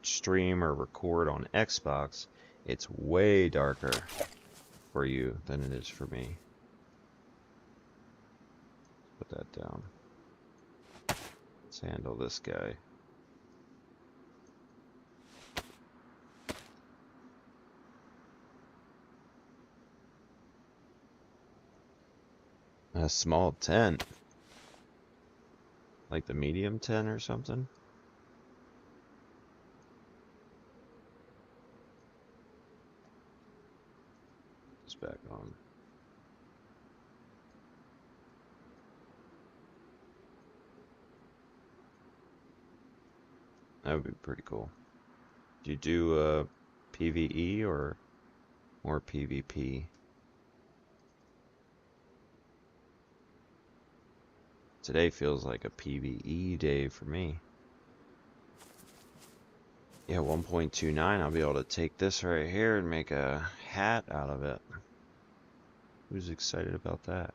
stream or record on Xbox, it's way darker for you than it is for me. Put that down. Let's handle this guy. A small tent. Like the medium tent or something? It's back on. That would be pretty cool. Do you do PvE or more PvP? Today feels like a PvE day for me. Yeah, 1.29, I'll be able to take this right here and make a hat out of it. Who's excited about that?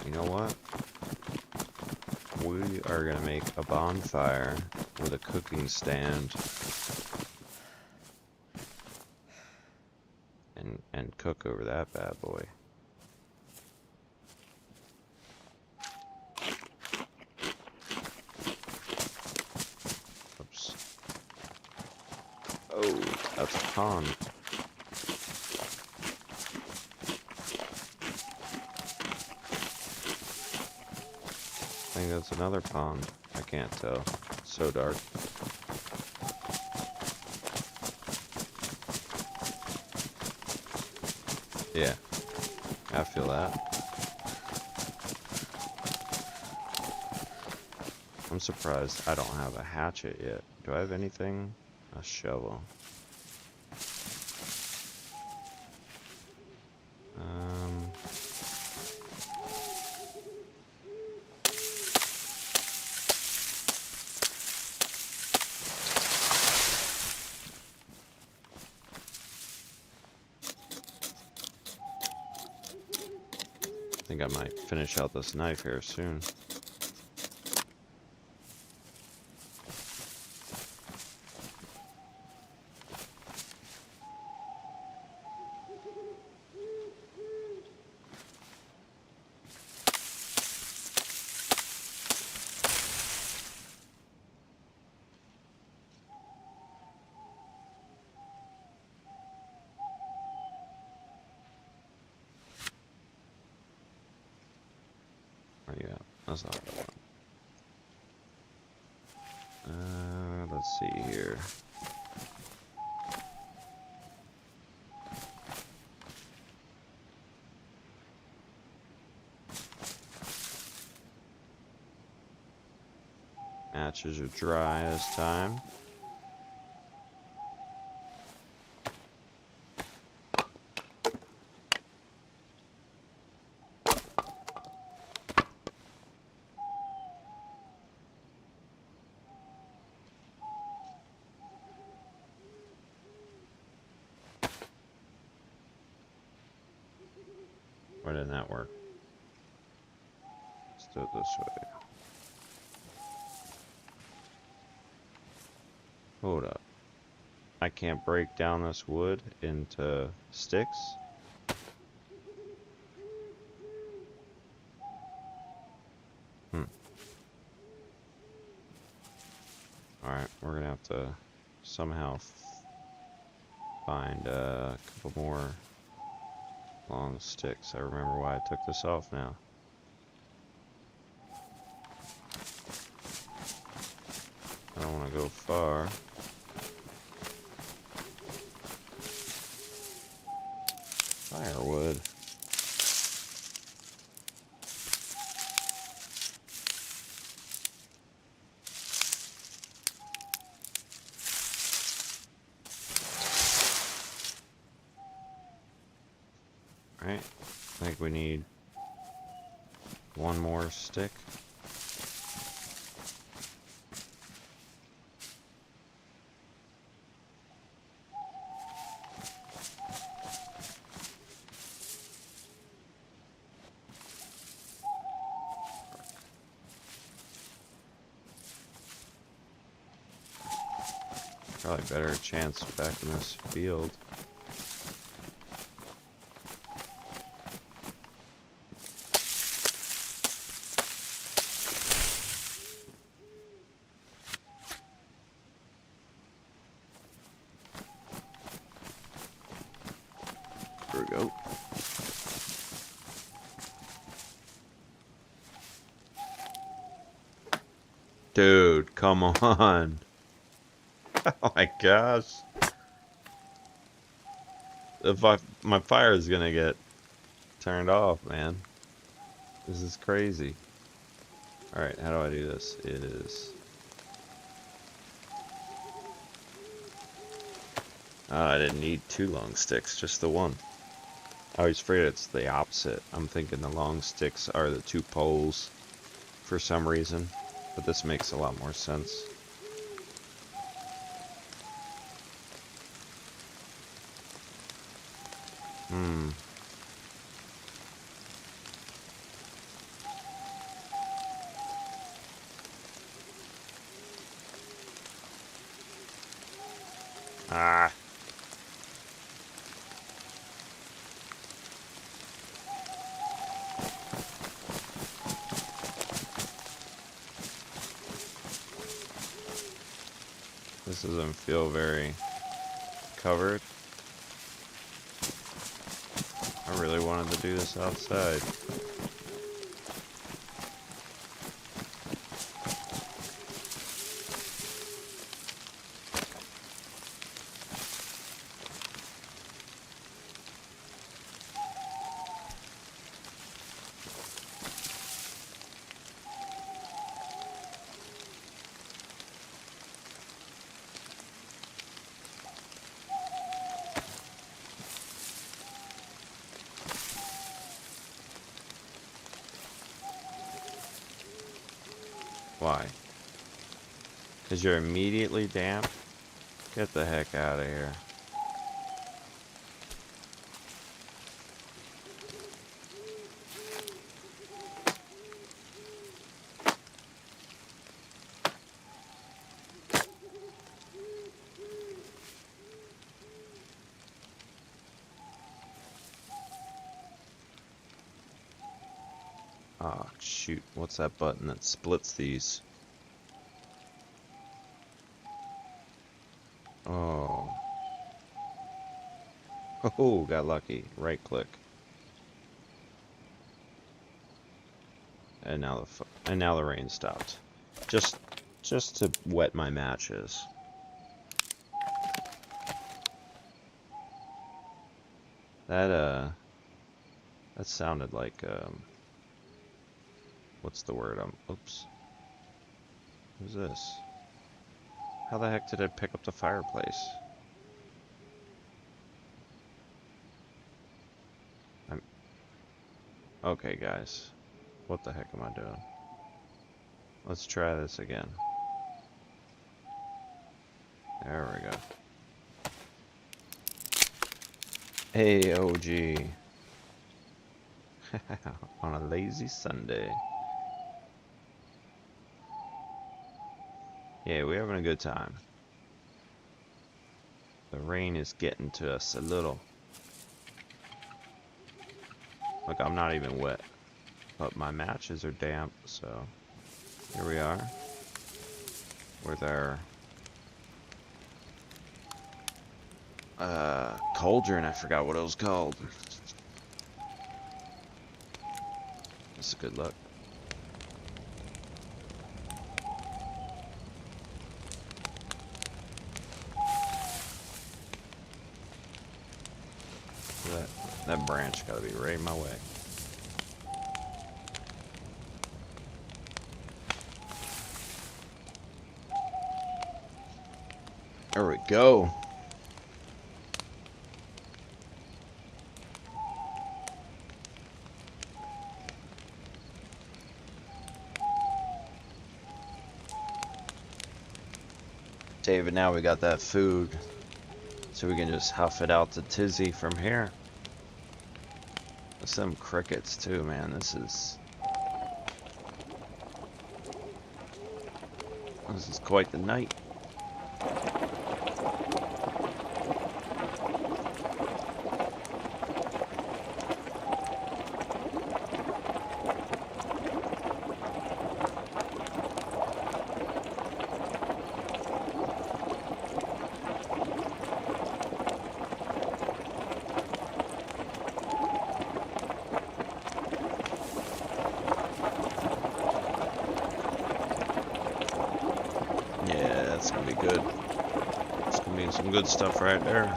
You know what? We are gonna make a bonfire with a cooking stand and cook over that bad boy. Oops. Oh, that's a pond. I think that's another pond. I can't tell. It's so dark. Yeah, I feel that. I'm surprised I don't have a hatchet yet. Do I have anything? A shovel. I think I might finish out this knife here soon. Oh yeah, that's not the one. Let's see here. Matches are dry this time. Why didn't that work? Let's do it this way. Hold up. I can't break down this wood into sticks? Alright, we're gonna have to somehow find a couple more long sticks. I remember why I took this off now. I don't want to go far. Firewood. Right, I think we need one more stick. Probably better chance back in this field. There we go. Dude, come on. Oh my gosh. If my fire is gonna get turned off, man. This is crazy. Alright, how do I do this? It is... I didn't need 2 long sticks, just the one. I always forget it's the opposite. I'm thinking the long sticks are the 2 poles for some reason, but this makes a lot more sense. Ah. This doesn't feel very covered. I really wanted to do this outside. Why? Because you're immediately damp? Get the heck out of here. Oh, shoot. What's that button that splits these? Oh. Oh, got lucky. Right click. And now the rain stopped. Just to wet my matches. That sounded like what's the word? Oops. Who's this? How the heck did it pick up the fireplace? Okay, guys. What the heck am I doing? Let's try this again. There we go. Hey, OG. On a lazy Sunday. Yeah, we're having a good time. The rain is getting to us a little. Look, I'm not even wet, but my matches are damp, so here we are with our cauldron. I forgot what it was called. That's a good look. That branch gotta be right in my way. There we go. David, now we got that food, so we can just huff it out to Tizzy from here. Some crickets too, man. This is quite the night. Yeah, that's gonna be good. It's gonna be some good stuff right there.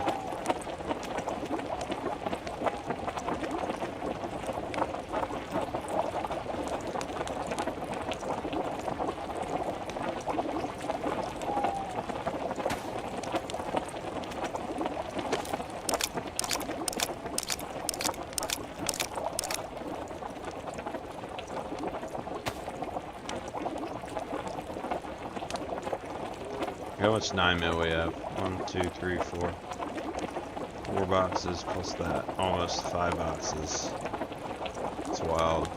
How much 9 mil we have? 1, 2, 3, 4. 4 boxes plus that. Almost 5 boxes. It's wild.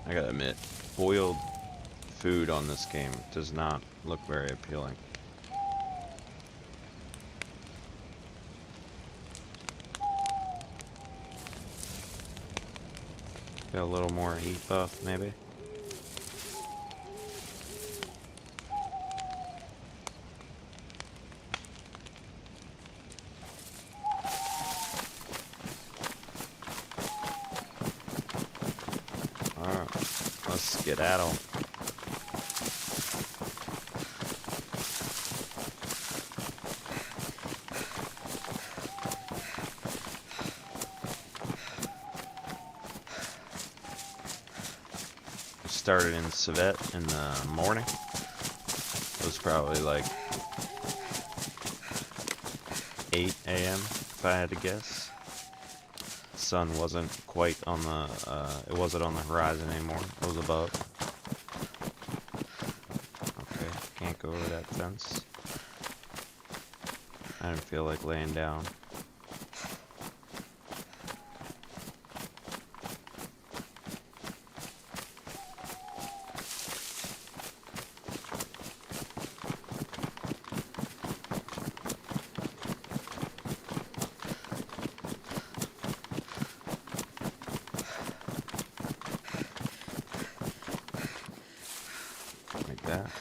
I gotta admit, boiled food on this game does not look very appealing. Get a little more heat buff, maybe. Alright, let's skedaddle. Started in Civet in the morning. It was probably like 8 a.m. if I had to guess. The sun wasn't quite on the, it wasn't on the horizon anymore. It was above. Okay, can't go over that fence. I didn't feel like laying down. Like that.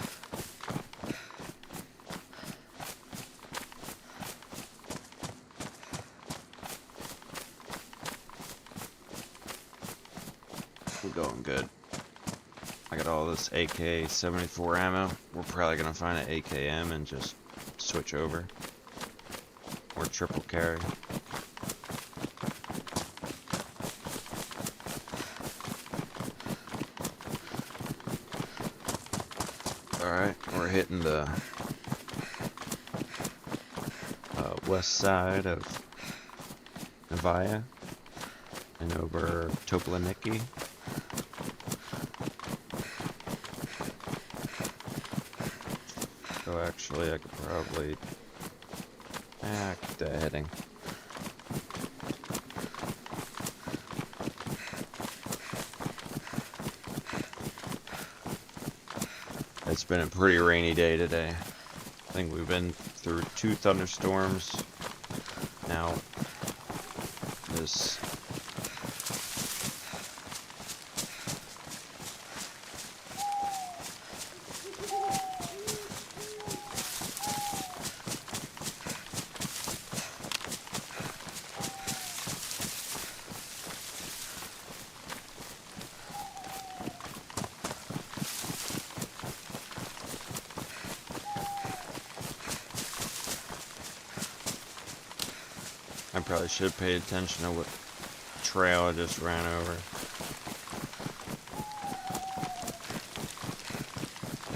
We're going good. I got all this AK-74 ammo. We're probably gonna find an AKM and just switch over. Or triple carry. Alright, we're hitting the west side of Novaya and over Toplaniki. So actually I could probably the heading. It's been a pretty rainy day today. I think we've been through 2 thunderstorms. Now, this I probably should have paid attention to what trail I just ran over.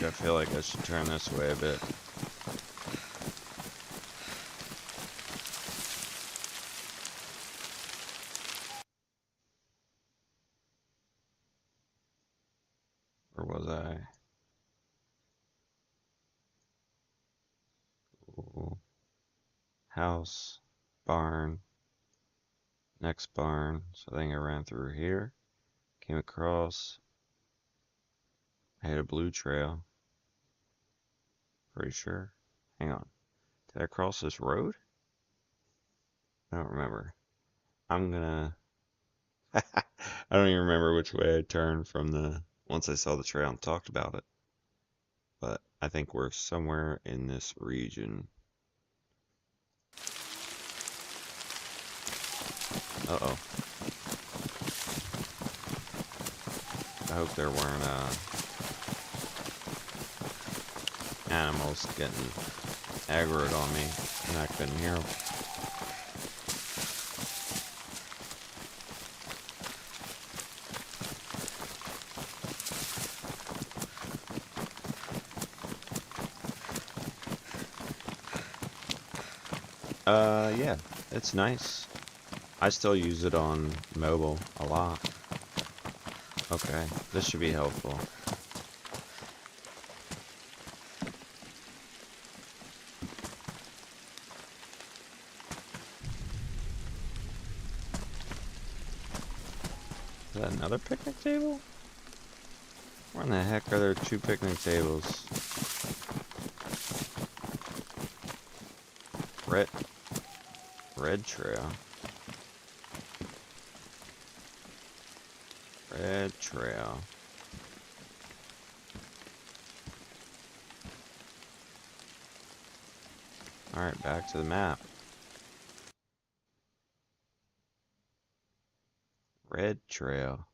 I feel like I should turn this way a bit. Or was I? Ooh. House, barn, next barn. So I think I ran through here, came across, I hit a blue trail. Pretty sure. Hang on. Did I cross this road? I don't remember. I'm gonna. I don't even remember which way I turned from once I saw the trail and talked about it. But I think we're somewhere in this region. Uh-oh. I hope there weren't animals getting aggroed on me and I couldn't hear them. Yeah, it's nice. I still use it on mobile a lot. Okay, this should be helpful. Is that another picnic table? Where in the heck are there 2 picnic tables? Red trail. Red trail. Alright, back to the map. Red trail.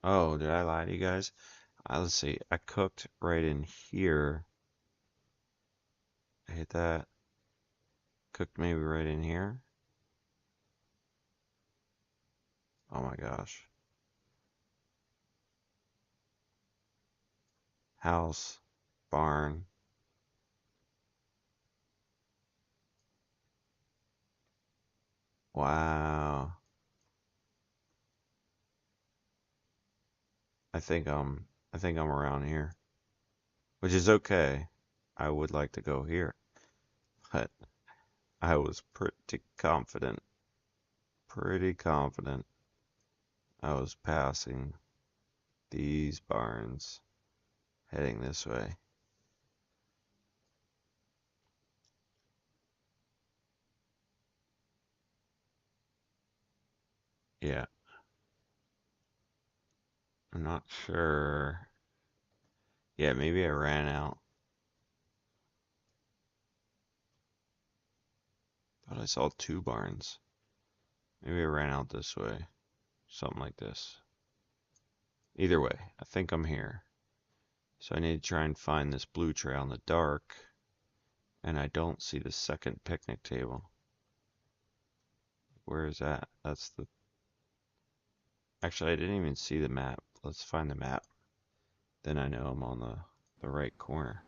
Oh, did I lie to you guys? Let's see. I cooked right in here. I hit that. Cooked maybe right in here. Oh my gosh. House. Barn. Wow. I think I'm around here. Which is okay. I would like to go here. But I was pretty confident. Pretty confident I was passing these barns heading this way. Yeah. I'm not sure. Yeah, maybe I ran out. Thought I saw 2 barns. Maybe I ran out this way. Something like this. Either way, I think I'm here. So I need to try and find this blue trail in the dark. And I don't see the second picnic table. Where is that? That's the... Actually, I didn't even see the map. Let's find the map. Then I know I'm on the right corner.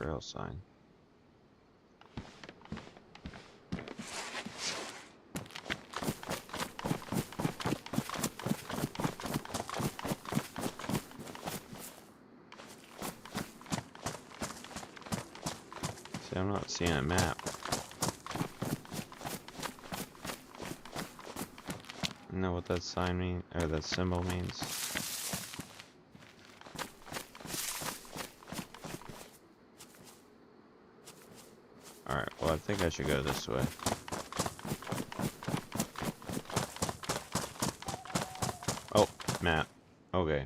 Trail sign. See, I'm not seeing a map. You know what that sign means, or that symbol means? Alright, well I think I should go this way. Oh, map. Okay.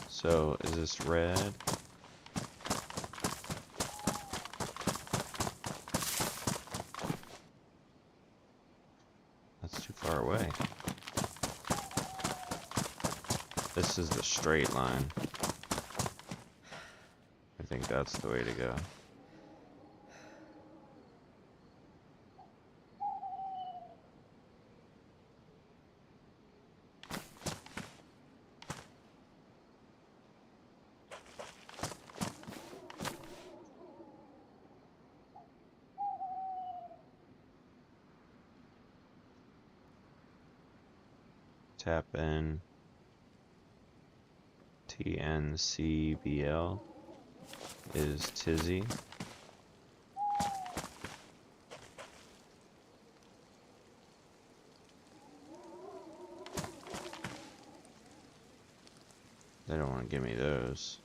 So, is this red? That's too far away. This is the straight line. I think that's the way to go. Tap in TNCBL is Tizzy. They don't want to give me those.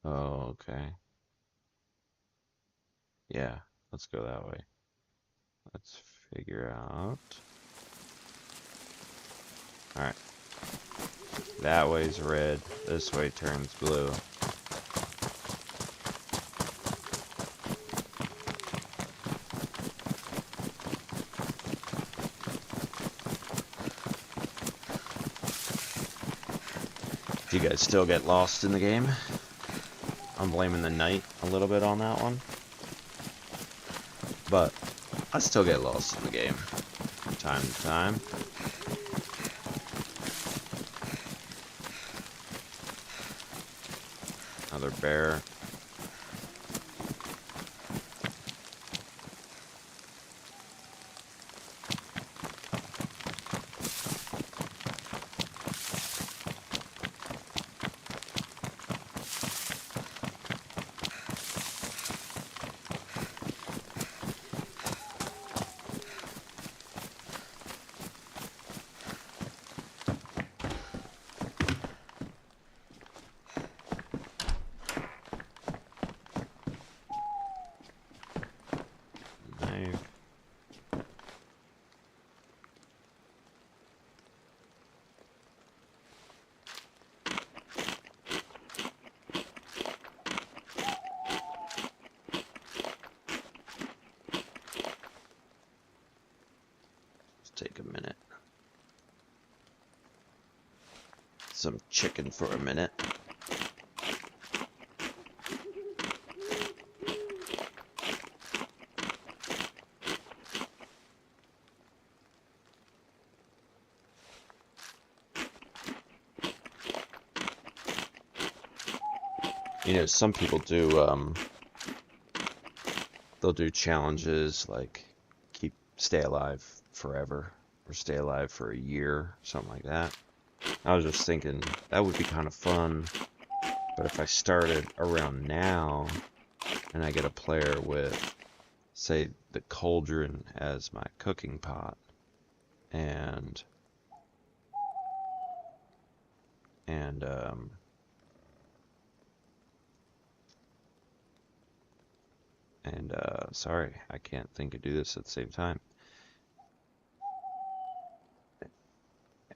Oh, okay. Yeah, let's go that way. Let's figure out. Alright. That way's red. This way turns blue. Do you guys still get lost in the game? I'm blaming the night a little bit on that one. But I still get lost in the game from time to time. Another bear. Take a minute. Some chicken for a minute. You know, some people do, they'll do challenges like stay alive forever or stay alive for a year, something like that. I was just thinking that would be kind of fun, but if I started around now and I get a player with, say, the cauldron as my cooking pot and sorry, I can't think of do this at the same time.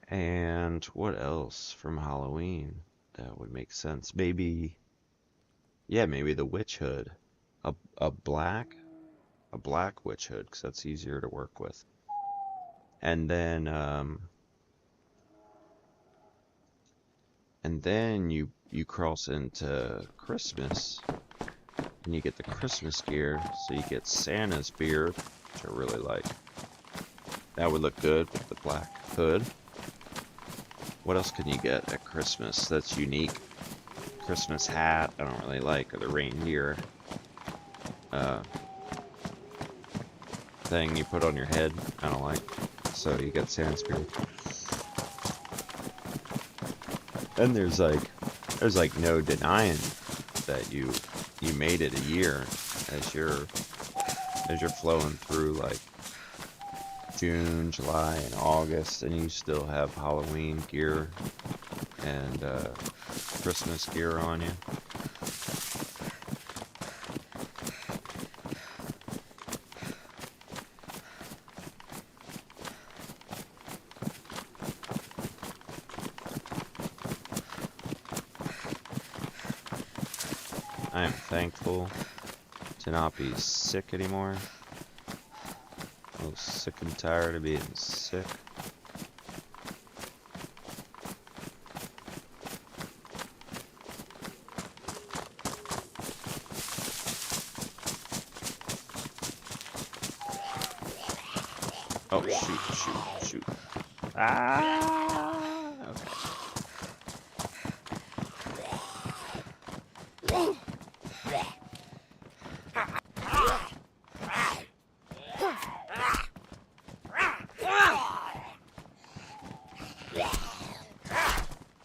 And what else from Halloween that would make sense? Maybe, yeah, maybe the witch hood. A black witch hood, because that's easier to work with. And then you cross into Christmas, and you get the Christmas gear, so you get Santa's beard, which I really like. That would look good with the black hood. What else can you get at Christmas that's unique? Christmas hat, I don't really like, or the reindeer thing you put on your head, I don't like. So you get Santa's beard. And there's like no denying that you made it a year as you're flowing through like June, July, and August, and you still have Halloween gear and Christmas gear on you. I am thankful to not be sick anymore. I'm sick and tired of being sick. Oh, shoot. Ah! Okay.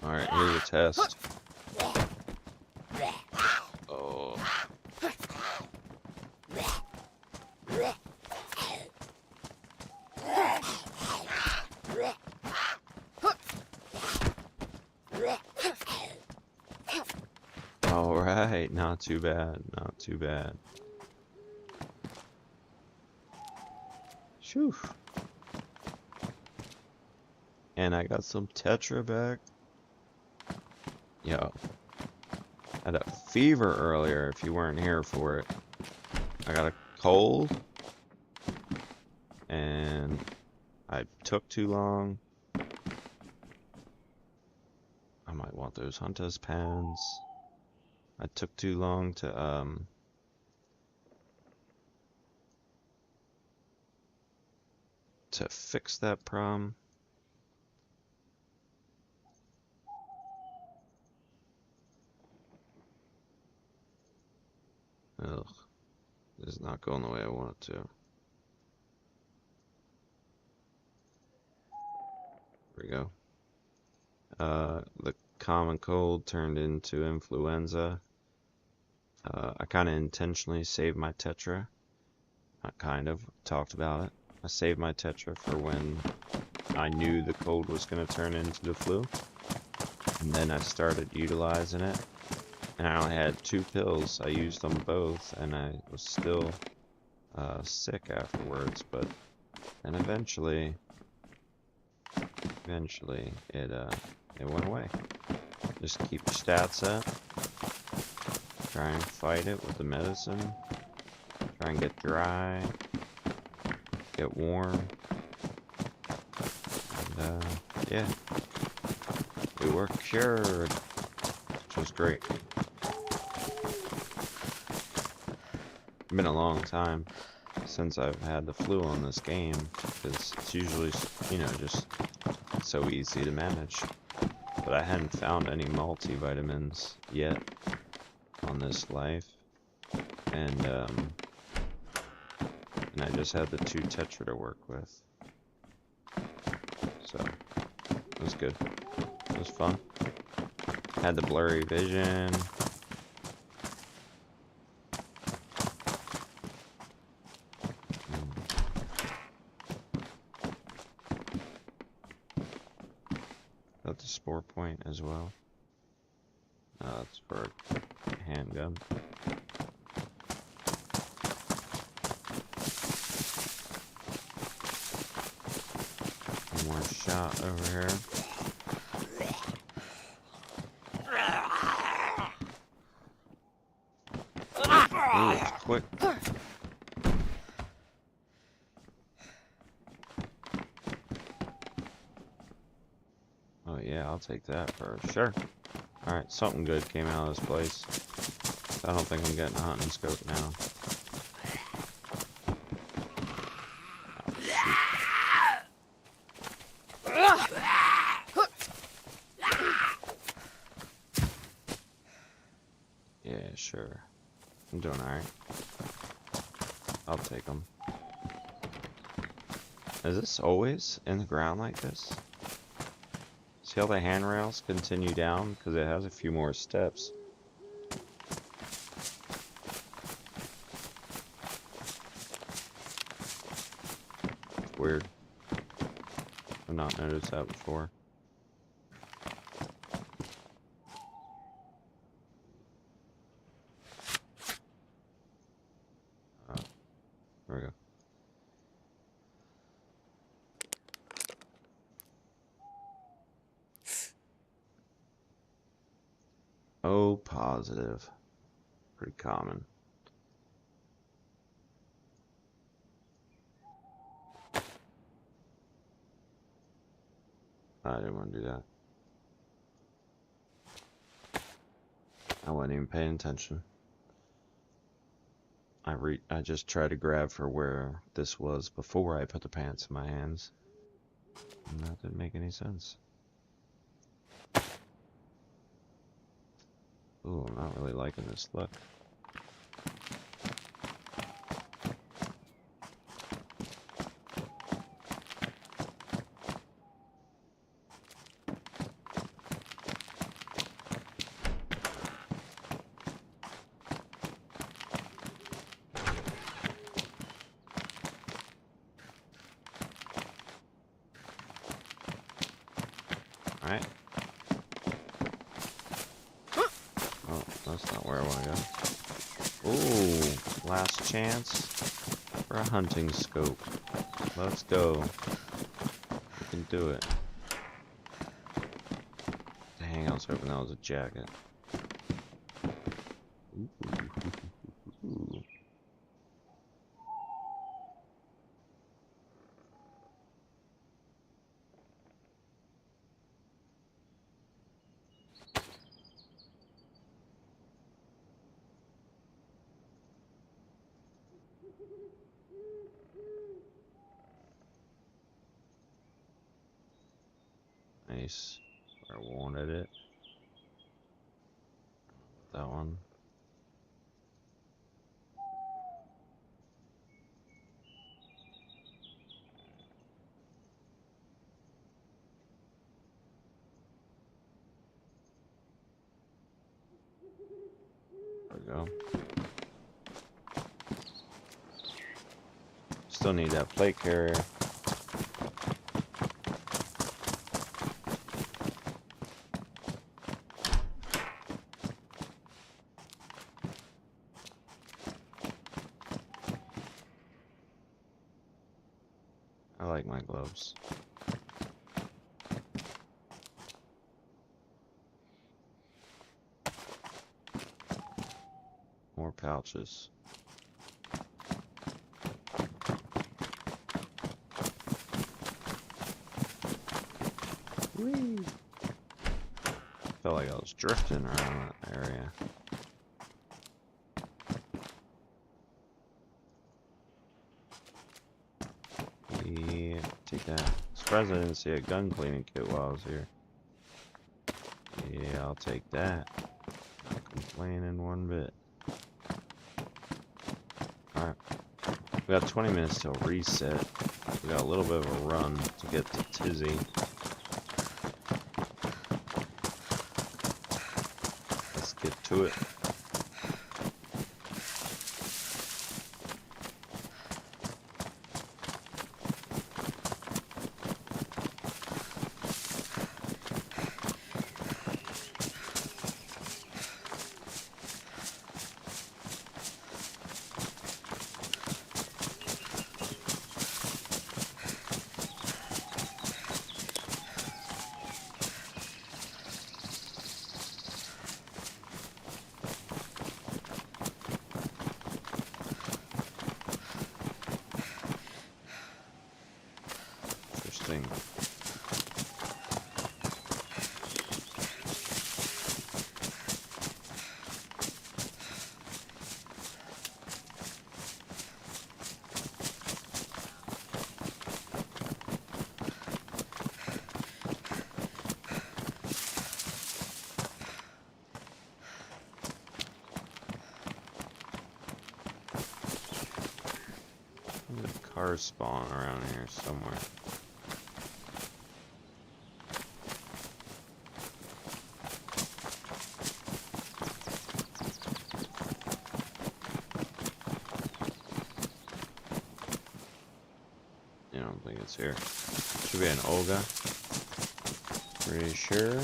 Alright, here's a test. Oh. Alright, not too bad, not too bad. Shoo. And I got some Tetra back. Yo. I had a fever earlier if you weren't here for it. I got a cold. And I took too long. I might want those Hunter's pens. I took too long to fix that problem. Ugh. This is not going the way I want it to. There we go. The common cold turned into influenza. I kind of intentionally saved my Tetra. Not kind of, talked about it. I saved my Tetra for when I knew the cold was going to turn into the flu. And then I started utilizing it. And I only had 2 pills. I used them both, and I was still sick afterwards. But and eventually it went away. Just keep your stats up. Try and fight it with the medicine. Try and get dry. Get warm. And yeah, we were cured, which was great. It's been a long time since I've had the flu on this game, because it's usually, you know, just so easy to manage. But I hadn't found any multivitamins yet on this life, and I just had the 2 Tetra to work with, so it was good. It was fun. Had the blurry vision. Got the spore point as well. That's for a handgun. One more shot over here. Ooh, it's quick. Oh yeah, I'll take that for sure. Alright, something good came out of this place. I don't think I'm getting a hunting scope now. Yeah, sure. I'm doing alright. I'll take them. Is this always in the ground like this? See how the handrails continue down? Because it has a few more steps. It's weird. I've not noticed that before. There we go. Oh, positive. Pretty common. I didn't want to do that. I wasn't even paying attention. I just tried to grab for where this was before I put the pants in my hands. And that didn't make any sense. Ooh, I'm not really liking this look. Alright. Oh, that's not where I want to go. Ooh, last chance for a hunting scope. Let's go. We can do it. Dang, I was hoping that was a jacket. Ooh. Nice. Where I wanted it. That one. There we go. Still need that plate carrier. I like my gloves. More pouches. Whee! Felt like I was drifting around that area. Yeah, take that. Surprised I didn't see a gun cleaning kit while I was here. Yeah, I'll take that. Not complaining one bit. Alright. We got 20 minutes till reset. We got a little bit of a run to get to Tizzy. Let's get to it. cars spawn around here somewhere. I don't think it's here. Should be an Olga. Pretty sure.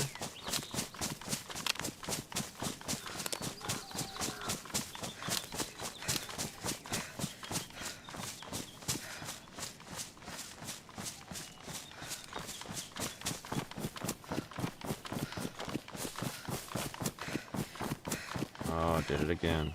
Oh, did it again.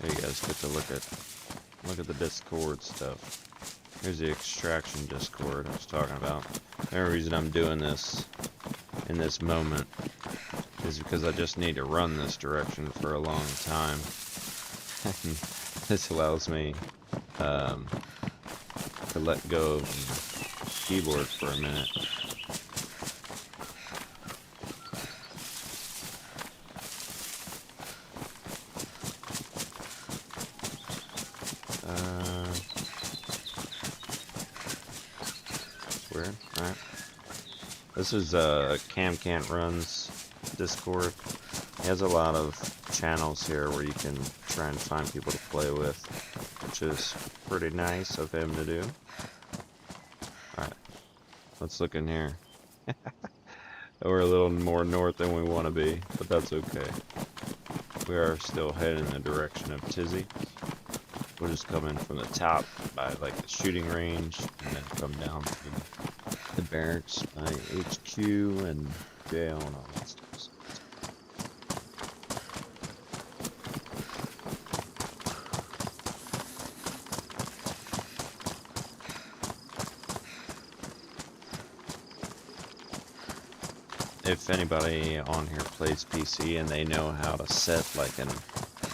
There you guys get to look at the Discord stuff. Here's the extraction Discord I was talking about. The only reason I'm doing this in this moment is because I just need to run this direction for a long time. This allows me to let go of the keyboard for a minute. Weird. Alright. This is Cam Can't Run's Discord. He has a lot of channels here where you can try and find people to play with, which is pretty nice of him to do. Alright, let's look in here. We're a little more north than we want to be, but that's okay. We are still heading in the direction of Tizzy. We'll just come in from the top by like the shooting range, and then come down to the barracks by HQ and jail and all that stuff. If anybody on here plays PC and they know how to set like an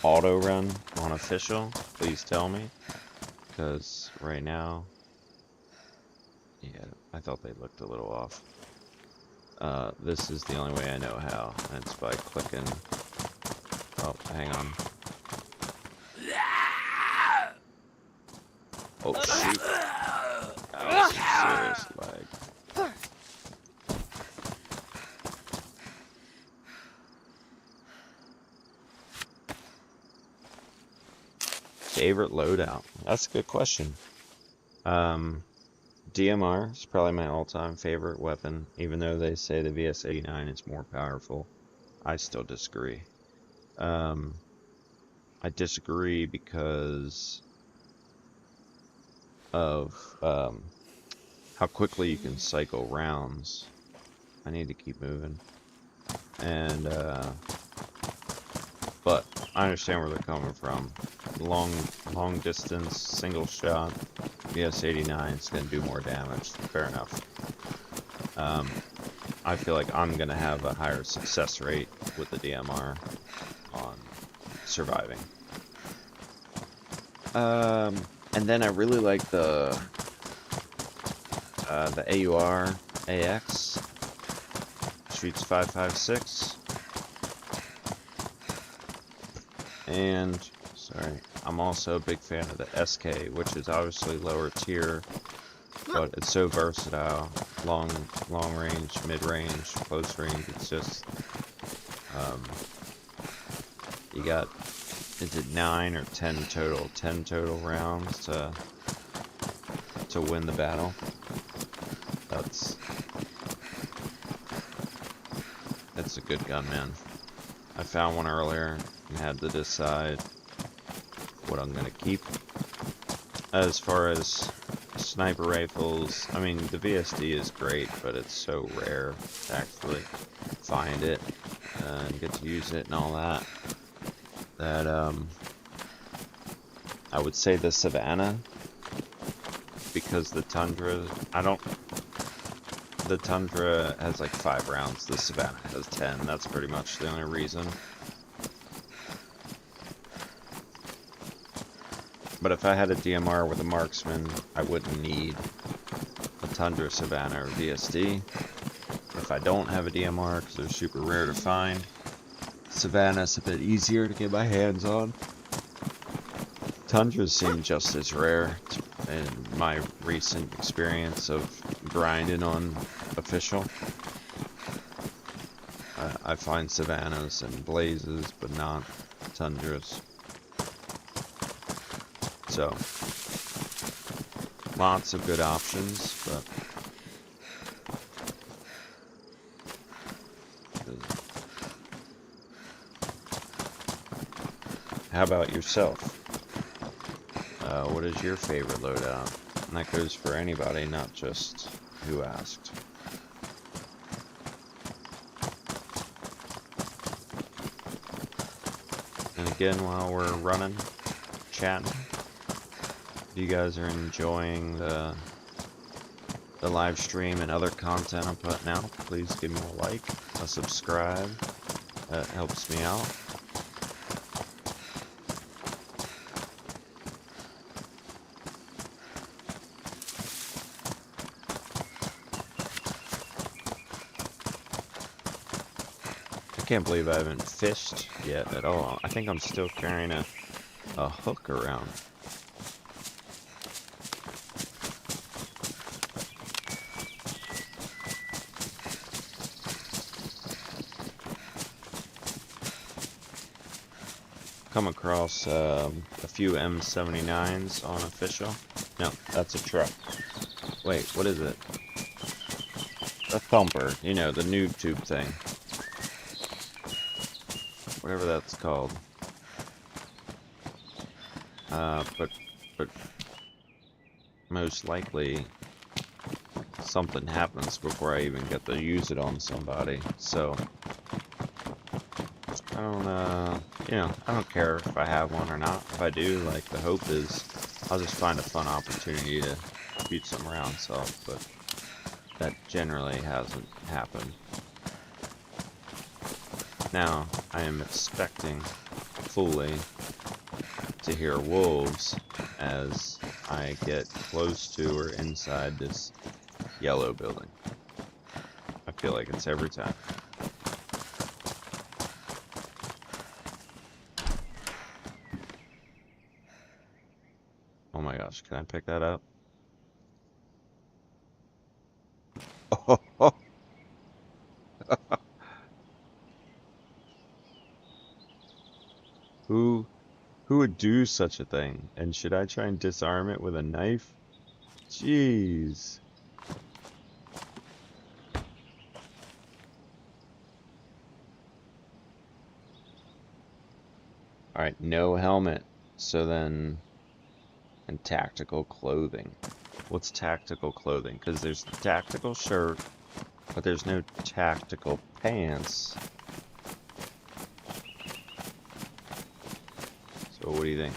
auto run on official, please tell me, because right now, yeah, I thought they looked a little off. This is the only way I know how, and it's by clicking. Oh, hang on. Oh shoot! That was some serious lag. Favorite loadout? That's a good question. DMR is probably my all-time favorite weapon, even though they say the VS-89 is more powerful. I still disagree. I disagree because of how quickly you can cycle rounds. I need to keep moving. And but I understand where they're coming from. Long distance, single shot, VS-89 is going to do more damage. Fair enough. I feel like I'm going to have a higher success rate with the DMR on surviving. And then I really like the AUR AX shoots 5.56. And sorry, I'm also a big fan of the SK, which is obviously lower tier, but it's so versatile. Long range, mid range, close range. It's just you got, is it 9 or 10 total? 10 total rounds to win the battle. That's a good gun, man. I found one earlier and had to decide what I'm gonna keep. As far as sniper rifles, I mean, the VSD is great, but it's so rare to actually find it and get to use it and all that, that I would say the Savannah, because the Tundra, the Tundra has like 5 rounds, the Savannah has 10, that's pretty much the only reason. But if I had a DMR with a marksman, I wouldn't need a Tundra, Savannah, or DSD. If I don't have a DMR, because they're super rare to find, Savannah's a bit easier to get my hands on. Tundras seem just as rare in my recent experience of grinding on official. I find Savannahs and Blazes, but not Tundras. So, lots of good options, but how about yourself? What is your favorite loadout? And that goes for anybody, not just who asked. And again, while we're running, chatting, if you guys are enjoying the live stream and other content I'm putting out, please give me a like, a subscribe. That helps me out. I can't believe I haven't fished yet at all. I think I'm still carrying a hook around. Come across a few M79s on official. No, that's a truck. Wait, what is it? A thumper, you know, the noob tube thing. Whatever that's called. But most likely something happens before I even get to use it on somebody. So I don't, I don't care if I have one or not. If I do, like, the hope is I'll just find a fun opportunity to beat some rounds off, but that generally hasn't happened. Now, I am expecting fully to hear wolves as I get close to or inside this yellow building. I feel like it's every time. Oh my gosh, can I pick that up? Oh, who would do such a thing? And should I try and disarm it with a knife? Jeez. Alright, no helmet. So then, and tactical clothing. What's tactical clothing? Because there's the tactical shirt, but there's no tactical pants. So what do you think?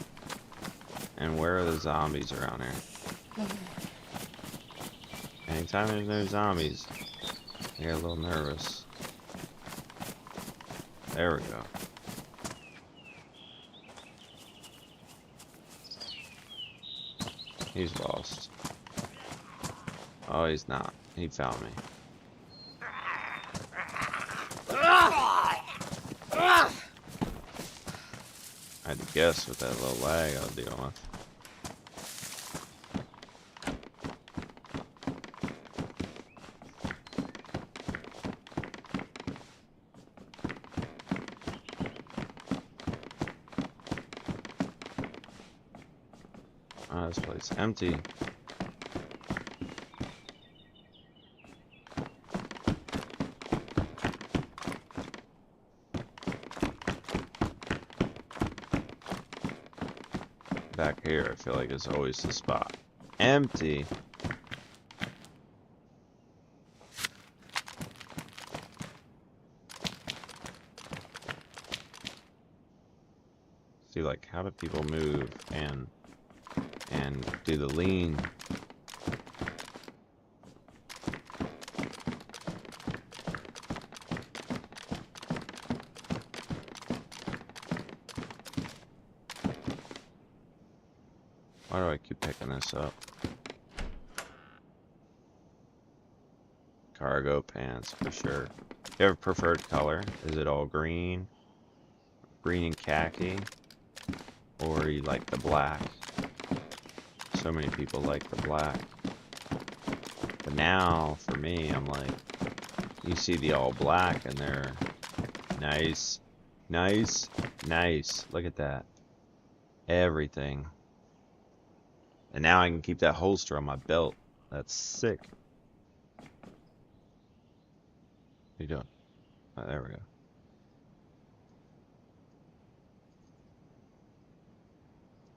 And where are the zombies around here? Anytime there's no zombies, I get a little nervous. There we go. He's lost. Oh, he's not. He found me. I had to guess with that little lag I was dealing with. Oh, this place empty. Back here, I feel like it's always the spot. Empty. See, like, how do people move and do the lean? Why do I keep picking this up? Cargo pants, for sure. You have a preferred color? Is it all green? Green and khaki? Or you like the black? So many people like the black. But now, for me, I'm like, you see the all black and they're nice, nice, nice. Look at that. Everything. And now I can keep that holster on my belt. That's sick. What are you doing? Oh, there we go.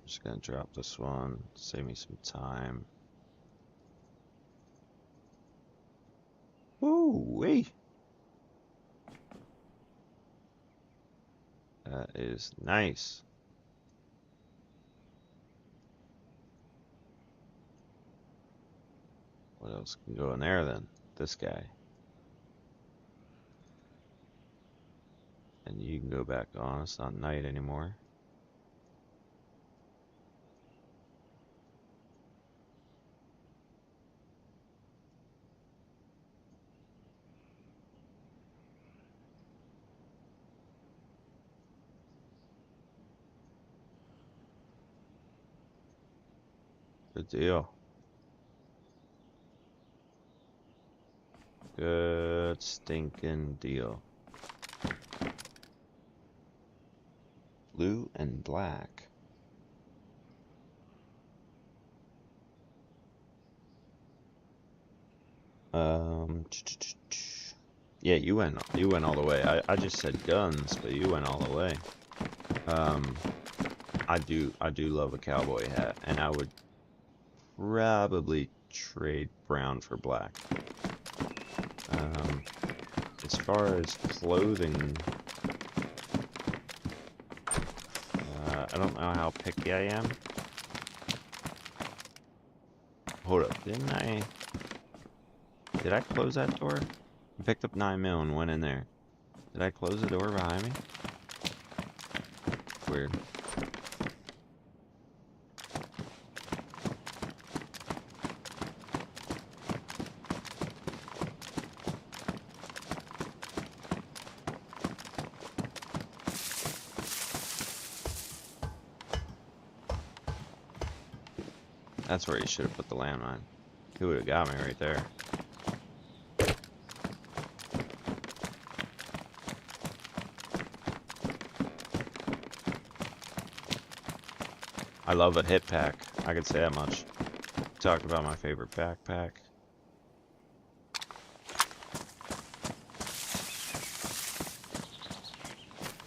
Just gonna drop this one, save me some time. Woo-wee! That is nice. What else can go in there then? This guy. And you can go back on. It's not night anymore. Good deal. Good stinking deal. Blue and black. Yeah, you went all the way. I just said guns, but you went all the way. I do love a cowboy hat, and I would probably trade brown for black. As far as clothing, I don't know how picky I am. Hold up, did I close that door? I picked up 9mm and went in there. Did I close the door behind me? Weird. That's where you should have put the landmine. He would have got me right there. I love a hip pack. I could say that much. Talk about my favorite backpack.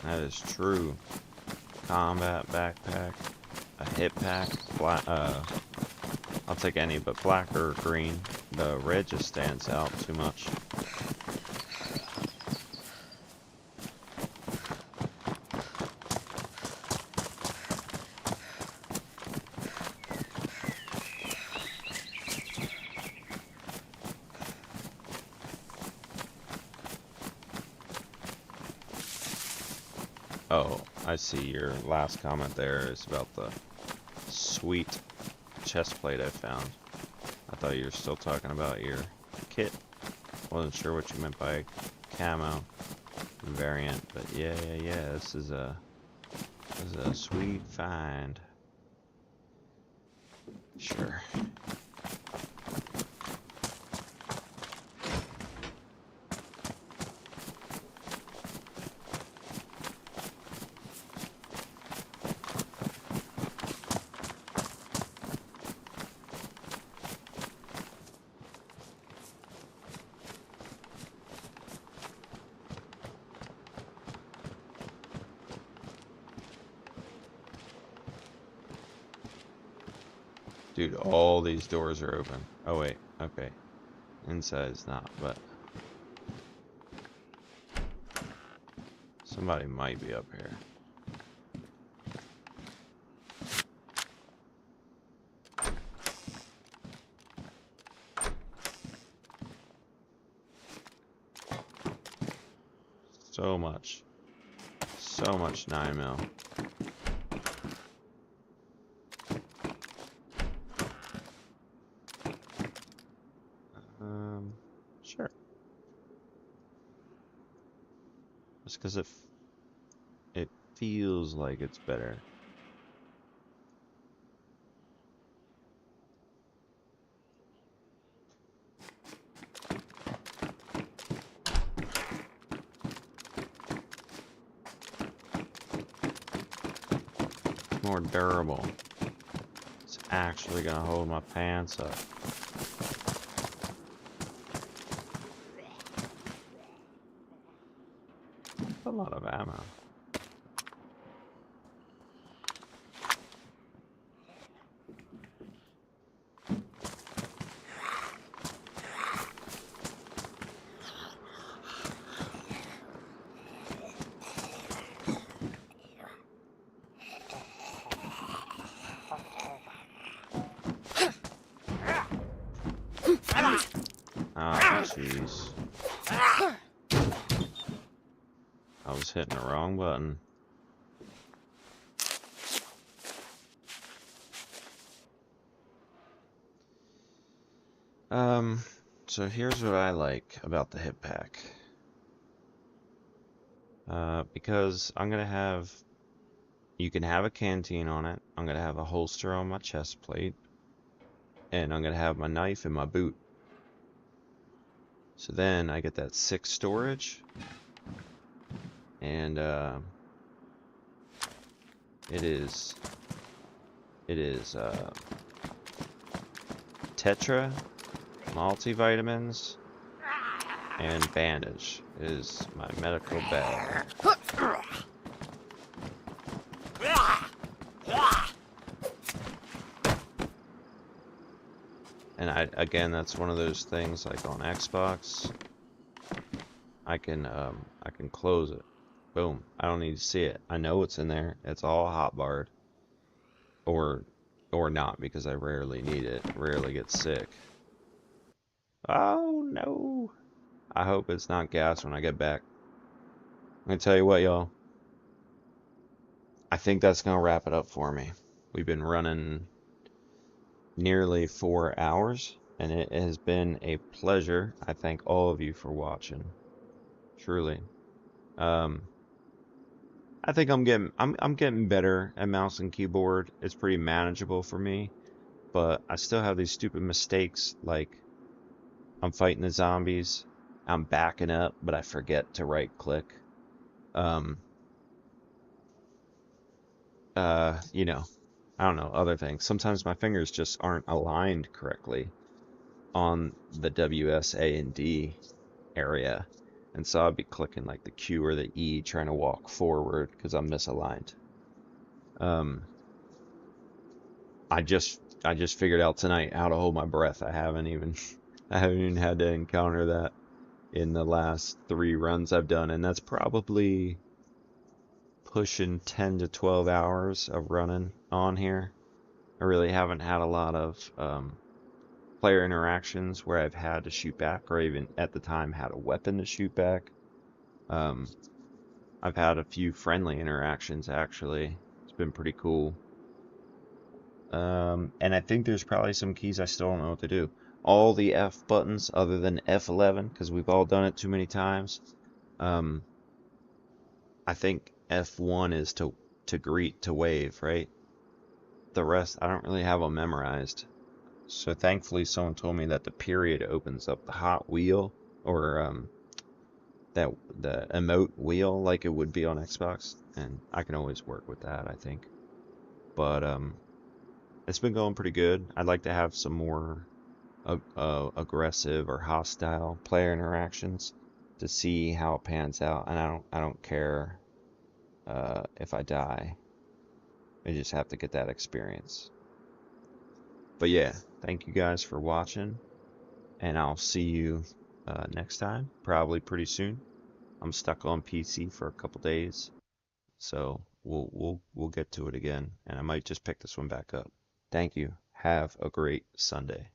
That is true. Combat backpack. A hip pack. Black, I'll take any but black or green. The red just stands out too much. Oh, I see your last comment there is about the sweet chest plate I found. I thought you were still talking about your kit. Wasn't sure what you meant by camo variant, but yeah, this is a sweet find. Sure. Dude, all these doors are open. Oh wait, okay. Inside is not, but somebody might be up here. So much 9mm. Sure. just because it feels like it's better. More durable. It's actually gonna hold my pants up. A lot of ammo. Oh, jeez. I was hitting the wrong button. So here's what I like about the hip pack. Because I'm gonna have, you can have a canteen on it. I'm gonna have a holster on my chest plate, and I'm gonna have my knife in my boot. So then I get that 6 storage, and it is Tetra, multivitamins, and bandage is my medical bag. And again, that's one of those things like on Xbox. I can close it. Boom. I don't need to see it. I know it's in there. It's all hotbarred. Or not, because I rarely need it. Rarely get sick. Oh no. I hope it's not gas when I get back. I'm gonna tell you what, y'all. I think that's gonna wrap it up for me. We've been running nearly 4 hours, and it has been a pleasure. I thank all of you for watching. Truly. I think I'm getting better at mouse and keyboard. It's pretty manageable for me, but I still have these stupid mistakes, like I'm fighting the zombies, I'm backing up, but I forget to right click. You know, I don't know, other things. Sometimes my fingers just aren't aligned correctly on the W, S, A, and D area. And so I'd be clicking like the Q or the E trying to walk forward because I'm misaligned. I just figured out tonight how to hold my breath. I haven't even had to encounter that in the last 3 runs I've done, and that's probably pushing 10 to 12 hours of running on here. I really haven't had a lot of player interactions where I've had to shoot back, or even at the time had a weapon to shoot back. I've had a few friendly interactions, actually. It's been pretty cool. And I think there's probably some keys I still don't know what to do. All the F buttons other than F11, because we've all done it too many times. I think F1 is to greet, to wave, right? The rest, I don't really have them memorized. So thankfully someone told me that the period opens up the hot wheel, or that the emote wheel like it would be on Xbox, and I can always work with that, I think. But it's been going pretty good. I'd like to have some more aggressive or hostile player interactions to see how it pans out, and I don't care if I die. I just have to get that experience. But yeah, thank you guys for watching, and I'll see you next time, probably pretty soon. I'm stuck on PC for a couple days, so we'll get to it again, and I might just pick this one back up. Thank you. Have a great Sunday.